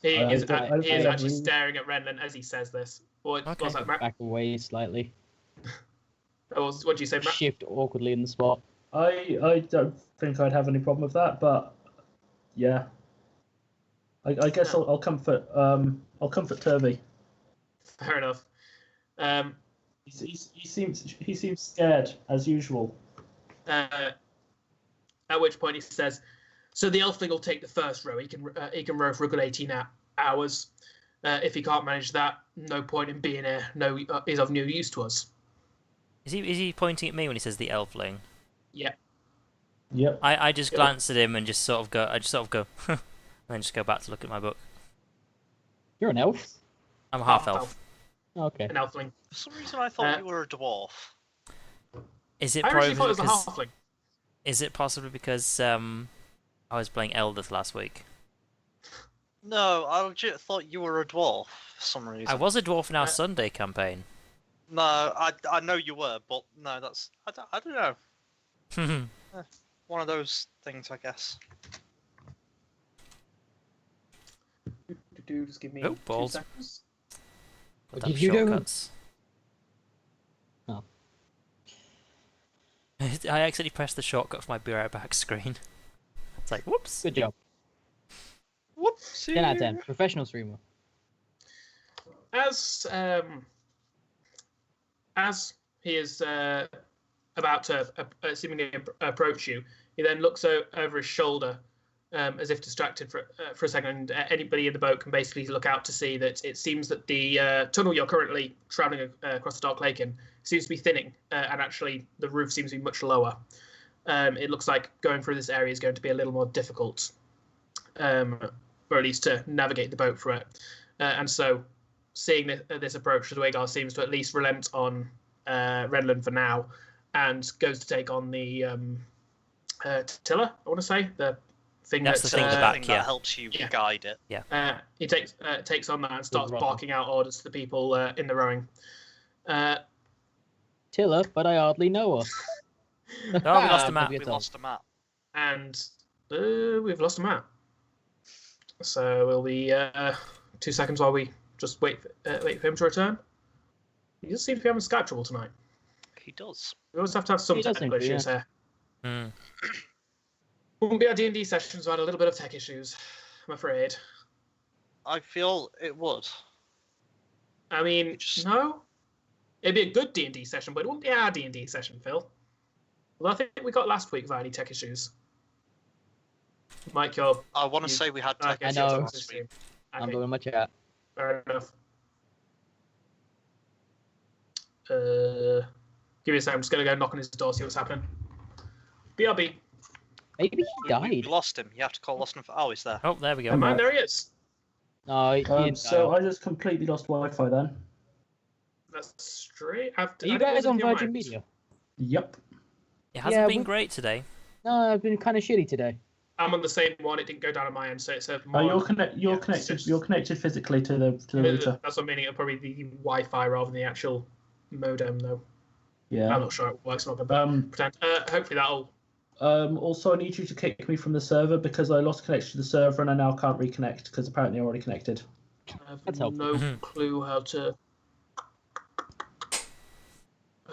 He is actually agree. staring at Renlin as he says this. What's that, Matt? Back away slightly. What did you say, Matt? Shift awkwardly in the spot. I don't think I'd have any problem with that, but yeah, I guess I'll comfort Turvey. Fair enough. He seems scared as usual. At which point he says, "So the Elfling will take the first row. He can row for a good 18 hours. If he can't manage that, no point in being here. Is of no use to us." Is he pointing at me when he says the Elfling? Yeah. Yep. I just glance at him and just sort of go, and then just go back to look at my book. You're an elf? I'm a half elf. Okay. An Elfling. For some reason, I thought you were a dwarf. Is it I probably actually thought it was a because? Halfling. Is it possibly because I was playing Elders last week? No, I legit thought you were a dwarf for some reason. I was a dwarf in our Sunday campaign. No, I know you were, but no, that's I don't know. One of those things, I guess. Just give me Oh, 2 balls. seconds. Got What to have did you do? shortcuts. Oh. I accidentally pressed the shortcut for my Be Right Back screen. It's like, whoops. Good job. Whoopsie. 10 out of 10. Professional streamer. As he is about to seemingly approach you, he then looks over his shoulder, as if distracted for a second. Anybody in the boat can basically look out to see that it seems that the tunnel you're currently traveling across the Dark Lake in seems to be thinning, and actually the roof seems to be much lower. It looks like going through this area is going to be a little more difficult, or at least to navigate the boat through it. And so, seeing this approach, the Dwagar seems to at least relent on Renlin for now, and goes to take on the tiller. I want to say the thing That's that the thing at the back, Thing yeah. that helps you guide it. he takes on that and starts Right. barking out orders to the people in the rowing. Tiller, but I hardly know her. Oh, we lost a map. We lost a map. And we've lost a map. So we'll be 2 seconds while we just wait for him to return. He does seem to be having Skype trouble tonight. He does. We always have to have some He does technical seem to, issues here. Hmm. Wouldn't be our D&D sessions without a little bit of tech issues, I'm afraid. I feel it would. I mean, Just- no. It'd be a good D&D session, but it wouldn't be our D&D session, Phil. Well, I think we got last week without any tech issues. Mike, you're... I want to You- say we had tech guess issues I know. you're last week. I'm Okay, doing my chat. fair enough. Give me a second. I'm just going to go knock on his door, see what's happening. BRB. Maybe he We died. lost him. You have to call Lost him for... Oh, he's there. Oh, there we go. Never mind, there he is. No, he didn't So die. I just completely lost Wi-Fi then. That's straight. Are you guys on Virgin Media? Yep. It hasn't Yeah, been we- great today. No, I've been kind of shitty today. I'm on the same one. It didn't go down on my end, so it's a. You're Yeah, connected. it's You're connected physically to the router. That's what I'm meaning. It'll probably be the Wi-Fi rather than the actual modem, though. Yeah. I'm not sure it works. I'm not going to pretend. Hopefully that'll. Also, I need you to kick me from the server because I lost connection to the server and I now can't reconnect because apparently I'm already connected. I have That's helpful. no Mhm. clue how to. I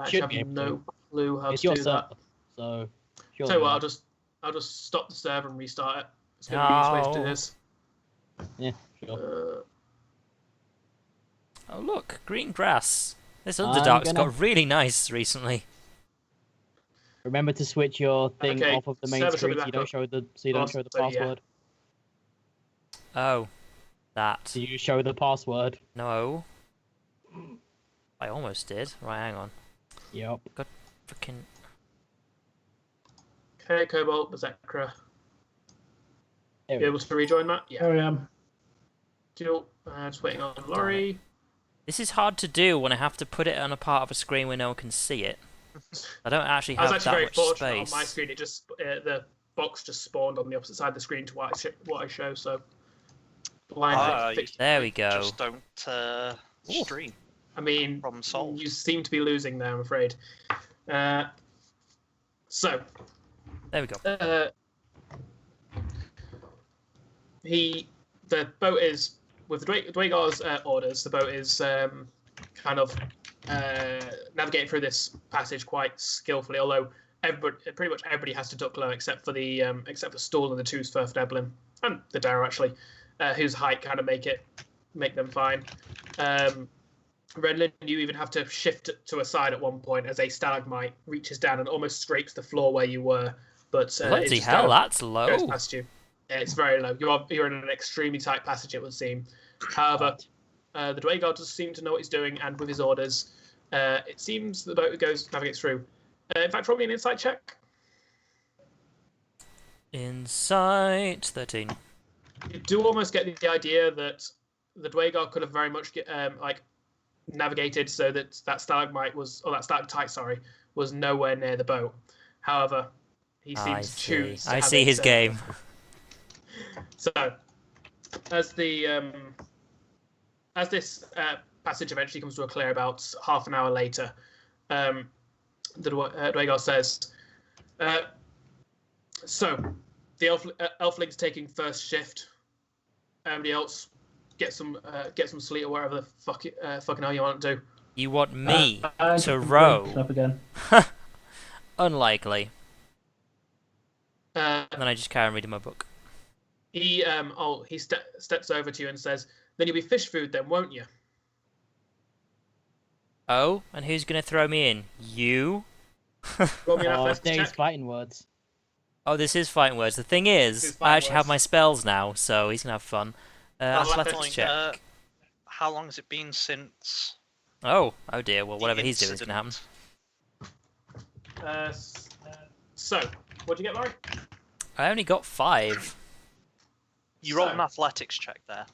Should actually be have able no clue how It's to your do server, that. so. Tell you what, I'll just stop the server and restart it. It's going to be the easiest way to do No. this. Yeah, sure. Oh, look, green grass. This I'm Underdark's gonna- got really nice recently. Remember to switch your thing Okay, off of the main server should be screen so you back don't up. show the Password, yeah. password. Oh, that. Did you show the password? No. I almost did. Right, hang on. Yep. Freaking. Okay, Cobalt, Berserker. There You we able to rejoin, Matt? Yeah. Here I am. Cool. Just waiting on Laurie. This is hard to do when I have to put it on a part of a screen where no one can see it. I don't actually I was have actually that very much fortunate space. on my screen. It just the box just spawned on the opposite side of the screen to what I show. So blind. You There we go. Just don't stream. I mean, Problem solved. you seem to be losing there. I'm afraid. So There we go. the boat is with Dwagar's orders. The boat is kind of navigating through this passage quite skillfully. Although pretty much everybody has to duck low except for Stool and the two Swerf Devlin and the Darrow actually, whose height kind of make them fine. Redlin, you even have to shift to a side at one point as a stalagmite reaches down and almost scrapes the floor where you were. But Bloody it just hell, goes that's low. past you. Yeah, it's very low. You're in an extremely tight passage, it would seem. However, the Dwagar does seem to know what he's doing, and with his orders, it seems the boat navigates through. In fact, probably an insight check. Insight 13. You do almost get the idea that the Dwagar could have very much navigated so that stalagmite that stalactite, was nowhere near the boat. However, he seems to choose. I see his game. So, as this passage eventually comes to a clear about half an hour later, the Dwagar says, "So, the Elfling's taking first shift. Everybody else, get some sleep or whatever the fucking hell you want to do." You want me I'm to waking row? Up again. Unlikely. Uh, And then I just carry on reading my book. he steps over to you and says, "Then you'll be fish food then, won't you?" Oh, and who's gonna throw me in? You? Roll me an Oh, athletics there's check. fighting words. Oh, this is fighting words. The thing This is, is I fighting actually have words. my spells now, so he's gonna have fun. Athletics Athletics, check. How long has it been since? Oh dear. Well, the whatever he's doing is gonna happen. incident? So, what'd you get, Laurie? I only got 5. You rolled So- an athletics check there.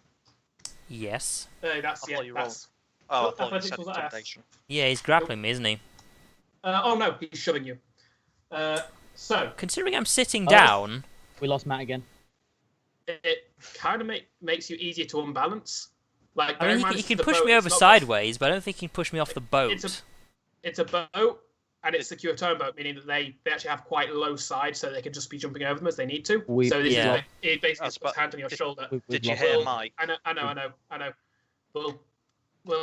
Yes. That's I thought you rolled. that's. Oh, I What thought you athletics said was that? intimidation. Yeah, he's grappling me, isn't he? Oh no, he's shoving you. So Considering I'm sitting Oh. down. We lost Matt again. it kind of makes you easier to unbalance. Like, I bear in mean, mind he this can is a push boat, me it's over not- sideways, but I don't think he can push me off the boat. It's a boat, and it's secure towboat, meaning that they actually have quite low side, so they can just be jumping over them as they need to. So this is like, it basically puts a hand on your shoulder. Did you hear Mike? I know. We'll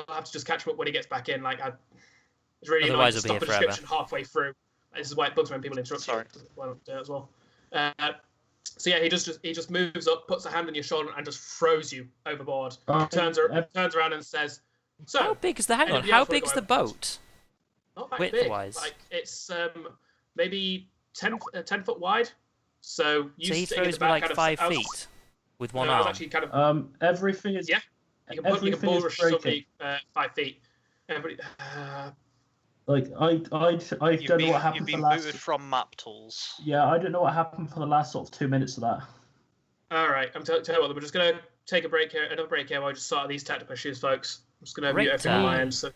have to just catch him up when he gets back in. Like, it's really annoying to stop the description halfway through. This is why it bugs when people interrupt you. Why not do it as well? So yeah, he just moves up, puts a hand on your shoulder, and just throws you overboard. Turns around and says, "So how big is the How big is the boat? Not that width-wise. big. Like it's maybe 10 foot wide. So he throws me like 5 feet with one arm. Actually kind of everything is You can pull rush somebody 5 feet. Like I don't know what happened. You've been for the booted from map tools. Yeah, I don't know what happened for the last sort of 2 minutes of that. All right, I'm telling you what. We're just gonna take another break here while I just sort out these technical issues, folks. I'm just gonna mute everything on my end. So.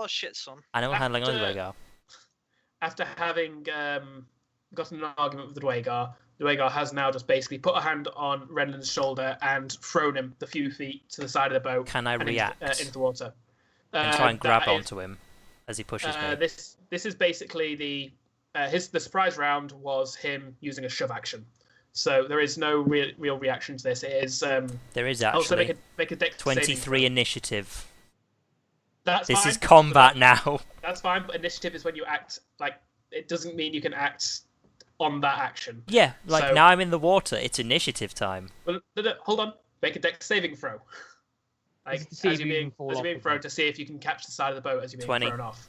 Oh shit, son. Animal handling on the Dwagar. After having gotten an argument with the Dwagar has now just basically put a hand on Renlin's shoulder and thrown him the few feet to the side of the boat. Can I react? Into the water. And try and grab onto him as he pushes me. This is basically the surprise round was him using a shove action. So there is no real reaction to this. It is there is actually also make a dex 23 initiative. This fine. Is combat now. That's fine, but initiative is when you act like it doesn't mean you can act on that action. Yeah, like now I'm in the water. It's initiative time. Well, no, hold on. Make a dex saving throw. Like as you're being thrown to see if you can catch the side of the boat as you're being 20. thrown off.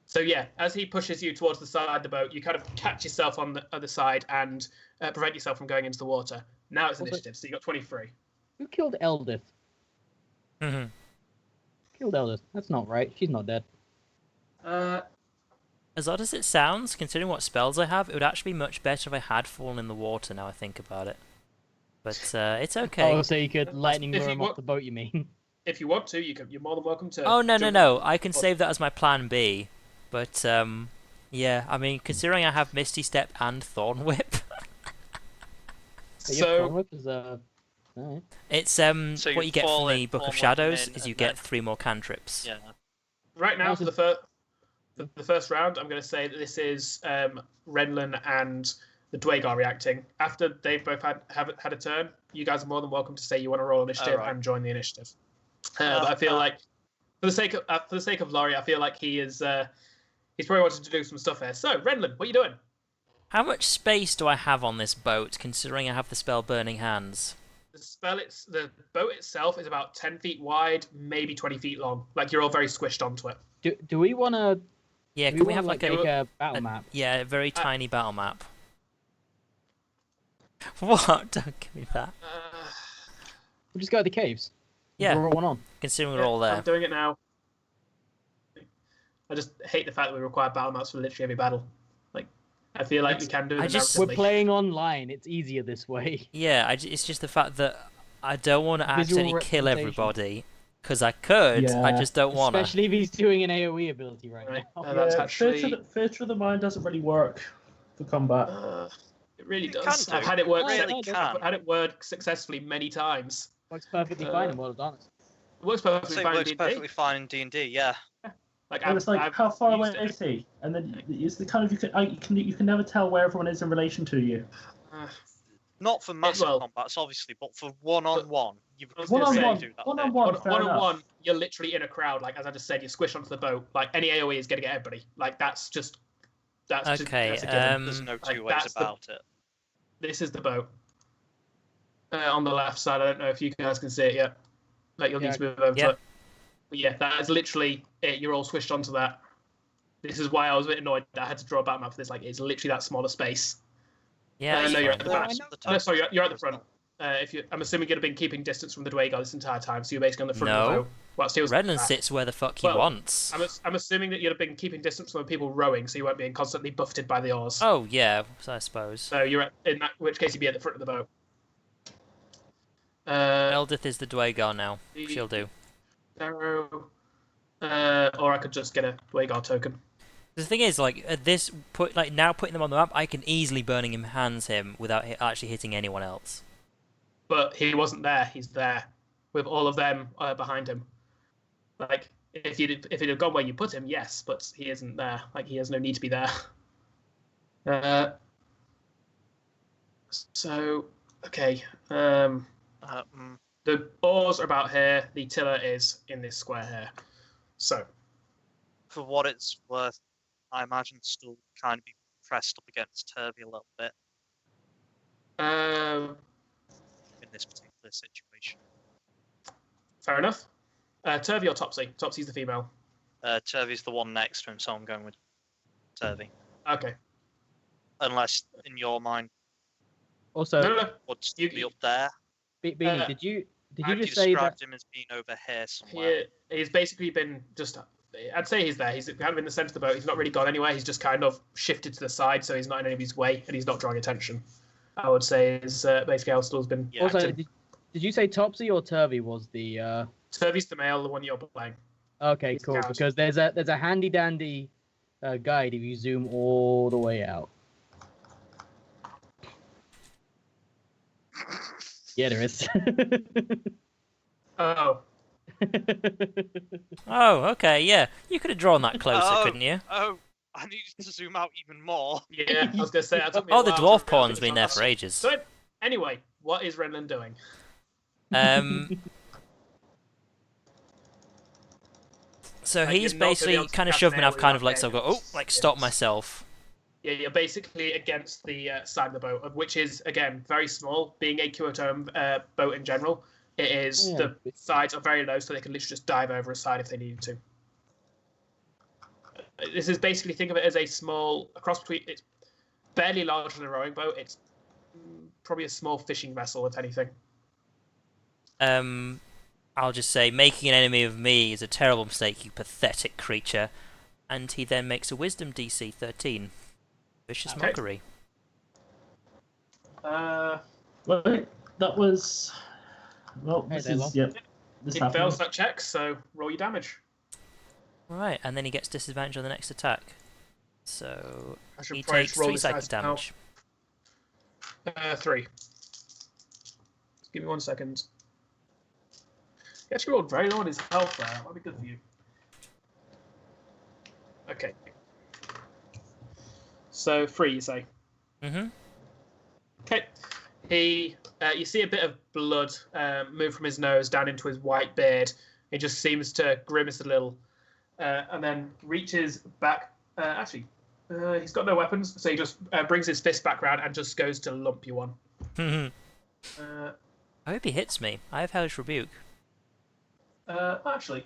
So yeah, as he pushes you towards the side of the boat, you kind of catch yourself on the other side and prevent yourself from going into the water. Now it's initiative, so you got 23. Who killed Eldith? Mm-hmm. Killed Eldith. That's not right. She's not dead. As odd as it sounds, considering what spells I have, it would actually be much better if I had fallen in the water. Now I think about it, but it's okay. Oh, so you could lightning lure him off the boat? You mean? If you want to, you're more than welcome to. Oh no! I can save that as my plan B. But yeah, I mean, considering I have Misty Step and Thorn Whip. Thorn Whip is right. It's so what you get from the Book of Shadows is you get 3 more cantrips. Yeah. Right now, for the first round, I'm going to say that this is Renlin and the Dwagar reacting. After they've both had a turn, you guys are more than welcome to say you want to roll initiative and join the initiative. But I feel like, for the sake of Laurie, I feel like he's probably wanted to do some stuff here. So, Renlin, what are you doing? How much space do I have on this boat, considering I have the spell Burning Hands? The boat itself is about 10 feet wide, maybe 20 feet long. Like, you're all very squished onto it. Do we want to... Yeah, can we have like a battle map? Yeah, a very tiny battle map. What? Don't give me that. We'll just go to the caves. Yeah, we're all one on. Considering we're all there. I'm doing it now. I just hate the fact that we require battle maps for literally every battle. Like, I feel like we can do it. We're playing online. It's easier this way. Yeah, it's just the fact that I don't want to accidentally kill everybody. Because I could, I just don't want to. Especially if he's doing an AoE ability right now. That's actually... Theatre of the Mind doesn't really work for combat. It really does. I've had it work. I've had it work successfully many times. Works perfectly fine in World of Darkness. It works perfectly fine in D&D. Perfectly fine in D&D, yeah. Like, it's like, how far away is he? And then it's the kind of you can never tell where everyone is in relation to you. Not for massive combats, obviously, but for one-on-one, one-on-one, you're literally in a crowd. Like as I just said, you squish onto the boat. Like any AOE is going to get everybody. Like that's okay. Just, that's there's no two ways about it. This is the boat. On the left side, I don't know if you guys can see it yet. Like you'll need to move over to it. But yeah, that is literally it. You're all squished onto that. This is why I was a bit annoyed that I had to draw a battle map for this. Like it's literally that smaller space. Yeah, no, you're at the back. No, sorry, you're at the front. I'm assuming you'd have been keeping distance from the Dwagar this entire time, so you're basically on the front of the boat. Redland sits where the fuck he wants. I'm assuming that you'd have been keeping distance from the people rowing, so you weren't being constantly buffeted by the oars. Oh yeah, I suppose. So in which case you'd be at the front of the boat. Eldith is the Dwagar now. She'll do. Arrow. Or I could just get a Dwagar token. The thing is, like now putting them on the map, I can easily Burning Hands him without actually hitting anyone else. But he wasn't there. He's there with all of them behind him. Like if he'd have gone where you put him, yes, but he isn't there. Like he has no need to be there. So okay. The oars are about here. The tiller is in this square here. So, for what it's worth, I imagine still kind of be pressed up against Turvey a little bit. In this particular situation. Fair enough. Turvey or Topsy? Topsy's the female. Turvey's the one next to him, so I'm going with Turvey. Okay. Unless, in your mind, also, would be up there. Beanie, did you just say that? Described him as being over here somewhere. He's basically been just. I'd say he's there. He's kind of in the centre of the boat. He's not really gone anywhere. He's just kind of shifted to the side, so he's not in anybody's way, and he's not drawing attention. I would say is basically how Still's been. Yeah. Also, did you say Topsy or Turvey was the? Turvey's the male, the one you're playing. Okay, He's cool. cowed. Because there's a handy dandy guide if you zoom all the way out. Yeah, there is. Oh, Oh, okay, yeah. You could have drawn that closer, Oh, couldn't you? Oh, I needed to zoom out even more. yeah. I was gonna say that took me. Oh, a the while dwarf to realize pawn's it was been on there that for sheet. ages. So anyway, what is Renlin doing? So Like, he's you're not gonna be basically able to kind of cast shoved me an off, kind of AoE like, so I've got, oh, damage. like, stop Yes. myself. Yeah, you're basically against the side of the boat, which is again very small. Being a Kuotome boat in general, it is Yeah. the sides are very low, so they can literally just dive over a side if they needed to. This is basically, think of it as a cross between. It's barely larger than a rowing boat. It's probably a small fishing vessel, if anything. I'll just say, making an enemy of me is a terrible mistake, you pathetic creature. And he then makes a Wisdom DC 13. Vicious Okay. mockery. Wait, that was. Well, Hey, this they is. lost. Yep. This It happened. fails that check, so roll your damage. Right, and then he gets disadvantage on the next attack. So I should he probably takes roll 3 this psychic dice now. damage. 3. Give me 1 second. He actually rolled very low on his health there. That might be good for you. Okay. So 3, you say? Mm-hmm. Okay. You see a bit of blood move from his nose down into his white beard. He just seems to grimace a little, and then reaches back. He's got no weapons, so he just brings his fist back round and just goes to lump you one. I hope he hits me. I have Hellish Rebuke. Actually,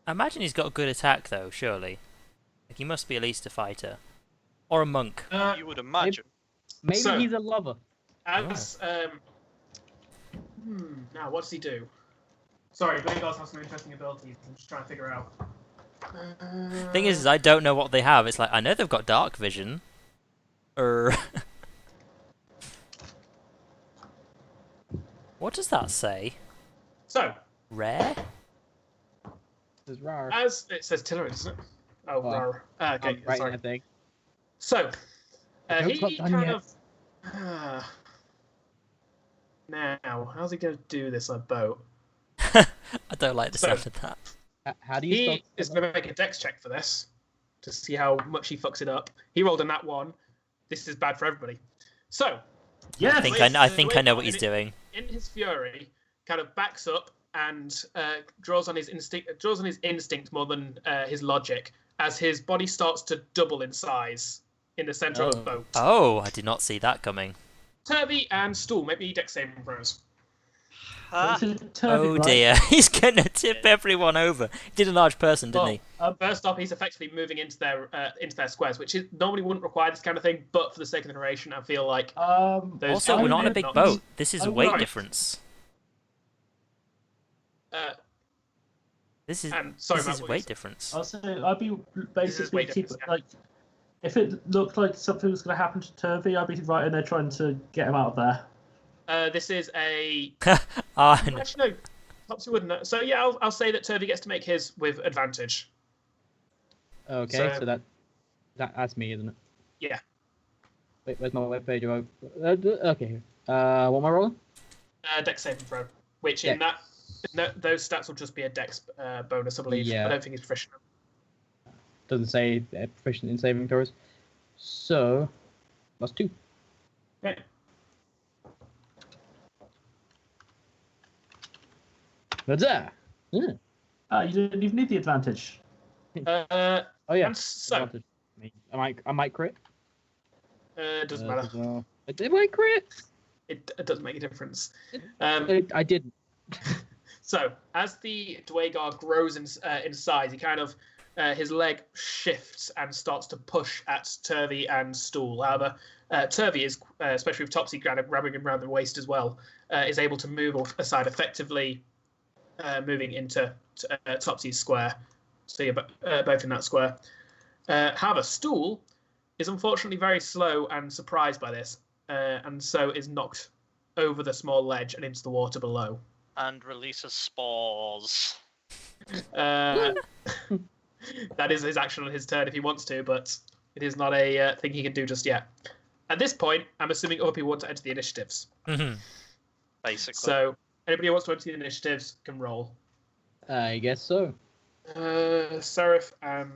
I imagine he's got a good attack, though, surely. Like, he must be at least a fighter. Or a monk. You would imagine. Maybe So- he's a lover. as now what does he do? Sorry, Blade-Guards have some interesting abilities. I'm just trying to figure out. Thing is, I don't know what they have. It's like, I know they've got dark vision. What does that say? So, Rare? This is rare. as it says Tillery, doesn't it? Oh, Oh, rar. Okay, Right, sorry. I think. So, The joke's not he done kind yet. of. Now, how's he going to do this on a boat? I don't like the So- sound of that. How do you He spell? is going to make a dex check for this to see how much he fucks it up. He rolled a nat 1. This is bad for everybody. So, Yes. I think I know what he's doing. in his fury, kind of backs up and draws on his instinct more than his logic, as his body starts to double in size in the center of the boat. Oh, I did not see that coming. Turvy and Stool, make me dex saving throws. Ha! Oh dear, he's gonna tip everyone over. He did a large person, didn't he? First off, he's effectively moving into their squares, which normally wouldn't require this kind of thing, but for the sake of the narration, I feel like those Also, guys we're not on a would big not- boat. This is I weight would- difference. This is sorry, this Matt, is what weight you said? difference. I'll say I'd be basically weight keep difference, yeah. like if it looked like something was going to happen to Turvy, I'd be right in there trying to get him out of there. This is a Ah, no. actually no, Topsy wouldn't know. So yeah, I'll say that Turvy gets to make his with advantage. Okay, So- so that's me, isn't it? Yeah. Wait, where's my webpage? Okay. What am I rolling? Dex saving throw, which those stats will just be a dex bonus, I believe. Yeah. I don't think he's proficient. Doesn't say proficient in saving throws. So, that's 2. Okay. That's that. Yeah. You didn't even need the advantage. Oh yeah. And so Advantage. I might crit. it doesn't matter. Did I crit? It doesn't make a difference. I didn't. So as the Dwagar grows in size, he kind of his leg shifts and starts to push at Turvy and Stool. However, Turvy is, especially with Topsy grabbing him around the waist as well, is able to move aside effectively, moving into Topsy's square. So you're both in that square. However, Stool is unfortunately very slow and surprised by this, and so is knocked over the small ledge and into the water below. And releases spores. That is his action on his turn if he wants to, but it is not a thing he can do just yet. At this point, I'm assuming other people want to enter the initiatives. Basically. So, anybody who wants to enter the initiatives can roll. I guess so. Seraph and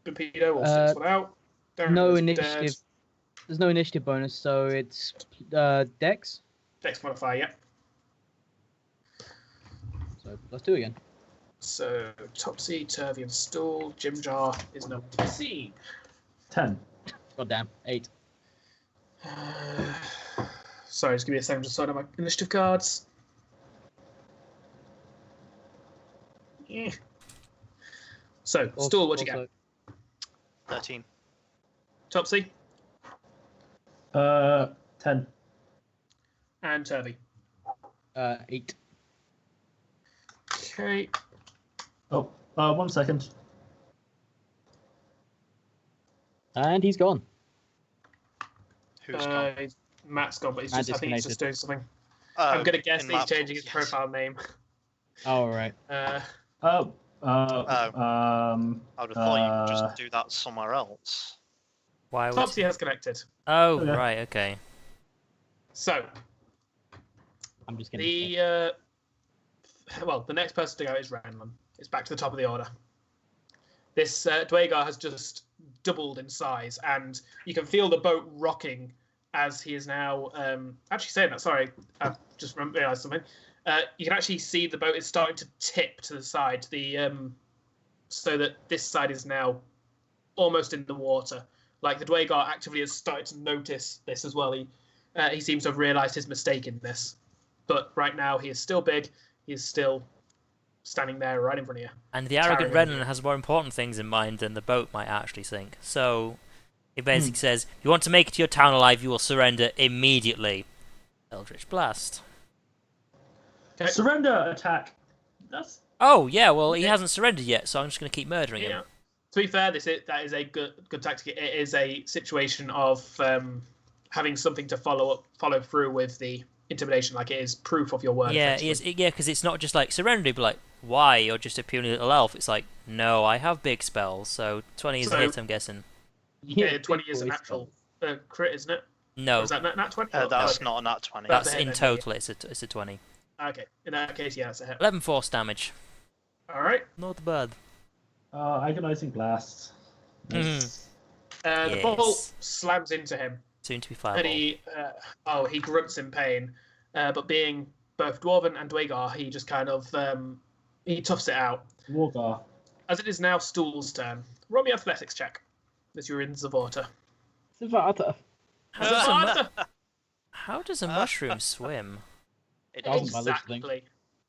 Bimpedo will sit this one out. Darren No is initiative. dead. There's no initiative bonus, so it's Dex. Dex modifier, yep. So +2 again. So, Topsy, Turvy, and Stool. Jim Jar is nowhere to be seen. 10. God damn, 8. Sorry, just give me a second to sort out my initiative cards. Yeah. So, Stool, what you got? 13. Topsy 10. and Turvy. 8. Okay. Oh, 1 second. And he's gone. Who's gone? Matt's gone, but he's Matt just, I think he's just doing something. Oh, I'm going to guess in that he's Matt's changing his yes. profile name. Oh, right. I would have thought you'd just do that somewhere else. Why would... Topsy has connected. Oh, Okay. right, okay. So, I'm just gonna. the next person to go is Ranlon. It's back to the top of the order. This Dwagar has just doubled in size, and you can feel the boat rocking as he is now. Actually, saying that, sorry, I just realised something. You can actually see the boat is starting to tip to the side, so that this side is now almost in the water. Like the Dwagar actively has started to notice this as well. He seems to have realised his mistake in this, but right now he is still big. He is still standing there right in front of you. And the arrogant Towering Renan over has more important things in mind than the boat might actually sink. So, he basically says, if you want to make it to your town alive, you will surrender immediately. Eldritch Blast. Okay. Surrender attack. That's Oh, yeah, well, he hasn't surrendered yet, so I'm just going to keep murdering him. Yeah. To be fair, that is a good tactic. It is a situation of having something to follow through with the intimidation, like it is proof of your word. Yeah, because it's not just like surrender, but like, why? You're just a puny little elf. It's like, no, I have big spells, so 20 is a hit, I'm guessing. Yeah, 20 is an actual crit, isn't it? No, Or is that nat 20? That's not a nat 20. that's a hit in then, total, it's a 20. Okay, in that case, yeah, it's a hit. 11 force damage. All right. Not bad. agonizing blast. Mhm. The bolt slams into him, Soon to be and fireball. he grunts in pain. But being both Dwarven and Dwagar, he just kind of he toughs it out. Wargar. As it is now Stool's turn, roll me athletics check, as you're in the water. Zavata. How does a mushroom swim? It Doesn't by looks of things. Exactly.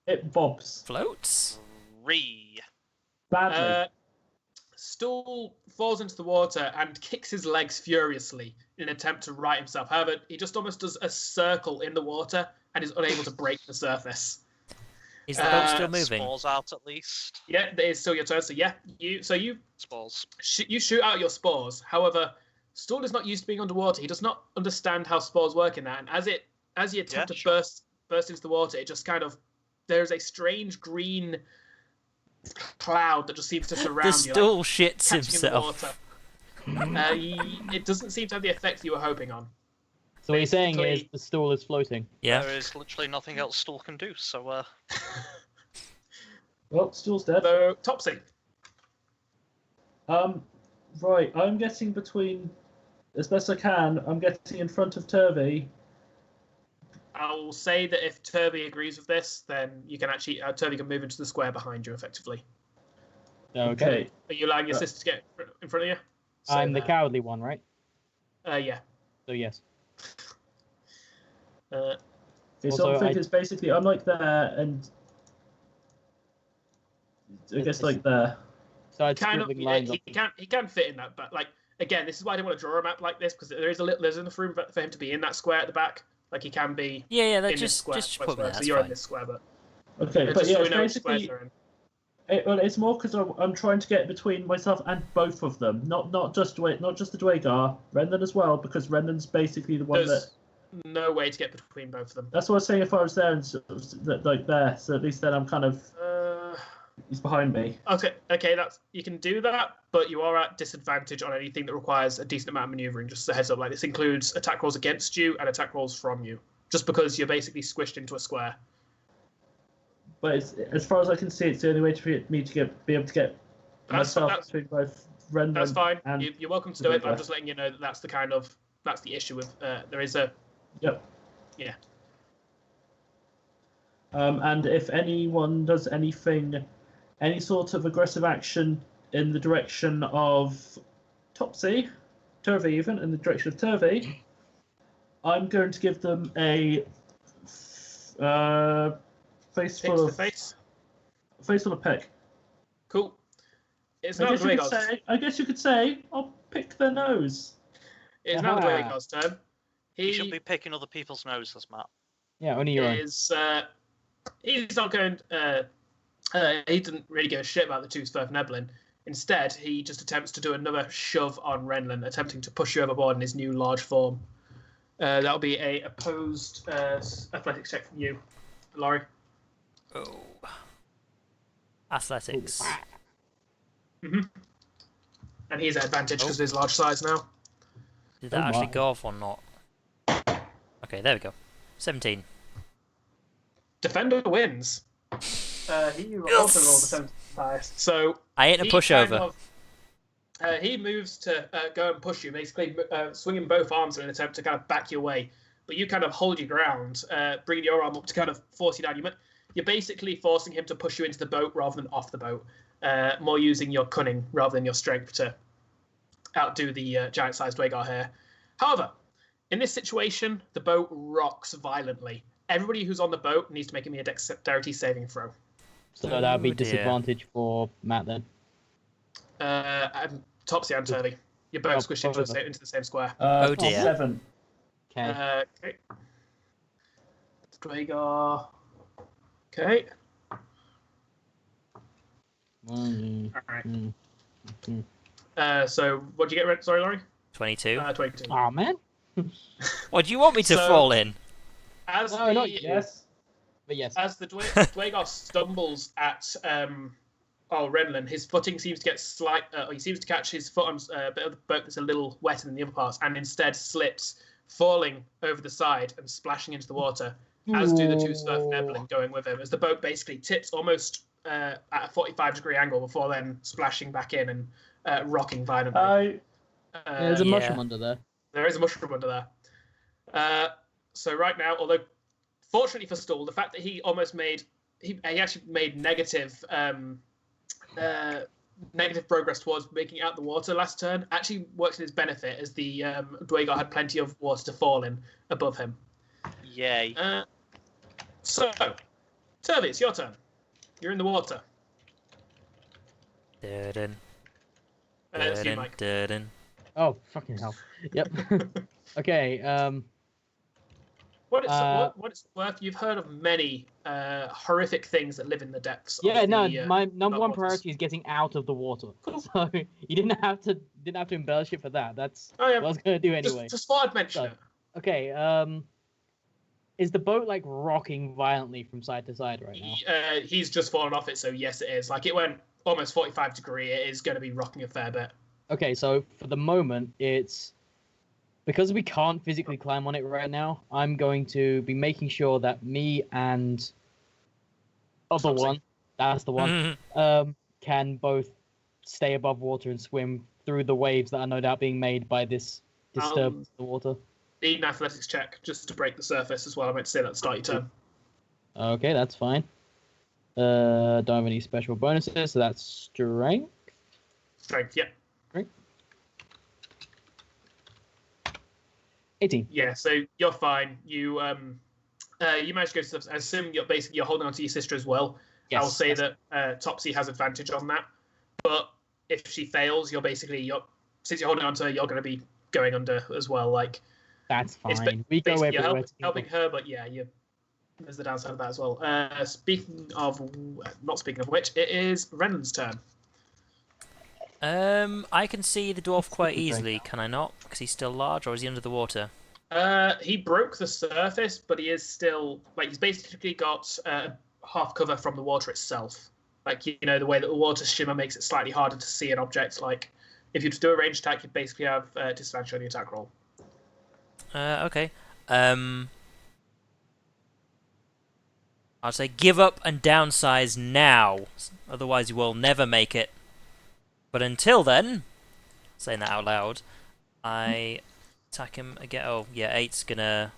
It bobs. Floats? 3. Badly. Stool falls into the water and kicks his legs furiously in an attempt to right himself. However, he just almost does a circle in the water and is unable to break the surface. Is the boat still moving? Spores out at least. Yeah, it is still your turn. So yeah, you Spores. you shoot out your spores. However, Stool is not used to being underwater. He does not understand how spores work in that. And as you attempt to burst into the water, it just kind of there's a strange green cloud that just seems to surround The you. stool like, shits catching in the himself. water. It doesn't seem to have the effect you were hoping on. So what you're saying is Basically- the stool is floating. Yeah. There is literally nothing else Stool can do, so Well, Stool's dead. So Topsy. Right, I'm getting between, as best I can, I'm getting in front of Turvy. I'll say that if Turvy agrees with this, then you can actually Turvy can move into the square behind you effectively. Okay. Are you allowing your sister to get in front of you? So I'm the there. cowardly one, right? Yeah. So yes. Uh, Okay, Also, so I think I- it's basically, I'm like there, and I guess like there. So I'd kind of. scribbling lines He can fit in that, but like again, this is why I didn't want to draw a map like this because there's enough room for him to be in that square at the back. Like he can be Yeah, that in this just square. put me there, So that's you're in fine. this square, but Okay, but just yeah, so we it's know which squares basically, they're in. it's more because I'm trying to get between myself and both of them, not just the Dwagar, Rendon as well, because Rendon's basically the one that. no way to get between both of them. That's what I was saying. If I was there and sort of, like there, so at least then I'm kind of he's behind me. Okay, that's you can do that, but you are at disadvantage on anything that requires a decent amount of maneuvering. Just a heads up, like this includes attack rolls against you and attack rolls from you, just because you're basically squished into a square. But as far as I can see, it's the only way for me to be able to get myself between both Ren. That's fine. And You're welcome to do it, but I'm just letting you know that that's the issue with there is a. Yep. Yeah. And if anyone does anything, any sort of aggressive action in the direction of Turvey even, in the direction of Turvey, I'm going to give them a face full of pick. Cool. It's I now guess, you could Dwaegar's. say, I guess you could say I'll pick their nose. It's now Dwaegar's turn. You should be picking other people's noses, Matt. Yeah, only your own. He's not going. He didn't really give a shit about the Toothfurf Neblin. Instead, he just attempts to do another shove on Renlin, attempting to push you overboard in his new large form. That'll be a opposed athletics check from you, Laurie. Oh. Athletics. Mm-hmm. And he's at advantage because of his large size now. Did that actually go off or not? Okay, there we go. 17. Defender wins. He also rolled the 75. So I ain't a pushover. He moves to go and push you, basically swinging both arms in an attempt to kind of back you away. But you kind of hold your ground, bringing your arm up to kind of force you down. You're basically forcing him to push you into the boat rather than off the boat, more using your cunning rather than your strength to outdo the giant-sized Dwaegar here. However, in this situation, the boat rocks violently. Everybody who's on the boat needs to make me a dexterity saving throw. So that would be disadvantage for Matt then. Topsy and Turvey. You're both squished into the same square. Oh dear. 7. Okay. Okay. Dwaegar. Okay. Alright. So, what do you get? Sorry, Laurie? 22. 22. Oh man. What do you want me to fall in? As No, not yes. But yes. As the Dwaegar stumbles at Renlin, his footing seems to get he seems to catch his foot on a bit of the boat that's a little wetter than the other parts, and instead slips, falling over the side and splashing into the water, as do the two Surf Neblin going with him, as the boat basically tips almost at a 45-degree angle before then splashing back in and rocking violently. There's a mushroom under there. There is a mushroom under there. So right now, although fortunately for Stool, the fact that he almost made he actually made negative progress towards making out the water last turn actually works in his benefit, as the Dwaegar had plenty of water to fall in above him. Yay. So, Turvey, it's your turn. You're in the water. Dun, It's you, Mike. dun. Oh, fucking hell. Yep. Okay, What it's worth, you've heard of many horrific things that live in the depths. yeah, of no, the, my number one waters. priority is getting out of the water. So you didn't have to embellish it for that. That's Oh, yeah. what I was gonna do anyway. Just thought I'd mention So, it. okay, is the boat like rocking violently from side to side right now? He's just fallen off it, so yes, it is. Like, it went almost 45 degree. It is going to be rocking a fair bit. Okay, so for the moment, it's because we can't physically climb on it right now. I'm going to be making sure that me and other one, that's the one, can both stay above water and swim through the waves that are no doubt being made by this disturbance of the water. Need an athletics check just to break the surface as well. I meant to say that at the start of your turn. Okay, that's fine. Don't have any special bonuses, so that's strength. Strength, yeah. 18. Yeah, so you're fine. You managed to go to the surface. I assume you're holding on to your sister as well. Yes, I'll say yes. that Topsy has advantage on that. But if she fails, since you're holding on to her, you're going to be going under as well. Like, That's it's fine. We go basically everywhere. helping her, but yeah, there's the downside of that as well. Not speaking of which, it is Renan's turn. I can see the dwarf quite easily, can I not? Because he's still large, or is he under the water? He broke the surface, but he is still he's basically got half cover from the water itself. The way that the water shimmer makes it slightly harder to see an object. Like if you do a ranged attack, you basically have disadvantage on the attack roll. Okay. I'll say give up and downsize now, otherwise you will never make it. But until then, saying that out loud, I attack him again. Oh yeah, 8's gonna.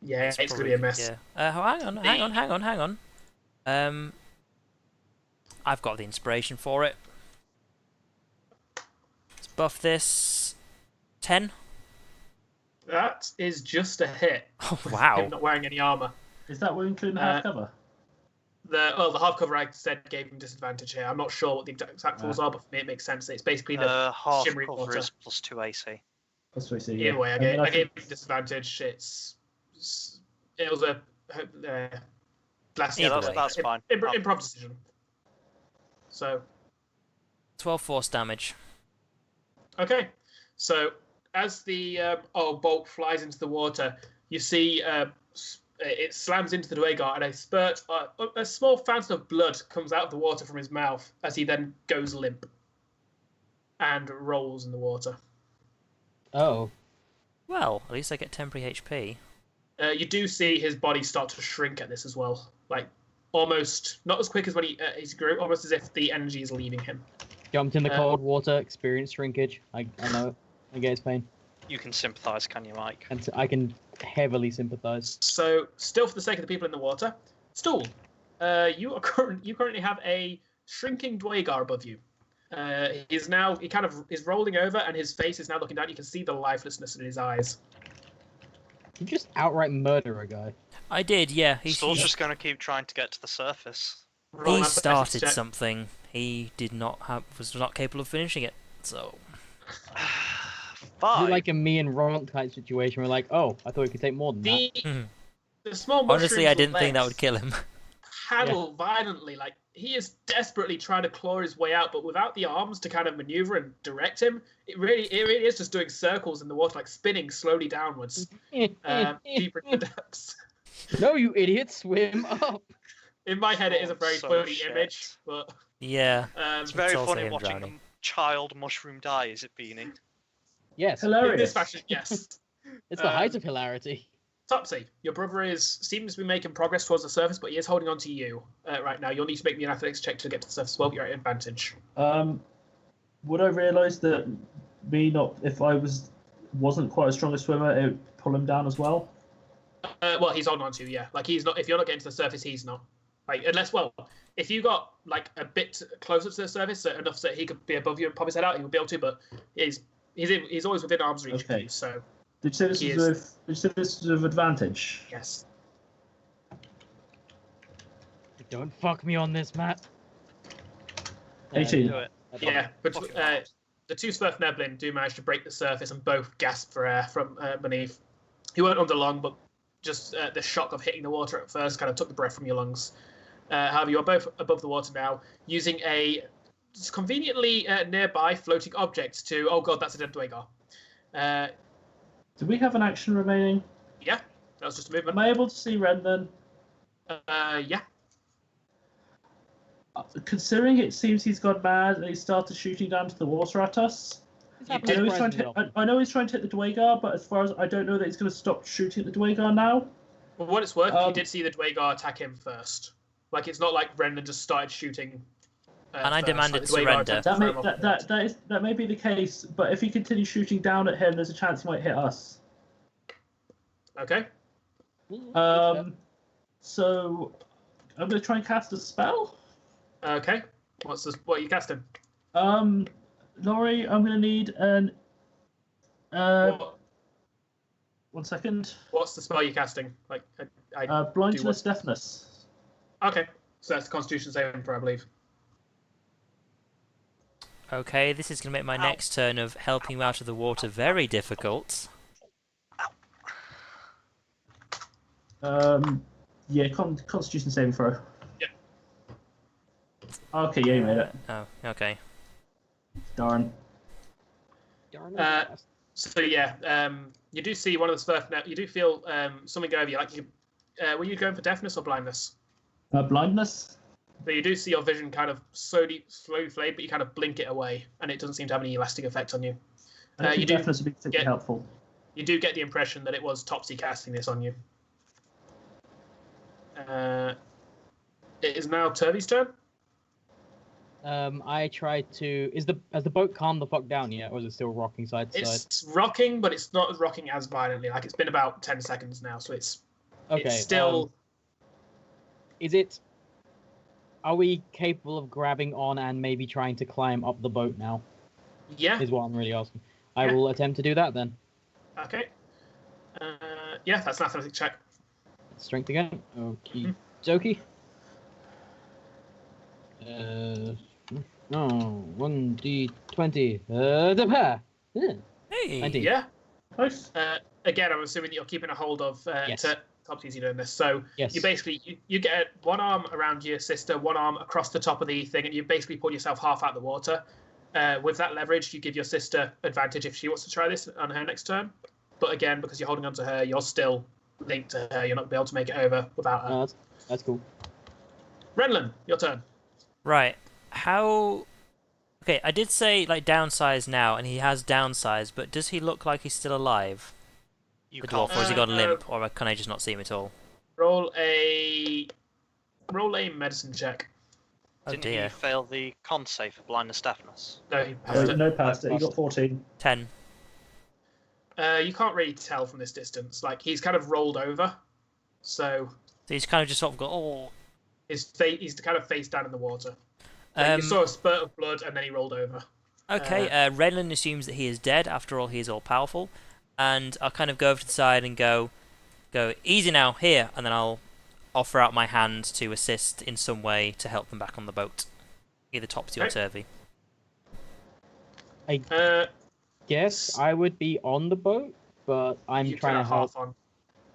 Yeah, it's gonna be a mess. Yeah. Hang on. I've got the inspiration for it. Let's buff this. 10. That is just a hit. Oh wow! Him not wearing any armor. Is that including half cover? The half cover I said gave him disadvantage here. I'm not sure what the exact rules are, but for me it makes sense. It's basically the half shimmery cover water. is +2 AC. That's what I see. Either way, I gave him disadvantage. It was a that's fine. Improv decision. So 12 force damage. Okay, so as the bolt flies into the water, you see it slams into the Dwarf, and a small fountain of blood comes out of the water from his mouth as he then goes limp and rolls in the water. Oh. Well, at least I get temporary HP. You do see his body start to shrink at this as well, almost not as quick as when he grew, almost as if the energy is leaving him. Jumped in the cold water, experienced shrinkage. I know it. I get his pain. You can sympathise, can you, Mike? And I can heavily sympathise. So, still for the sake of the people in the water, Stool, you currently have a shrinking Dwarf above you. He kind of is rolling over, and his face is now looking down. You can see the lifelessness in his eyes. You just outright murder a guy. I did, yeah. Stool's just going to keep trying to get to the surface. He started something. He was not capable of finishing it. So. Fine. Like a me and Ron type situation. We're like, oh, I thought we could take more than that. The small mushrooms. Honestly, I didn't think that would kill him. Paddle violently, he is desperately trying to claw his way out, but without the arms to kind of maneuver and direct him, it really is just doing circles in the water, spinning slowly downwards, deeper into the depths. No, you idiot! Swim up. In my head, it is a very funny image, but yeah, it's very funny watching a child mushroom die. Is it, Beanie? Yes, hilarious. In this fashion, yes. It's the height of hilarity. Topsy, your brother seems to be making progress towards the surface, but he is holding on to you right now. You'll need to make me an athletics check to get to the surface as well, but you're at advantage. Would I realise that if I wasn't quite as strong a swimmer, it would pull him down as well? Well, he's holding on to you, yeah. He's not. If you're not getting to the surface, he's not. If you got a bit closer to the surface, enough that he could be above you and pop his head out, he would be able to. But he's always within arm's reach of you, so. Did you say this was of advantage? Yes. Don't fuck me on this, Matt. 18. Yeah, but the two Swerfneblin do manage to break the surface and both gasp for air from beneath. You weren't under long, but just the shock of hitting the water at first kind of took the breath from your lungs. However, you are both above the water now, using a conveniently nearby floating object to... Oh god, that's a dead Dwarf. Do we have an action remaining? Yeah, that was just a movement. Am I able to see Ren then? Yeah. Considering it seems he's gone mad and he started shooting down to the water at us. I know he's trying to hit the Dwarf, but as far as I don't know that he's going to stop shooting at the Dwarf now. For what it's worth, you did see the Dwarf attack him first. It's not like Brendan just started shooting. And I demanded surrender. That may be the case, but if he continues shooting down at him, there's a chance he might hit us. Okay. So I'm going to try and cast a spell. Okay. What are you casting? Laurie, I'm going to need an. 1 second. What's the spell you're casting? Blindness, deafness. Okay, so that's the Constitution saving throw, I believe. Okay, this is going to make my next turn of helping him out of the water very difficult. Yeah, Constitution saving throw. Yeah. Okay, yeah, you made it. Oh, okay. Darn. So yeah, you do see one of the first. You do feel something go over you. Like you, were you going for deafness or blindness? Blindness. So you do see your vision kind of slowly fade, but you kind of blink it away, and it doesn't seem to have any lasting effect on you. I think You do deafness would be particularly helpful. You do get the impression that it was Topsy casting this on you. It is now Turvey's turn. I try to. Has the boat calmed the fuck down yet, or is it still rocking side to side? It's rocking, but it's not rocking as violently. Like it's been about 10 seconds now, so it's still. Is it? Are we capable of grabbing on and maybe trying to climb up the boat now? Yeah. Is what I'm really asking. I will attempt to do that then. Okay. Yeah, that's an athletic check. Strength again. Okie dokie. 1d20. The pair. Hey. 19. Yeah. Nice. Again, I'm assuming that you're keeping a hold of Yes. Topsy's doing this. So Yes. you basically you get one arm around your sister, one arm across the top of the thing, and you basically pull yourself half out of the water. With that leverage, you give your sister advantage if she wants to try this on her next turn. But again, because you're holding on to her, you're still linked to her. You're not going to be able to make it over without her. That's cool. Renlin, your turn. Right. How? Okay, I did say like downsize now, and he has downsized, but does he look like he's still alive? You The can't. dwarf, or has he got a limp, or can I just not see him at all? Roll a medicine check. Oh Didn't dear. he fail the con save for blindness deafness? No, he passed it. No, past it. You got 14. 10. You can't really tell from this distance. Like he's kind of rolled over, so So he's kind of just sort of got, oh. he's kind of face down in the water. Like, you saw a spurt of blood, and then he rolled over. Okay, Renlin assumes that he is dead. After all, he is all powerful, and I'll kind of go over to the side and go easy now, here, and then I'll offer out my hand to assist in some way to help them back on the boat, either Topsy or Turvey. Guess I would be on the boat, but I'm you trying to help. half on.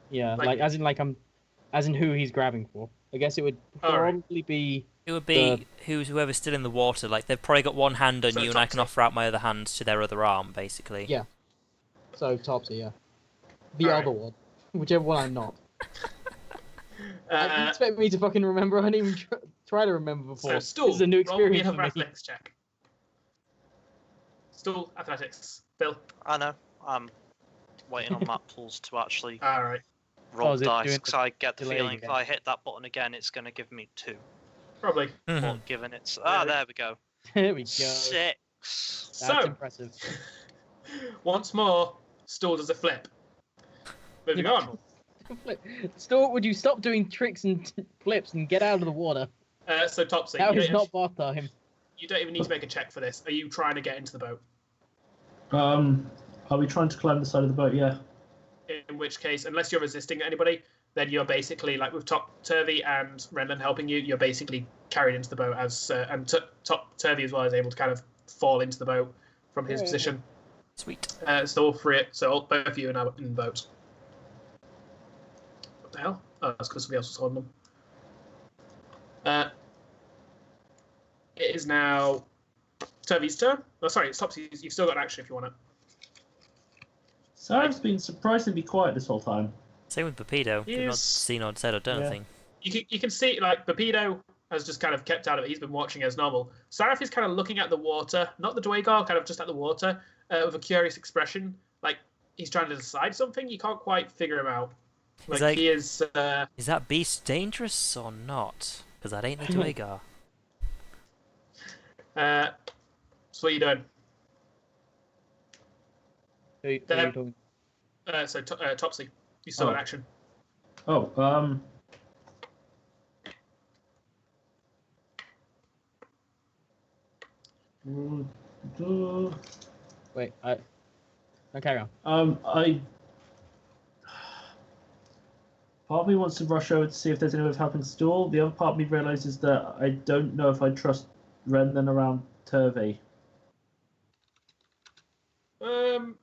Yeah, like- as in who he's grabbing for. I guess it would Alright. probably be. It would be whoever's still in the water. Like they've probably got one hand on So you, and I can Topsy. offer out my other hand to their other arm, basically. Yeah. So Topsy, yeah. The Alright. other one, whichever one I'm not. You Uh, expect me to fucking remember? I didn't even try to remember before. so Stool, This is a new roll me experience for another me. athletics check. Stool, athletics. Bill. I know. I'm waiting on Matt Pools to actually All right. roll is it dice doing because I get the delaying feeling if again? I hit that button again, it's going to give me 2. Probably. Mhm. But given it's Really? there we go. There we go. 6. That's So, impressive. once more, Stool does a flip. Moving Yeah. on. Stuart, would you stop doing tricks and flips and get out of the water? So Topsy, That you is don't, not bath time. you don't even need to make a check for this. Are you trying to get into the boat? Are we trying to climb the side of the boat? Yeah. In which case, unless you're resisting anybody, then you're basically like with Turvey and Renlin helping you. You're basically carried into the boat as and Turvey as well is able to kind of fall into the boat from his position. Sweet. So all three, both of you are now in the boat. What the hell? Oh, that's because somebody else was holding them. It is now Turvey's turn. Oh, sorry, it's Topsy's. You've still got action if you want it. Sarah's been surprisingly quiet this whole time. Same with Papido. They've not Yes. seen or said or done Yeah. anything. You can see like Papido has just kind of kept out of it. He's been watching as normal. Saraf is kind of looking at the water, not the Dwagar, kind of just at the water, with a curious expression, like he's trying to decide something. You can't quite figure him out. Like he is. Is that beast dangerous or not? Because that ain't the Dwagar. So what are you doing? Who are you There. talking? So Topsy, you still Oh. in action. Oh, Wait, no, carry on. Part of me wants to rush over to see if there's any way of helping Stool. The other part of me realizes that I don't know if I trust Renlin around Turvey. In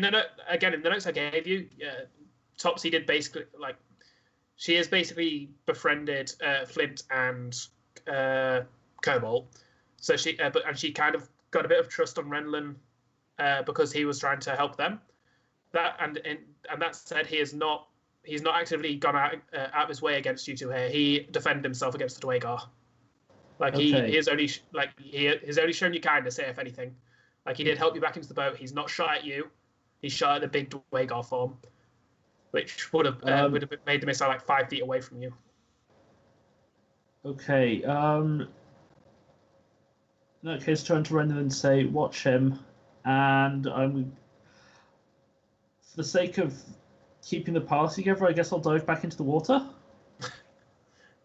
the notes I gave you, Topsy did basically like she has basically befriended Flint and Cobalt, so she kind of got a bit of trust on Renlin because he was trying to help them. And that said, he's not actively gone out of his way against you two here. He defended himself against the Dwagar. Like he has only shown you kindness here, if anything. Like he did help you back into the boat. He's not shot at you. He shot at the big Dwagar form, which would have made the missile like 5 feet away from you. Okay. In that case, turn to Renan and say, "Watch him," and I'm. For the sake of keeping the party together, I guess I'll dive back into the water.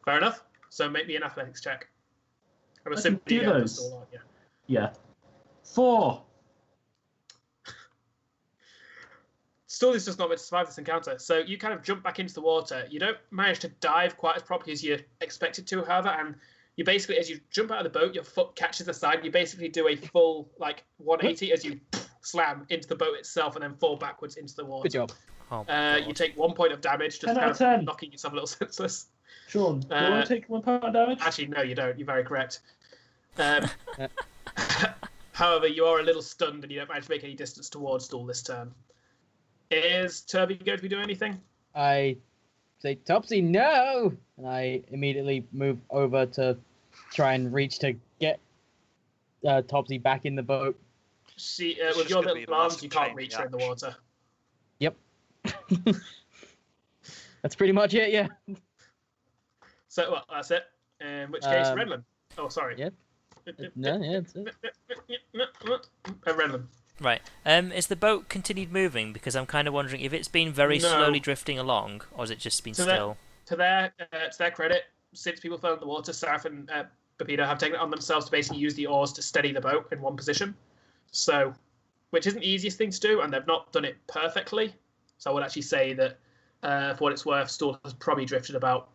Fair enough. So make me an athletics check. I'm I assuming can do you those. All, aren't you? Yeah. 4. Still is just not meant to survive this encounter. So you kind of jump back into the water. You don't manage to dive quite as properly as you expected to, however, and you basically, as you jump out of the boat, your foot catches the side. You basically do a full 180 as you slam into the boat itself and then fall backwards into the water. Good job. Oh, You take 1 point of damage, just 10 out kind of 10. knocking yourself a little senseless. Sean, do I want to take 1 point of damage? Actually, no, you don't. You're very correct. However, you are a little stunned and you don't manage to make any distance towards Stool this turn. Is Turvey going to be doing anything? I say, Topsy, no! And I immediately move over to try and reach to get Topsy back in the boat. See, It's with just your gonna be little a arms, massive you can't chain reach her in the water. Yep. That's pretty much it, yeah. So, well, that's it. In which case, Renlund. Oh, sorry. Yeah. No, yeah, it's it. Renlund. Right. Is the boat continued moving? Because I'm kind of wondering if it's been very No. slowly drifting along, or has it just been still? To their credit, since people fell in the water, Saraf and Pepito have taken it on themselves to basically use the oars to steady the boat in one position. So, which isn't the easiest thing to do, and they've not done it perfectly. So I would actually say that, for what it's worth, Stool has probably drifted about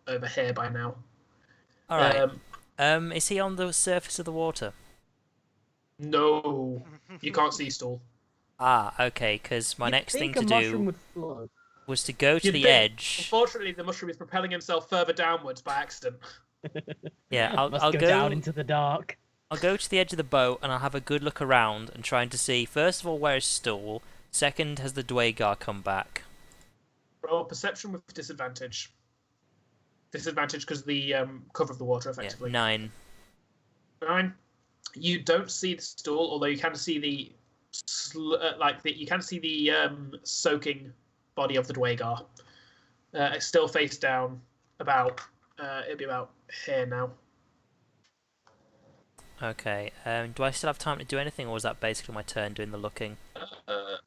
over here by now. All right. Is he on the surface of the water? No, you can't see Stool. Ah, okay. Because my next thing to do Would was to go to You'd the think. edge. Unfortunately, the mushroom is propelling himself further downwards by accident. Yeah, I'll go go down into the dark. I'll go to the edge of the boat and I'll have a good look around and trying to see, first of all, where is Stool? Second, has the Dwagar come back? Roll perception with disadvantage. Disadvantage because of the cover of the water, Yeah, effectively. 9. 9. You don't see the Stool, although you can see the soaking body of the Dwagar. It's still face down. It'll be about here now. Okay. Do I still have time to do anything, or was that basically my turn doing the looking?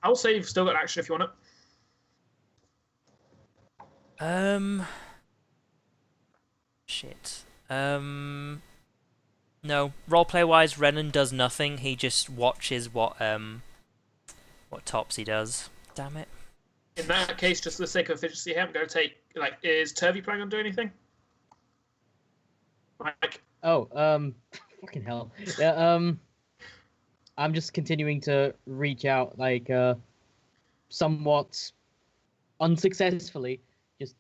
I'll say you've still got action if you want it. Shit. No. Roleplay wise, Renan does nothing. He just watches what Topsy does. Damn it. In that case, just for the sake of efficiency here, I'm going to take, is Turvey planning on doing anything? Mike? Oh, fucking hell. Yeah, I'm just continuing to reach out, somewhat unsuccessfully, just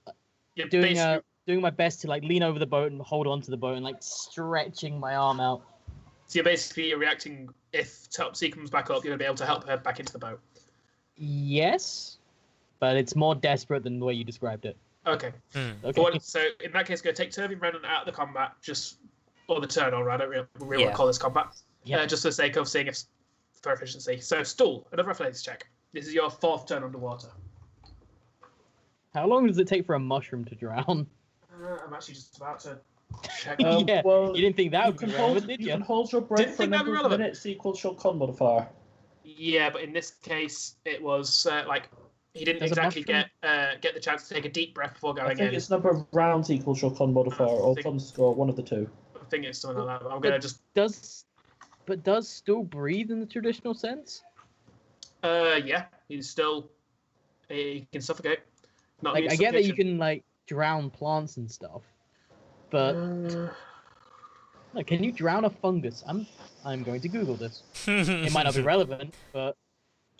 You're doing basically- doing my best to lean over the boat and hold onto the boat and stretching my arm out. So you're reacting. If Topsy comes back up, you're going to be able to help her back into the boat. Yes, but it's more desperate than the way you described it. Okay. Okay. So in that case, go take Turvey and Renan out of the combat, or the turn, or I don't really want Yeah. to call this combat. Yeah. Just for the sake of seeing if for efficiency. So Stool, another athletics check. This is your 4th turn underwater. How long does it take for a mushroom to drown? I'm actually just about to check. Yeah, Well, you didn't think that you would be can relevant, hold, did you you? can hold your breath Didn't for a think that'd be number of relevant. minutes equals your con modifier. Yeah, but in this case, it was he didn't There's a exactly mushroom? get the chance to take a deep breath before I going think in. it's number of rounds equals your con modifier, or think- con score, one of the two. I think it's something like that. I'm gonna just. Does Stool breathe in the traditional sense? Yeah, he can suffocate. Not I immune to get that you suffocation. can drown plants and stuff, but can you drown a fungus? I'm going to Google this. It might not be relevant, but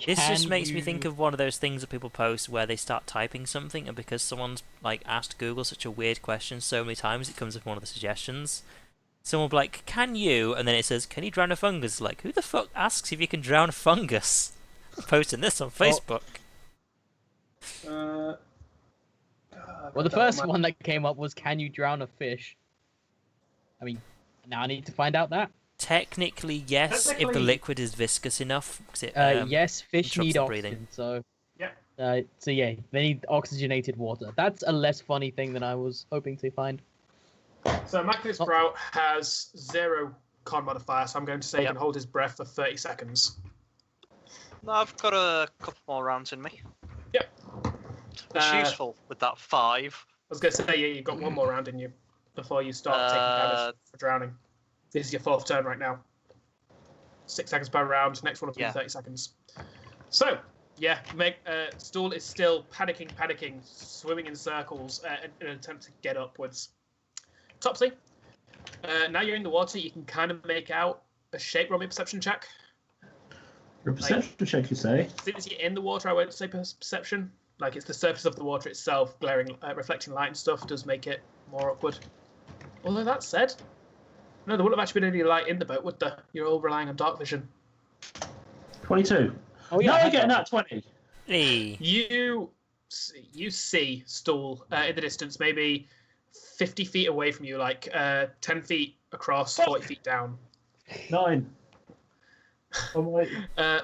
This just can makes me you- think of one of those things that people post where they start typing something, and because someone's asked Google such a weird question so many times, it comes up in one of the suggestions. Someone will be like, "Can you?" And then it says, "Can you drown a fungus?" Like, who the fuck asks if you can drown a fungus? I'm posting this on Facebook. Uh, Well, the first one that came up was, "Can you drown a fish?" I mean, now I need to find out that. Technically, yes, if the Technically- liquid is viscous enough. 'Cause it, Yes, fish interrupts need the oxygen, breathing. so. Yeah. So yeah, they need oxygenated water. That's a less funny thing than I was hoping to find. So Mackin's Sprout has 0 con modifier, so I'm going to say he Yep. can hold his breath for 30 seconds. No, I've got a couple more rounds in me. Yep. It's Uh, useful with that 5. I was going to say, yeah, you've got one more round in you before you start taking damage for drowning. This is your 4th turn right now. 6 seconds per round. Next one will be 30 seconds. So, yeah, Stool is still panicking, swimming in circles in an attempt to get upwards. Topsy, now you're in the water, you can kind of make out a shape. Roll me a perception check. your perception check, you say? Since you're in the water, I won't say perception. Like, it's the surface of the water itself, glaring, reflecting light and stuff, does make it more upward. Although that said, no, there wouldn't have actually been any light in the boat, would there? You're all relying on dark vision. 22. Oh yeah, No, I you're had getting that. that 20. Hey. You see Stool in the distance, maybe 50 feet away from you, like 10 feet across, 40 feet down. 9. Oh my.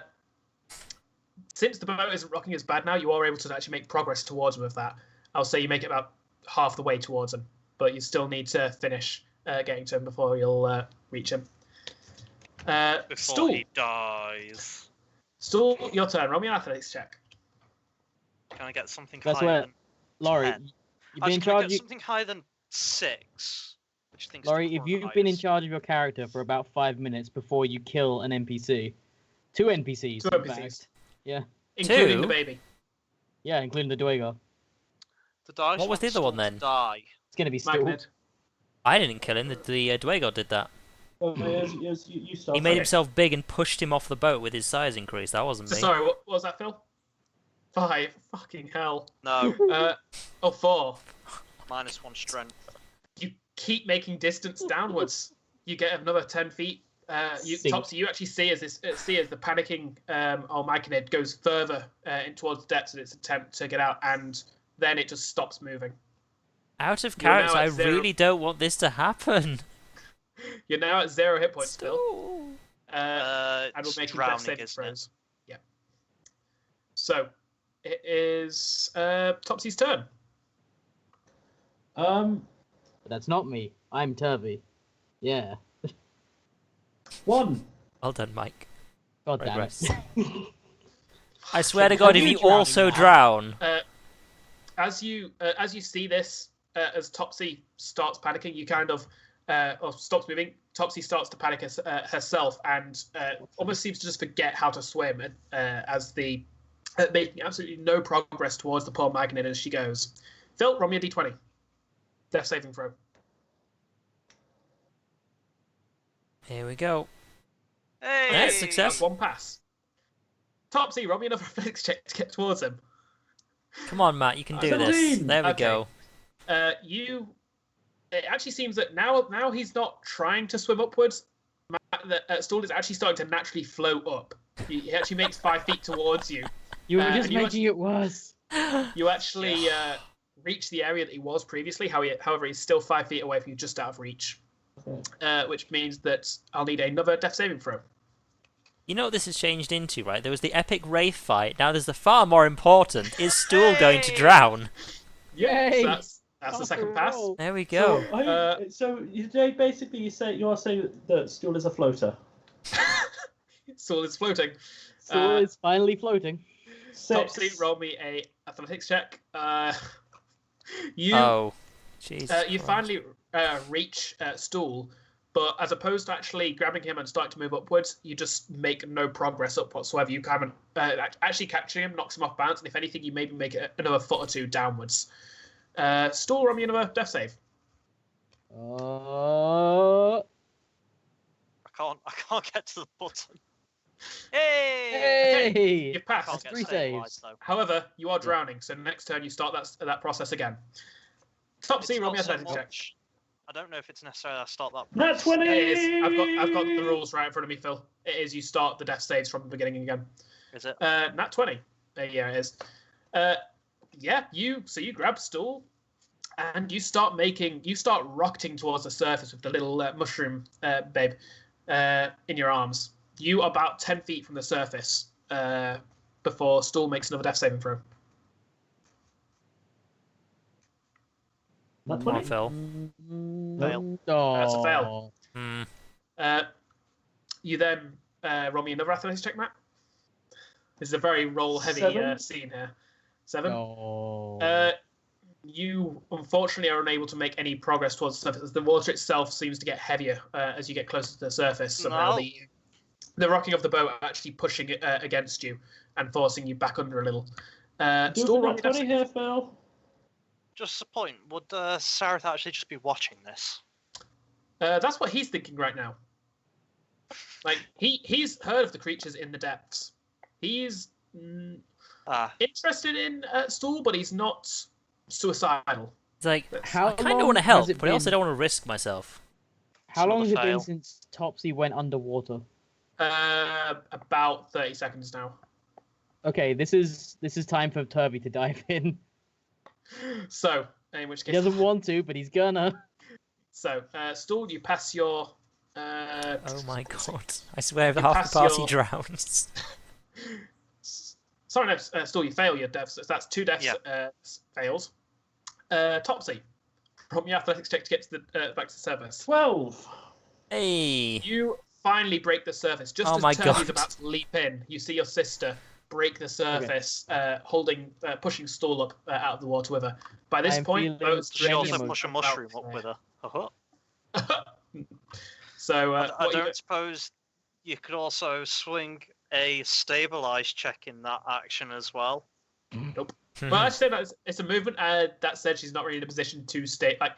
Since the boat isn't rocking as bad now, you are able to actually make progress towards him with that. I'll say you make it about half the way towards him, but you still need to finish getting to him before you'll reach him. Before Stool, he dies. Stool, your turn. Roll me an athletics check. Can I get something That's higher where- than Laurie, 10? you've been in Actually, can I charge. get something higher than 6? Which I think is Laurie, the if current you've been in highest. charge of your character for about 5 minutes before you kill an NPC, 2 NPCs, Two in NPCs. fact. Yeah, Including Two? the baby. yeah, including the Dwarf. The dice What was the wants other one Stool to then? Die. It's gonna be Stool. Magnet. I didn't kill him. The Dwarf did that. Well, you start. He made Okay. himself big and pushed him off the boat with his size increase. That wasn't So, me. sorry, what was that, Phil? 5. Fucking hell. No, 4. -1 strength. You keep making distance downwards. You get another 10 feet. Sink. Topsy, you actually see as the panicking Almacinid goes further in towards the depths in its attempt to get out, and then it just stops moving. Out of You're now character, at I 0. really don't want this to happen. You're now at 0 hit points, Phil. Stool. And we're It's making death drowning, saving isn't it? throws. Yeah. So it is Topsy's turn. But that's not me. I'm Turvy. Yeah. 1. Well done, Mike. God damn Progress. it. I swear to God, if you you drowning also now? drown, As you see this, as Topsy starts panicking, you kind of or stops moving. Topsy starts to panic herself and almost seems to just forget how to swim, as the making absolutely no progress towards the poor magnet as she goes. Phil, roll me a d20. Death saving throw. here we go. Hey! Yes, That's success. one pass. Topsy, roll me another athletics check to get towards him. Come on, Matt, you can do this. 17. There we Okay. go. It actually seems that now he's not trying to swim upwards. Stool is actually starting to naturally float up. He actually makes 5 feet towards you. You were and just you making it worse. You actually reach the area that he was previously. However, he's still 5 feet away from you, just out of reach. Which means that I'll need another death saving throw. You know what this has changed into, right? There was the epic Wraith fight. Now there's the far more important, is Stool going to Hey! drown? Yay! So that's the second pass. There we go. So basically you are saying that Stool is a floater. Stool is floating. Stool is finally floating. 6. Topsy, roll me a athletics check. You Oh, jeez. you Christ. finally reach Stool, but as opposed to actually grabbing him and starting to move upwards, you just make no progress up whatsoever. You haven't actually catching him knocks him off balance, and if anything, you maybe make it another foot or two downwards. Stool, roll me another death save. Uh, I can't get to the button. Hey! hey! You've passed. Can't get Three stabilised, saves. though. However, you are drowning, so next turn you start that process again. Topsy, It's roll me a not so athletics check. much- I don't know if it's necessarily I start that. Nat 20! It is. I've got the rules right in front of me, Phil. It is you start the death saves from the beginning again. Is it? Nat 20. Yeah, it is. Yeah, you grab stool and you start rocketing towards the surface with the little mushroom babe in your arms. You are about 10 feet from the surface before stool makes another death saving throw. Nat Come on, 20? Phil. Fail. That's a fail. Hmm. You then roll me another athletics check, Matt. This is a very roll-heavy 7? scene here. 7. No. You unfortunately are unable to make any progress towards the surface, as the water itself seems to get heavier as you get closer to the surface. Somehow No. the rocking of the boat actually pushing it against you and forcing you back under a little. Do Still a nat 20 here, Phil. Just a point. Would Sareth actually just be watching this? that's what he's thinking right now. Like he's heard of the creatures in the depths. He's interested in Stool, but he's not suicidal. It's like, How I kind of long want to has help, it but I also been- don't want to risk myself. How long has it Fail. been since Topsy went underwater? About 30 seconds now. Okay, this is time for Turvy to dive in. So, in which He case, doesn't want to, but he's gonna. so Stool, you pass your. Oh my god. I swear You half pass the party your- drowns. Sorry, no, Stool, you fail your deaths. So that's 2 deaths fails. Topsy, from your athletics check to get to the back to the surface. 12. Hey. You finally break the surface. Just Oh as my Turvey's God. about to leap in, you see your sister break the surface, pushing Stool up out of the water with her. By this I'm point, feeling boats She Many also emotions. push a mushroom up with her. So, I what you don't suppose you could also swing a stabilize check in that action as well. Well, I say that it's a movement. That said, she's not really in a position to stay. Like,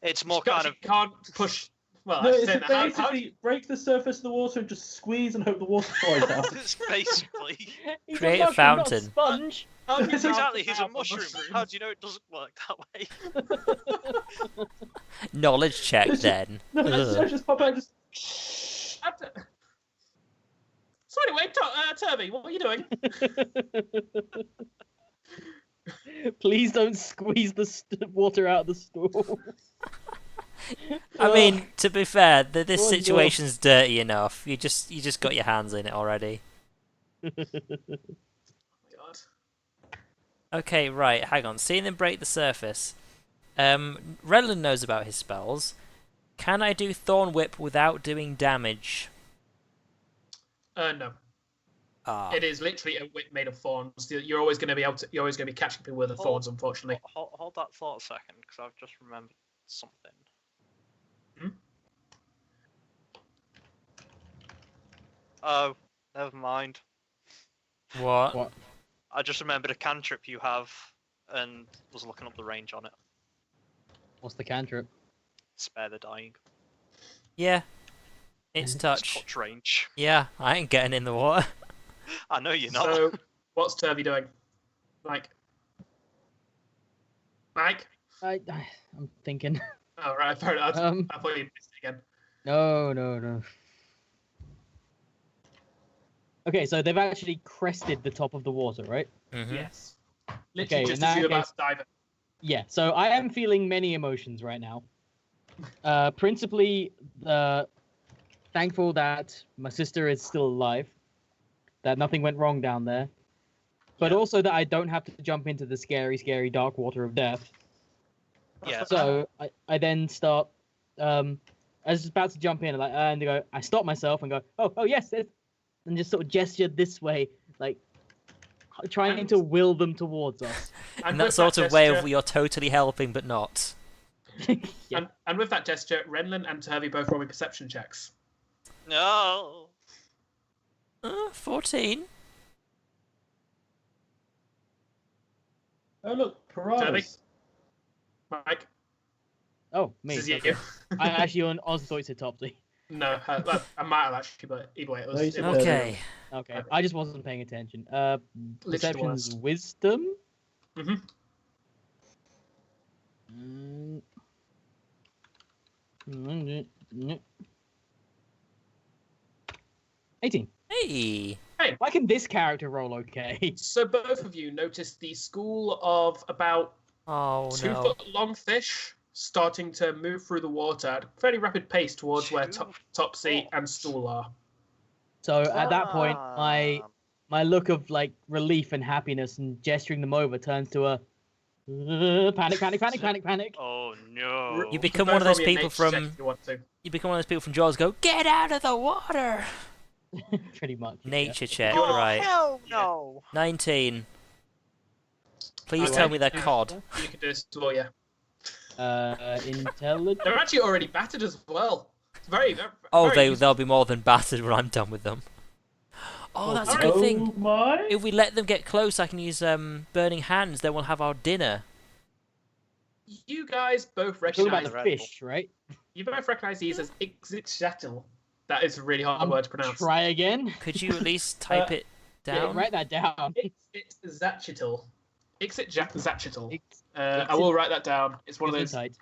It's more she kind of can't push. Well, No, I it's say that. How, basically break the surface of the water and just squeeze and hope the water flies out. it's basically He's Create a mushroom, not fountain. sponge. how do you exactly. He's a out the mushroom. mushrooms? How do you know it doesn't work that way? Knowledge check It's just- then. No, Ugh. I just pop out and just. So anyway, Turvey, what are you doing? Please don't squeeze the water out of the stool. I mean, to be fair, this Go on, situation's dirty enough. You just got your hands in it already. God. Okay, right, hang on. Seeing them break the surface. Redland knows about his spells. Can I do Thorn Whip without doing damage? No. Ah. It is literally a whip made of thorns. You're always going to be catching people with the thorns, unfortunately. Hold that thought a second, because I've just remembered something. Hmm? Oh, never mind. What? What? I just remembered a cantrip you have, and was looking up the range on it. What's the cantrip? Spare the dying. Yeah. It's It's touch. touch range. Yeah, I ain't getting in the water. I know you're not. So, what's Turvey doing? Mike? I'm thinking. Oh, right, fair enough. I thought you missed it again. No. Okay, so they've actually crested the top of the water, right? Mm-hmm. Yes. Literally Okay, just in as that you're about case- to dive in. Yeah, so I am feeling many emotions right now. Principally, thankful that my sister is still alive, that nothing went wrong down there, but also that I don't have to jump into the scary, scary dark water of death. Yeah. So I then start. I was about to jump in, and go. I stop myself and go, oh yes, and just sort of gesture this way, like trying to will them towards us. In with that sort of way of gesture- you're totally helping but not. Yeah. and with that gesture, Renlin and Turvey both roll me perception checks. No. 14. Oh look, piranhas. Mike, Oh, me. this is okay. you. I actually honestly thought it said Topsy. No, I might have actually, but either way, it was. No, you It said was Okay. Okay, I just wasn't paying attention. Perception's worst. wisdom. Mhm. $18. Hey. Why can this character roll okay? So both of you noticed the school of about Oh 2 no. foot long fish starting to move through the water at a fairly rapid pace towards where 2 Topsy and Stool are. So at that point, Ah. my look of like relief and happiness and gesturing them over turns to a panic, panic, panic, panic, panic. Oh no. You become Both one of those roll me a people nature check from. if you want to. You become one of those people from Jaws. Go get out of the water. Pretty much. yeah. Nature check, Oh, right? hell no. 19. Please Okay. tell me they're cod. You can do this as well, yeah. Intelligence. They're actually already battered as well. It's very. Oh, very they'll be more than battered when I'm done with them. Oh, that's a good Oh thing. my! If we let them get close, I can use burning hands. Then we'll have our dinner. You guys both Talking about recognize. the fish, right? You both recognize these as Ixitxatl. That is a really hard word to pronounce. Try again. Could you at least type it Yeah, down? write that down. Ixitxatl. Ixitxatl. Ex- I will write that down. It's one of those. Tight.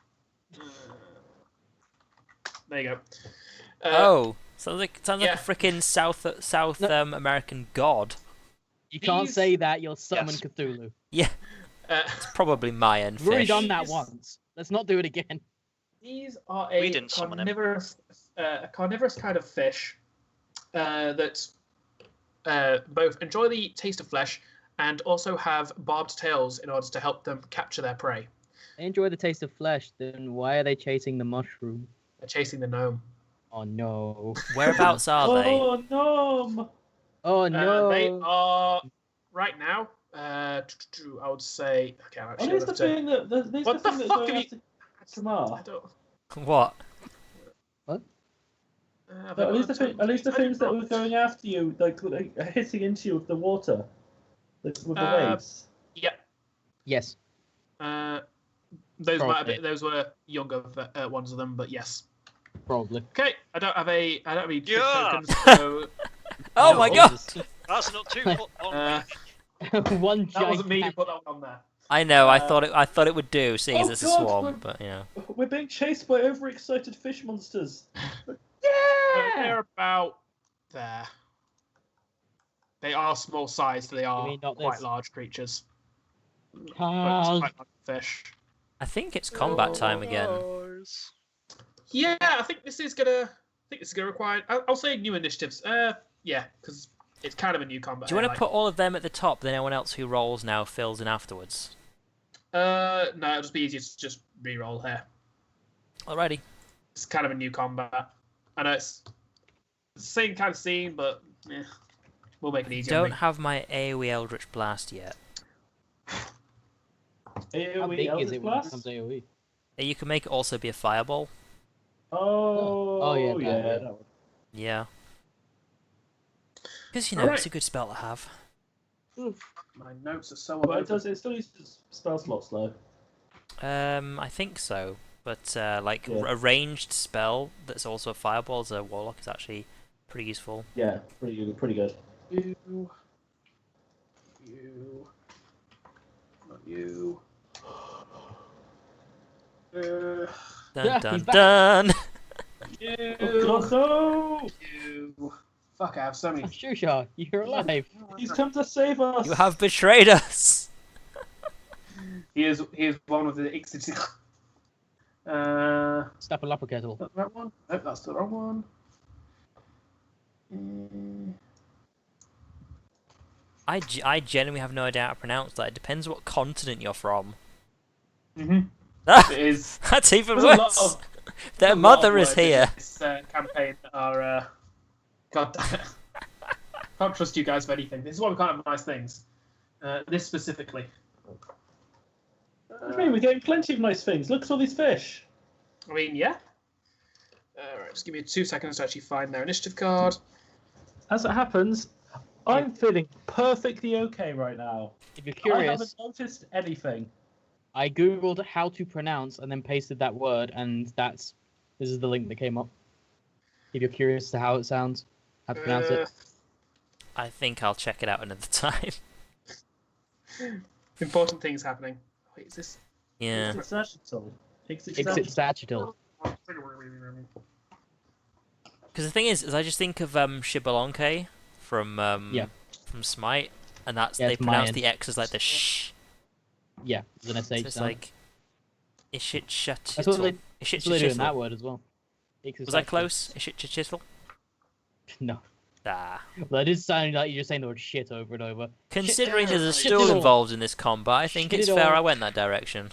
There you go. Oh, sounds like yeah. a freaking South American god. You can't These- say that. You'll summon Yes. Cthulhu. Yeah, Uh, it's probably Mayan We've already fish. done that These- once. Let's not do it again. these are We a didn't summon him. carnivorous kind of fish that both enjoy the taste of flesh and also have barbed tails in order to help them capture their prey. They enjoy the taste of flesh. Then why are they chasing the mushroom? They're chasing the gnome. Oh no. Whereabouts are they? Oh no! Oh no. They are right now. I would say. Okay, I'm Oh, actually. there's gonna the have to- thing that there's What the the thing fuck that's have going you- after Kamar. I don't. What? Have I No, at least got at least the I things did that not- were going after you, like hitting into you with the water, like with the Uh, waves. Yeah. Yes. Those might have Probably. been, those were younger ones of them, but yes. Probably. Okay, I don't have any trick Yeah. tokens, so Oh No, my god! That's not 2 foot long. One that wasn't me who giant. put that one on there. I know. I thought it would do, seeing as Oh it's a God, swarm. we're- But you know. We're being chased by overexcited fish monsters. They're about there. They are small sized. They are mean not quite this? large creatures. Ah, Quite large fish. I think it's combat time again. Yeah, I think this is gonna require. I'll say new initiatives. Yeah, because it's kind of a new combat. Do you want to like. put all of them at the top, then anyone else who rolls now fills in afterwards? No, it'll just be easier to just re-roll here. Alrighty. It's kind of a new combat. I know it's the same kind of scene, but we'll make it easier. on Don't me. have my AoE Eldritch Blast yet. how AoE big is Eldritch it when it Blast? comes to AoE? You can make it also be a fireball. Oh, yeah, yeah, that that one. Yeah. Because you know Alright. it's a good spell to have. My notes are so. But it still uses spell slots though. I think so. But like Yeah. a ranged spell that's also a fireball as a warlock is actually pretty useful. Yeah, pretty good. You, not you. Dun Yeah, dun he's back. dun! You, Oh God, no! you. Fuck! I have so many. Shusha, you're alive. He's come to save us. You have betrayed us! He is one of the Ixit. Step a lopper kettle. That's the right one. Nope, that's the wrong one. I genuinely have no idea how to pronounce that. It depends what continent you're from. Mm-hmm. Ah, It is. that's even There's a lot worse! of- Their There's a lot of mother is words in here! This campaign are. God damn it. Can't trust you guys for anything. This is why we can't have nice things. This specifically. What do you mean? We're getting plenty of nice things. Look at all these fish. I mean, yeah. Alright, just give me 2 seconds to actually find their initiative card. As it happens, I'm feeling perfectly okay right now. If you're I curious, haven't noticed anything. I googled how to pronounce and then pasted that word, and this is the link that came up. If you're curious to how it sounds, how to pronounce it. I think I'll check it out another time. Important things happening. Wait, is this? Yeah. Exit sagittal. Exit sagittal. Because the thing is I just think of Shibalonke from from Smite, and that's Yeah, they it's pronounce Mayan. the X as like the sh. Yeah, there's an So SH it's sound. like Ishit That's what they, Shatitl. Ishit that's what they do in that Chitl. word as well. Was that close? Ishit Chitl. No. Ah. Well, it is sounding like you're just saying the word shit over and over. Considering there's a Shit stool it all. involved in this combat, I think Shit it's it fair all. I went that direction.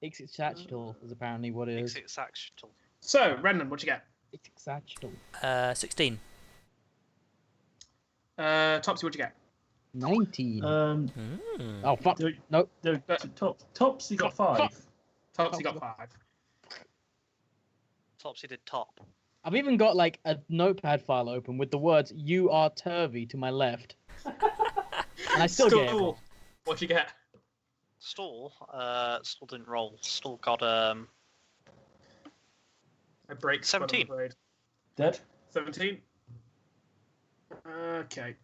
It's satchel is apparently what it is. It's actual. So, Brendan, what you get? It's satchel. 16. Topsy, what you get? 19. Mm. Oh fuck! the, No. the Topsy got 5. Topsy got 5. Topsy did top. I've even got like a notepad file open with the words "You are turvy" to my left, and I still get it. Stool, what you get? Stall. Stall didn't roll. Stall got I break 17. I'm afraid. Dead. 17. Okay.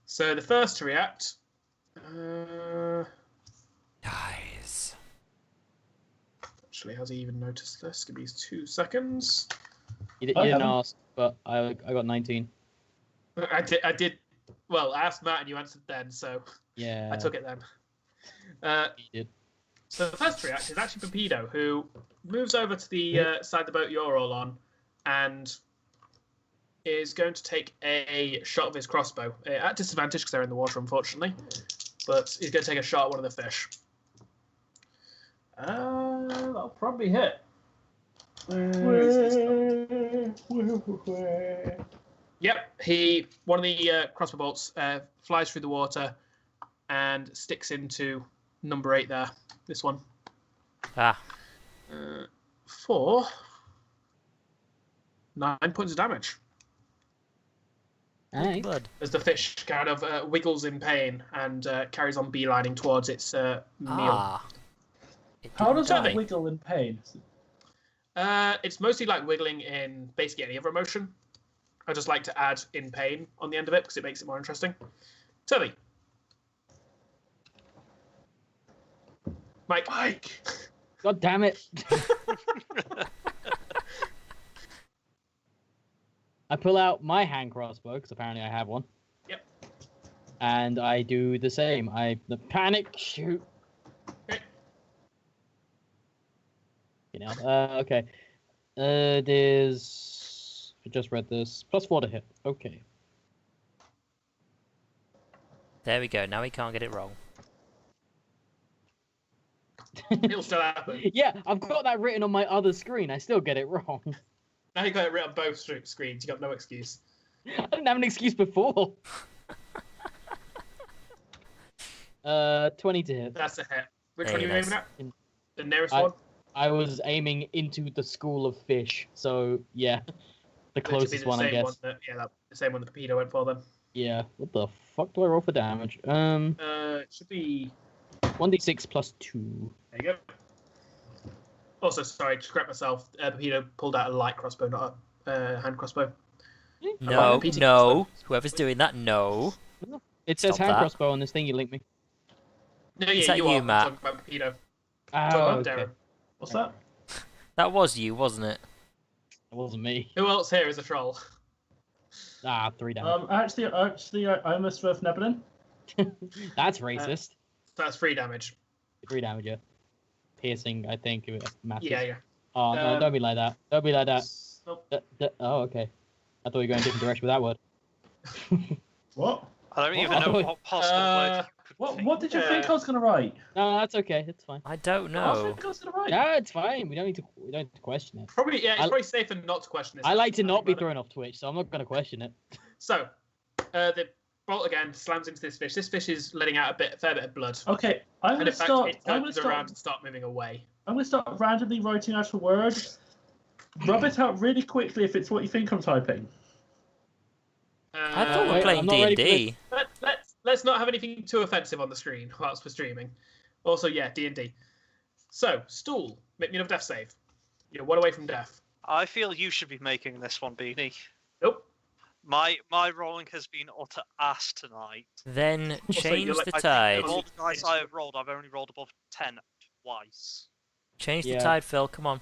So the first to react. Nice. Actually, has he even noticed this? Give me 2 seconds. You I didn't haven't. ask, but I got 19. I did. Well, I asked Matt and you answered then, so Yeah. I took it then. You did. So the first to react is actually Pepido, who moves over to the side of the boat you're all on, and is going to take a shot of his crossbow at disadvantage because they're in the water, unfortunately. But he's going to take a shot at one of the fish. That'll probably hit. Yep, one of the crossbow bolts flies through the water and sticks into number 8 there. This one. Ah. For 9 points of damage. Aye. Blood. As the fish kind of wiggles in pain and carries on beelining towards its meal. Ah. It How didn't does die. that wiggle in pain? It's mostly like wiggling in basically any other emotion. I just like to add in pain on the end of it because it makes it more interesting. Toby. Mike. God damn it! I pull out my hand crossbow because apparently I have one. Yep. And I do the same. The panic shoot. Okay. You know. Okay. There's. I just read this. +4 to hit. Okay. There we go. Now he can't get it wrong. It'll still happen. Yeah, I've got that written on my other screen. I still get it wrong. Now you got it written on both screens. You got no excuse. I didn't have an excuse before. 20 to hit. That's a hit. Which Hey, one are you nice. aiming at? The nearest I- one? I was aiming into the school of fish, so yeah, the Which would be closest the one, I same guess. The same one the Pepido went for then. Yeah. What the fuck do I roll for damage? It should be 1d6 +2. There you go. Also, sorry, to correct myself, Pepido pulled out a light crossbow, not a hand crossbow. No, repeating no. crossbow. Whoever's doing that, no. It says Stop hand that. crossbow on this thing you linked me. No, Is yeah, that you you, are. Matt? I'm talking about Pepido. Oh, Talking about okay. Darren. What's that? That was you, wasn't it? It wasn't me. Who else here is a troll? 3 damage. Actually, I almost with Nebulin. That's racist. That's 3 damage. 3 damage, yeah. Piercing, I think. Matters. Yeah. Oh, no, Um, don't be like that. Don't be like that. Nope. Oh, okay. I thought you were going a different direction with that word. What? I don't even know what possible word you could think. What did you think I was gonna write? No, that's okay. It's fine. I don't I know. think I was gonna write. No, it's fine. We don't need to question it. Probably, yeah, it's I- probably safer not to question this. I like to not be About it. thrown off Twitch, so I'm not going to question it. So, the bolt again slams into this fish. This fish is letting out a fair bit of blood. Okay, I'm And gonna in fact, start. it I'm gonna turns around start. and start moving away. I'm gonna start randomly writing out a word. Rub it out really quickly if it's what you think I'm typing. I thought we were wait, playing I'm not ready for D&D. Let's not have anything too offensive on the screen whilst we're streaming. Also, yeah, D&D. So, Stool, make me another death save. You're 1 away from death. I feel you should be making this one, Beanie. Nope. My rolling has been utter ass tonight. Then Also, change you're like- the I think tide. Of all the dice I have rolled, I've only rolled above 10 twice. Change the Yeah. tide, Phil. Come on.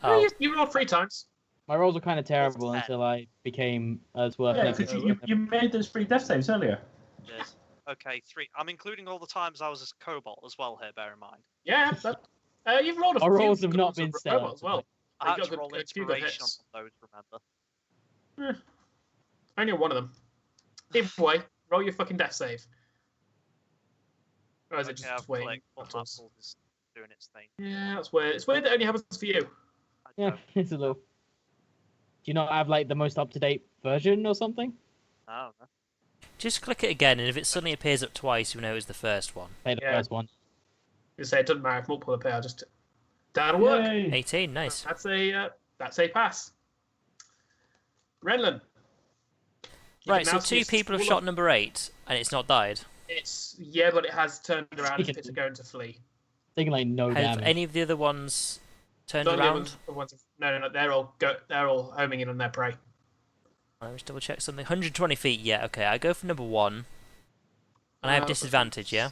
Oh, You rolled 3 times. My rolls were kind of terrible 10. until I became as worth Yeah, making. because you made those 3 death saves earlier. Yes. Okay, 3. I'm including all the times I was a kobold as well here. Bear in mind. Yeah, you've rolled a Our few rolls have good not ones been with stellar robot as well. I You had got to good- roll a few good inspiration hits. on those. Remember? Only one of them. Either way, roll your fucking death save. Or is it Okay, just I've waiting? clicked, but that tool is doing its thing. Yeah, that's weird. It's weird that it only happens for you. I Yeah, don't it's a little. Do you not have like the most up-to-date version or something? know. just click it again, and if it suddenly appears up twice, you know it was the first one. Play the Yeah. first one. You say it doesn't matter if multiple appear. Just that'll work. Yay. 18, nice. That's a pass. Renlin. You Right, can so now see 2 a people have school shot of- number 8, and it's not died. It's but it has turned around if it's going to flee. Taking like no Have damage. any of the other ones turned The only around? ones, no, they're all homing in on their prey. Let me just double check something. 120 feet, yeah, okay. I go for number 1. And I have disadvantage, yeah?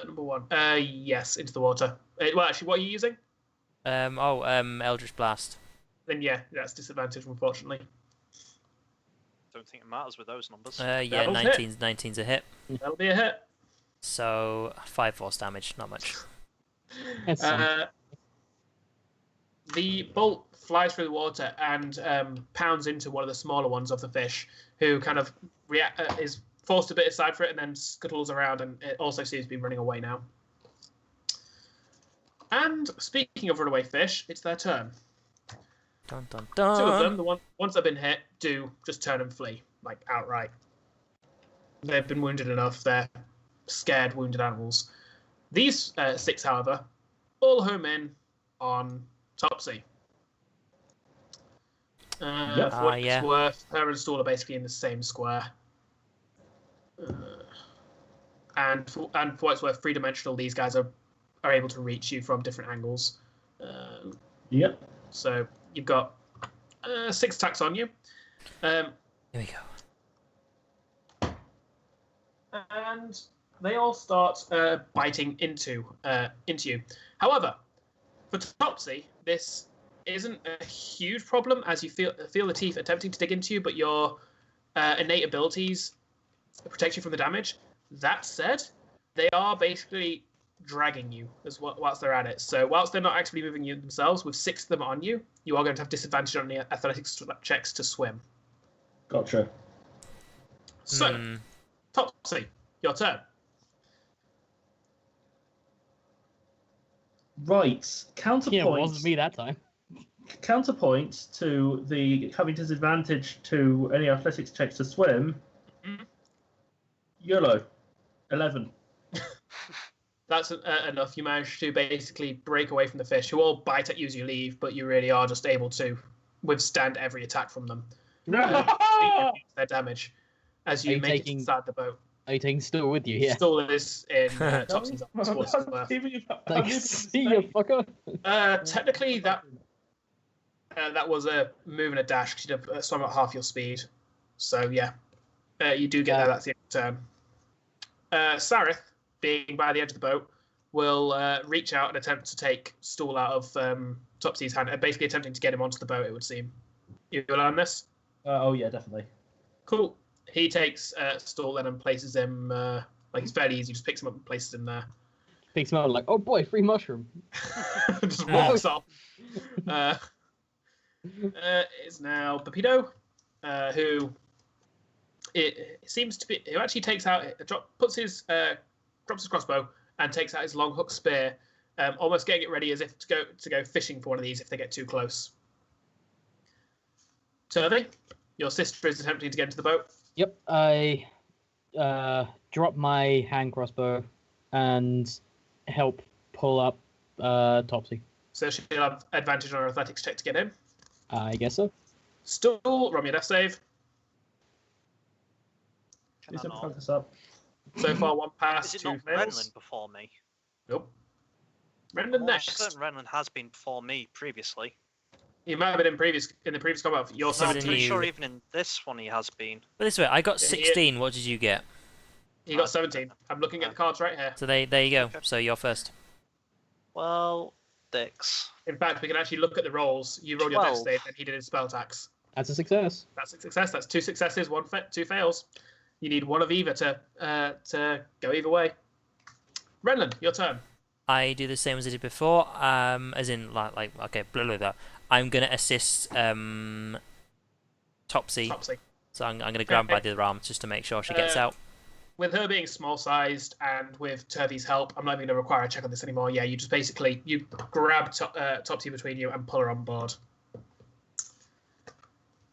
Number 1. Yes, into the water. Well, actually, what are you using? Eldritch Blast. Then yeah, that's disadvantage, unfortunately. Don't think it matters with those numbers. Yeah, That'll hit. 19's a hit. That'll be a hit. So, 5 force damage, not much. That's some- The bolt flies through the water and pounds into one of the smaller ones of the fish, who kind of is forced a bit aside for it and then scuttles around, and it also seems to be running away now. And speaking of runaway fish, it's their turn. Dun dun 2 of dun! them, the ones that have been hit, do just turn and flee, like outright. They've been wounded enough. They're scared, wounded animals. These 6, however, all home in on Topsy. Yep. For what yeah. it's worth, her and Stall are basically in the same square. And for what it's worth, 3-dimensional, these guys are able to reach you from different angles. Yep. So you've got 6 attacks on you. Here we go. And they all start biting into you. However, for Topsy, this isn't a huge problem, as you feel the teeth attempting to dig into you, but your innate abilities protect you from the damage. That said, they are basically dragging you whilst they're at it. So whilst they're not actually moving you themselves, with 6 of them on you, you are going to have disadvantage on the athletics checks to swim. Gotcha. So, Topsy, your turn. Right. Yeah, it wasn't me that time. Counterpoint to the having disadvantage to any athletics checks to swim. Mhm. YOLO. 11. That's enough. You manage to basically break away from the fish, who all bite at you as you leave, but you really are just able to withstand every attack from them. Their damage as Are you you make it taking- inside the boat. Are you taking Still with you? Yeah. Still is in Topsy's sports as well. Like, see you, fucker. Technically, that was a move and a dash because you'd have swum at half your speed. So yeah, you do get there. That's the end of the turn. Sarith, being by the edge of the boat, will reach out and attempt to take Stool out of Topsy's hand, basically attempting to get him onto the boat, it would seem. You will learn this? Oh yeah, definitely. Cool. He takes Stool then and places him, like it's fairly easy, just picks him up and places him there. Picks him up like, oh boy, free mushroom. Just walks off. It's now Pepido, who it seems to be, who actually takes out, drops his crossbow and takes out his long hook spear, almost getting it ready as if to go fishing for one of these if they get too close. Turvey, your sister is attempting to get into the boat. Yep, I drop my hand crossbow and help pull up Topsy. So she'll have advantage on her athletics check to get in. I guess so. Stool, roll me a death save. Can I Please don't not? fuck this up. So far, 1 pass, Is it 2 not fails. Renlin before me? Nope. Renlin I'm next. certain Renlin has been before me previously. He might have been in the previous combat. You're He's in I'm the 17. pretty new- sure even in this one he has been. But this way, I got Yeah. 16. What did you get? He got 17. I'm looking at the cards right here. So there you go. Okay. So you're first. Well, sticks. In fact, we can actually look at the rolls. You rolled your dex 12. save, and he did his spell attacks. That's a success. That's a success. That's 2 successes, 2 fails. You need one of either to go either way. Renlund, your turn. I do the same as I did before. As in like okay, blah blah blah. I'm gonna assist Topsy. So I'm gonna grab by the other arm just to make sure she gets out. With her being small-sized and with Turvey's help, I'm not even going to require a check on this anymore. Yeah, you just basically grab Topsy between you and pull her on board.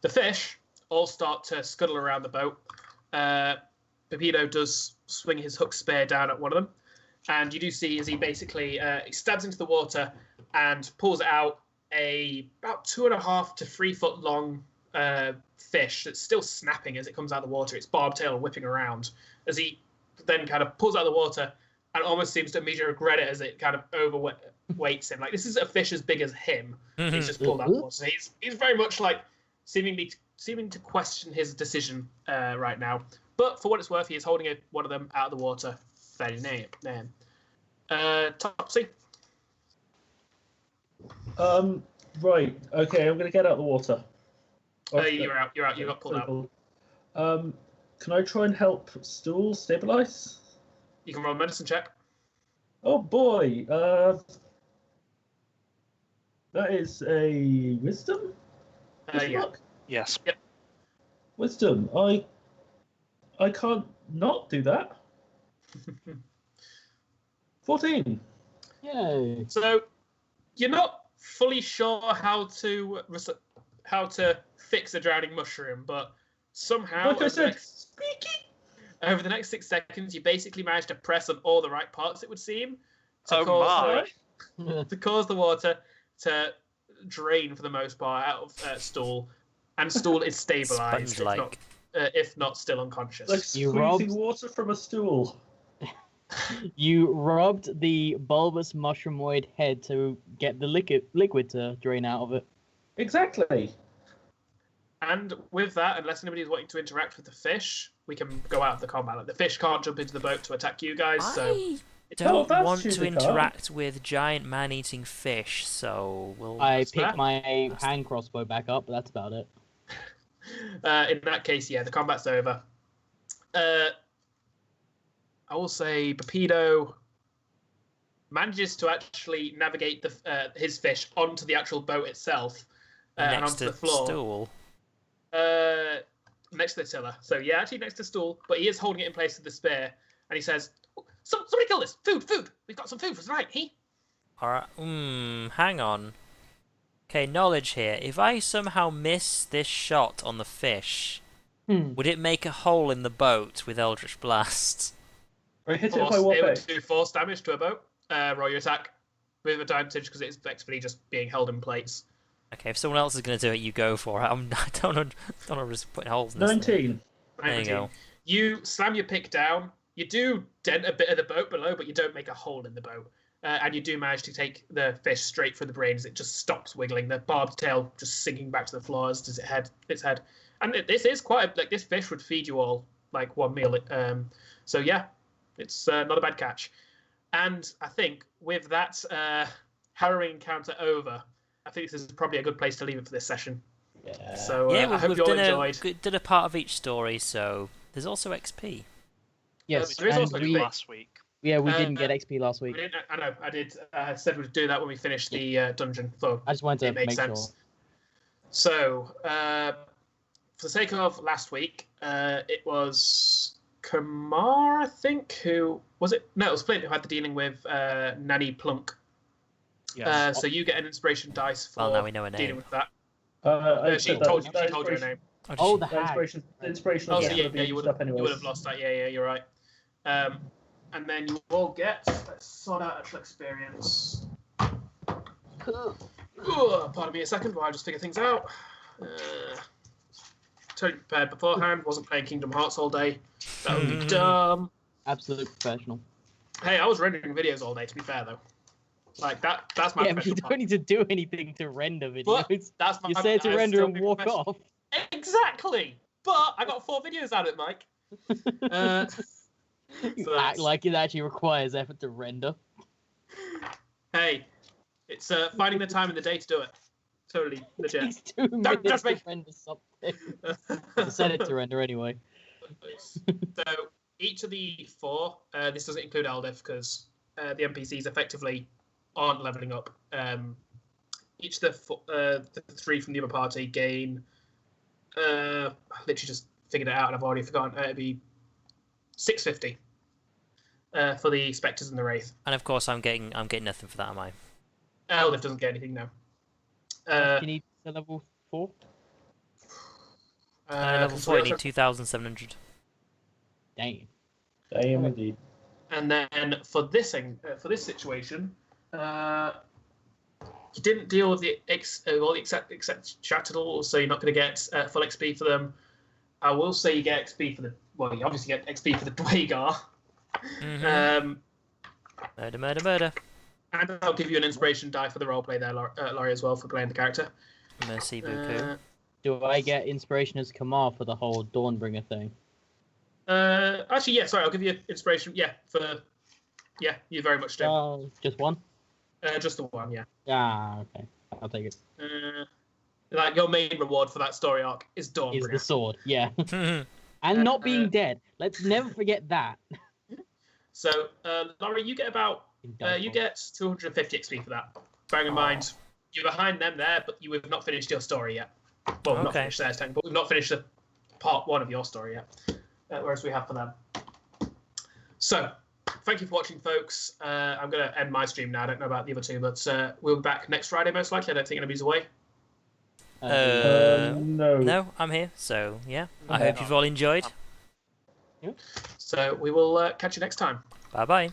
The fish all start to scuttle around the boat. Pepito does swing his hook spear down at one of them, and you do see as he basically he stabs into the water and pulls out about 2.5 to 3 foot long fish that's still snapping as it comes out of the water. Its barbed tail whipping around as he then kind of pulls out of the water and almost seems to immediately regret it as it kind of overweights him. Like, this is a fish as big as him. He's just pulled out of the water. So he's very much like seeming to question his decision right now. But for what it's worth, he is holding one of them out of the water fairly near. Topsy. Right. Okay, I'm going to get out of the water. You're out. You got pulled out. Can I try and help Stool stabilize? You can roll a medicine check. Oh boy. That is a wisdom? Yeah. Yes. Yep. Wisdom. I can't not do that. 14. Yay. So you're not fully sure how to fix a drowning mushroom, but somehow Like I said, over the next 6 seconds, you basically managed to press on all the right parts, it would seem, to cause the water to drain for the most part out of Stool, and Stool is stabilized, if not still unconscious. like squeezing water from a stool. You robbed the bulbous mushroomwoid head to get the liquid to drain out of it. Exactly. And with that, unless anybody is wanting to interact with the fish, we can go out of the combat. Like, the fish can't jump into the boat to attack you guys, so... I don't want to interact with giant man-eating fish, so we'll... I pick my hand crossbow back up, but that's about it. In that case, yeah, the combat's over. I will say Pepito manages to actually navigate his fish onto the actual boat itself and onto the floor. Stool. Next to the tiller. So yeah, actually next to Stool, but he is holding it in place with the spear, and he says, "Somebody kill this! Food! We've got some food for tonight, he?" Alright, hang on. Okay, knowledge here. If I somehow miss this shot on the fish, would it make a hole in the boat with Eldritch Blast? I hit it by what? It would do force damage to a boat. Roll your attack with advantage because it's effectively just being held in place. Okay, if someone else is going to do it, you go for it. I don't know just putting holes in this 19. thing. There you go. You slam your pick down. You do dent a bit of the boat below, but you don't make a hole in the boat. And you do manage to take the fish straight for the brain as it just stops wiggling. The barbed tail just sinking back to the floor as does its head. And this is quite like this fish would feed you all like one meal. So yeah, it's not a bad catch. And I think with that harrowing encounter over, I think this is probably a good place to leave it for this session. Yeah. So I hope you all enjoyed. Did a part of each story, so there's also XP. Yes, there is also we, last week. Yeah, we didn't get XP last week. I know, I did. I said we'd do that when we finished the dungeon. So I just wanted to make sense. sure. So, for the sake of last week, it was Kamar, I think, who was it? No, it was Flint who had the dealing with Nanny Plunk. Yeah. So you get an inspiration dice for now we know her dealing name. with that. She told you her name. Oh, the The hag. inspiration. Oh, of so that yeah, would be you would stuff have anyways. lost that. Yeah, you're right. And then you will get, let's sort out actual experience. Pardon me a second while I just figure things out. Totally prepared beforehand, wasn't playing Kingdom Hearts all day. That would be dumb. Absolute professional. Hey, I was rendering videos all day, to be fair, though. Like, that's my Yeah, but you professional don't need to do anything to render But videos. that's my, You say to I render still and be walk professional. off. Exactly! But I got 4 videos out of it, Mike. You So act like it actually requires effort to render. Hey, It's finding the time in the day to do it. Totally legit. Takes 2 minutes just to make- render something. To set it to render anyway. So each of the 4, this doesn't include Eldif because the NPCs effectively aren't leveling up. Each of the 3 from the other party gain. I literally just figured it out and I've already forgotten. It'd be 650 for the Spectres and the Wraith. And of course, I'm getting nothing for that, am I? Eldif doesn't get anything now. You need to level 4? Level 4, you need 2,700. Dang. Damn indeed. And then for this situation, you didn't deal with all the extractables, so you're not going to get full XP for them. I will say you get XP for you obviously get XP for the Dwagar. Murder. And I'll give you an inspiration die for the roleplay there, Laurie, as well, for playing the character. Mercy Buku. Do I get inspiration as Kamar for the whole Dawnbringer thing? Actually, yeah, sorry, I'll give you inspiration. Yeah, you very much do. Just one? Just the one, yeah. Ah, okay. I'll take it. Like your main reward for that story arc is Dawnbringer. Is the sword, yeah. And not being dead. Let's never forget that. So, Laurie, you get about you get 250 XP for that. Bearing in mind, you're behind them there, but you have not finished your story yet. Well, not finished theirs, but we've not finished the part 1 of your story yet. Whereas we have for them. So, thank you for watching, folks. I'm going to end my stream now. I don't know about the other 2, but we'll be back next Friday, most likely. I don't think anybody's away. No. No, I'm here. So, yeah. I hope you've all enjoyed. So, we will catch you next time. Bye-bye.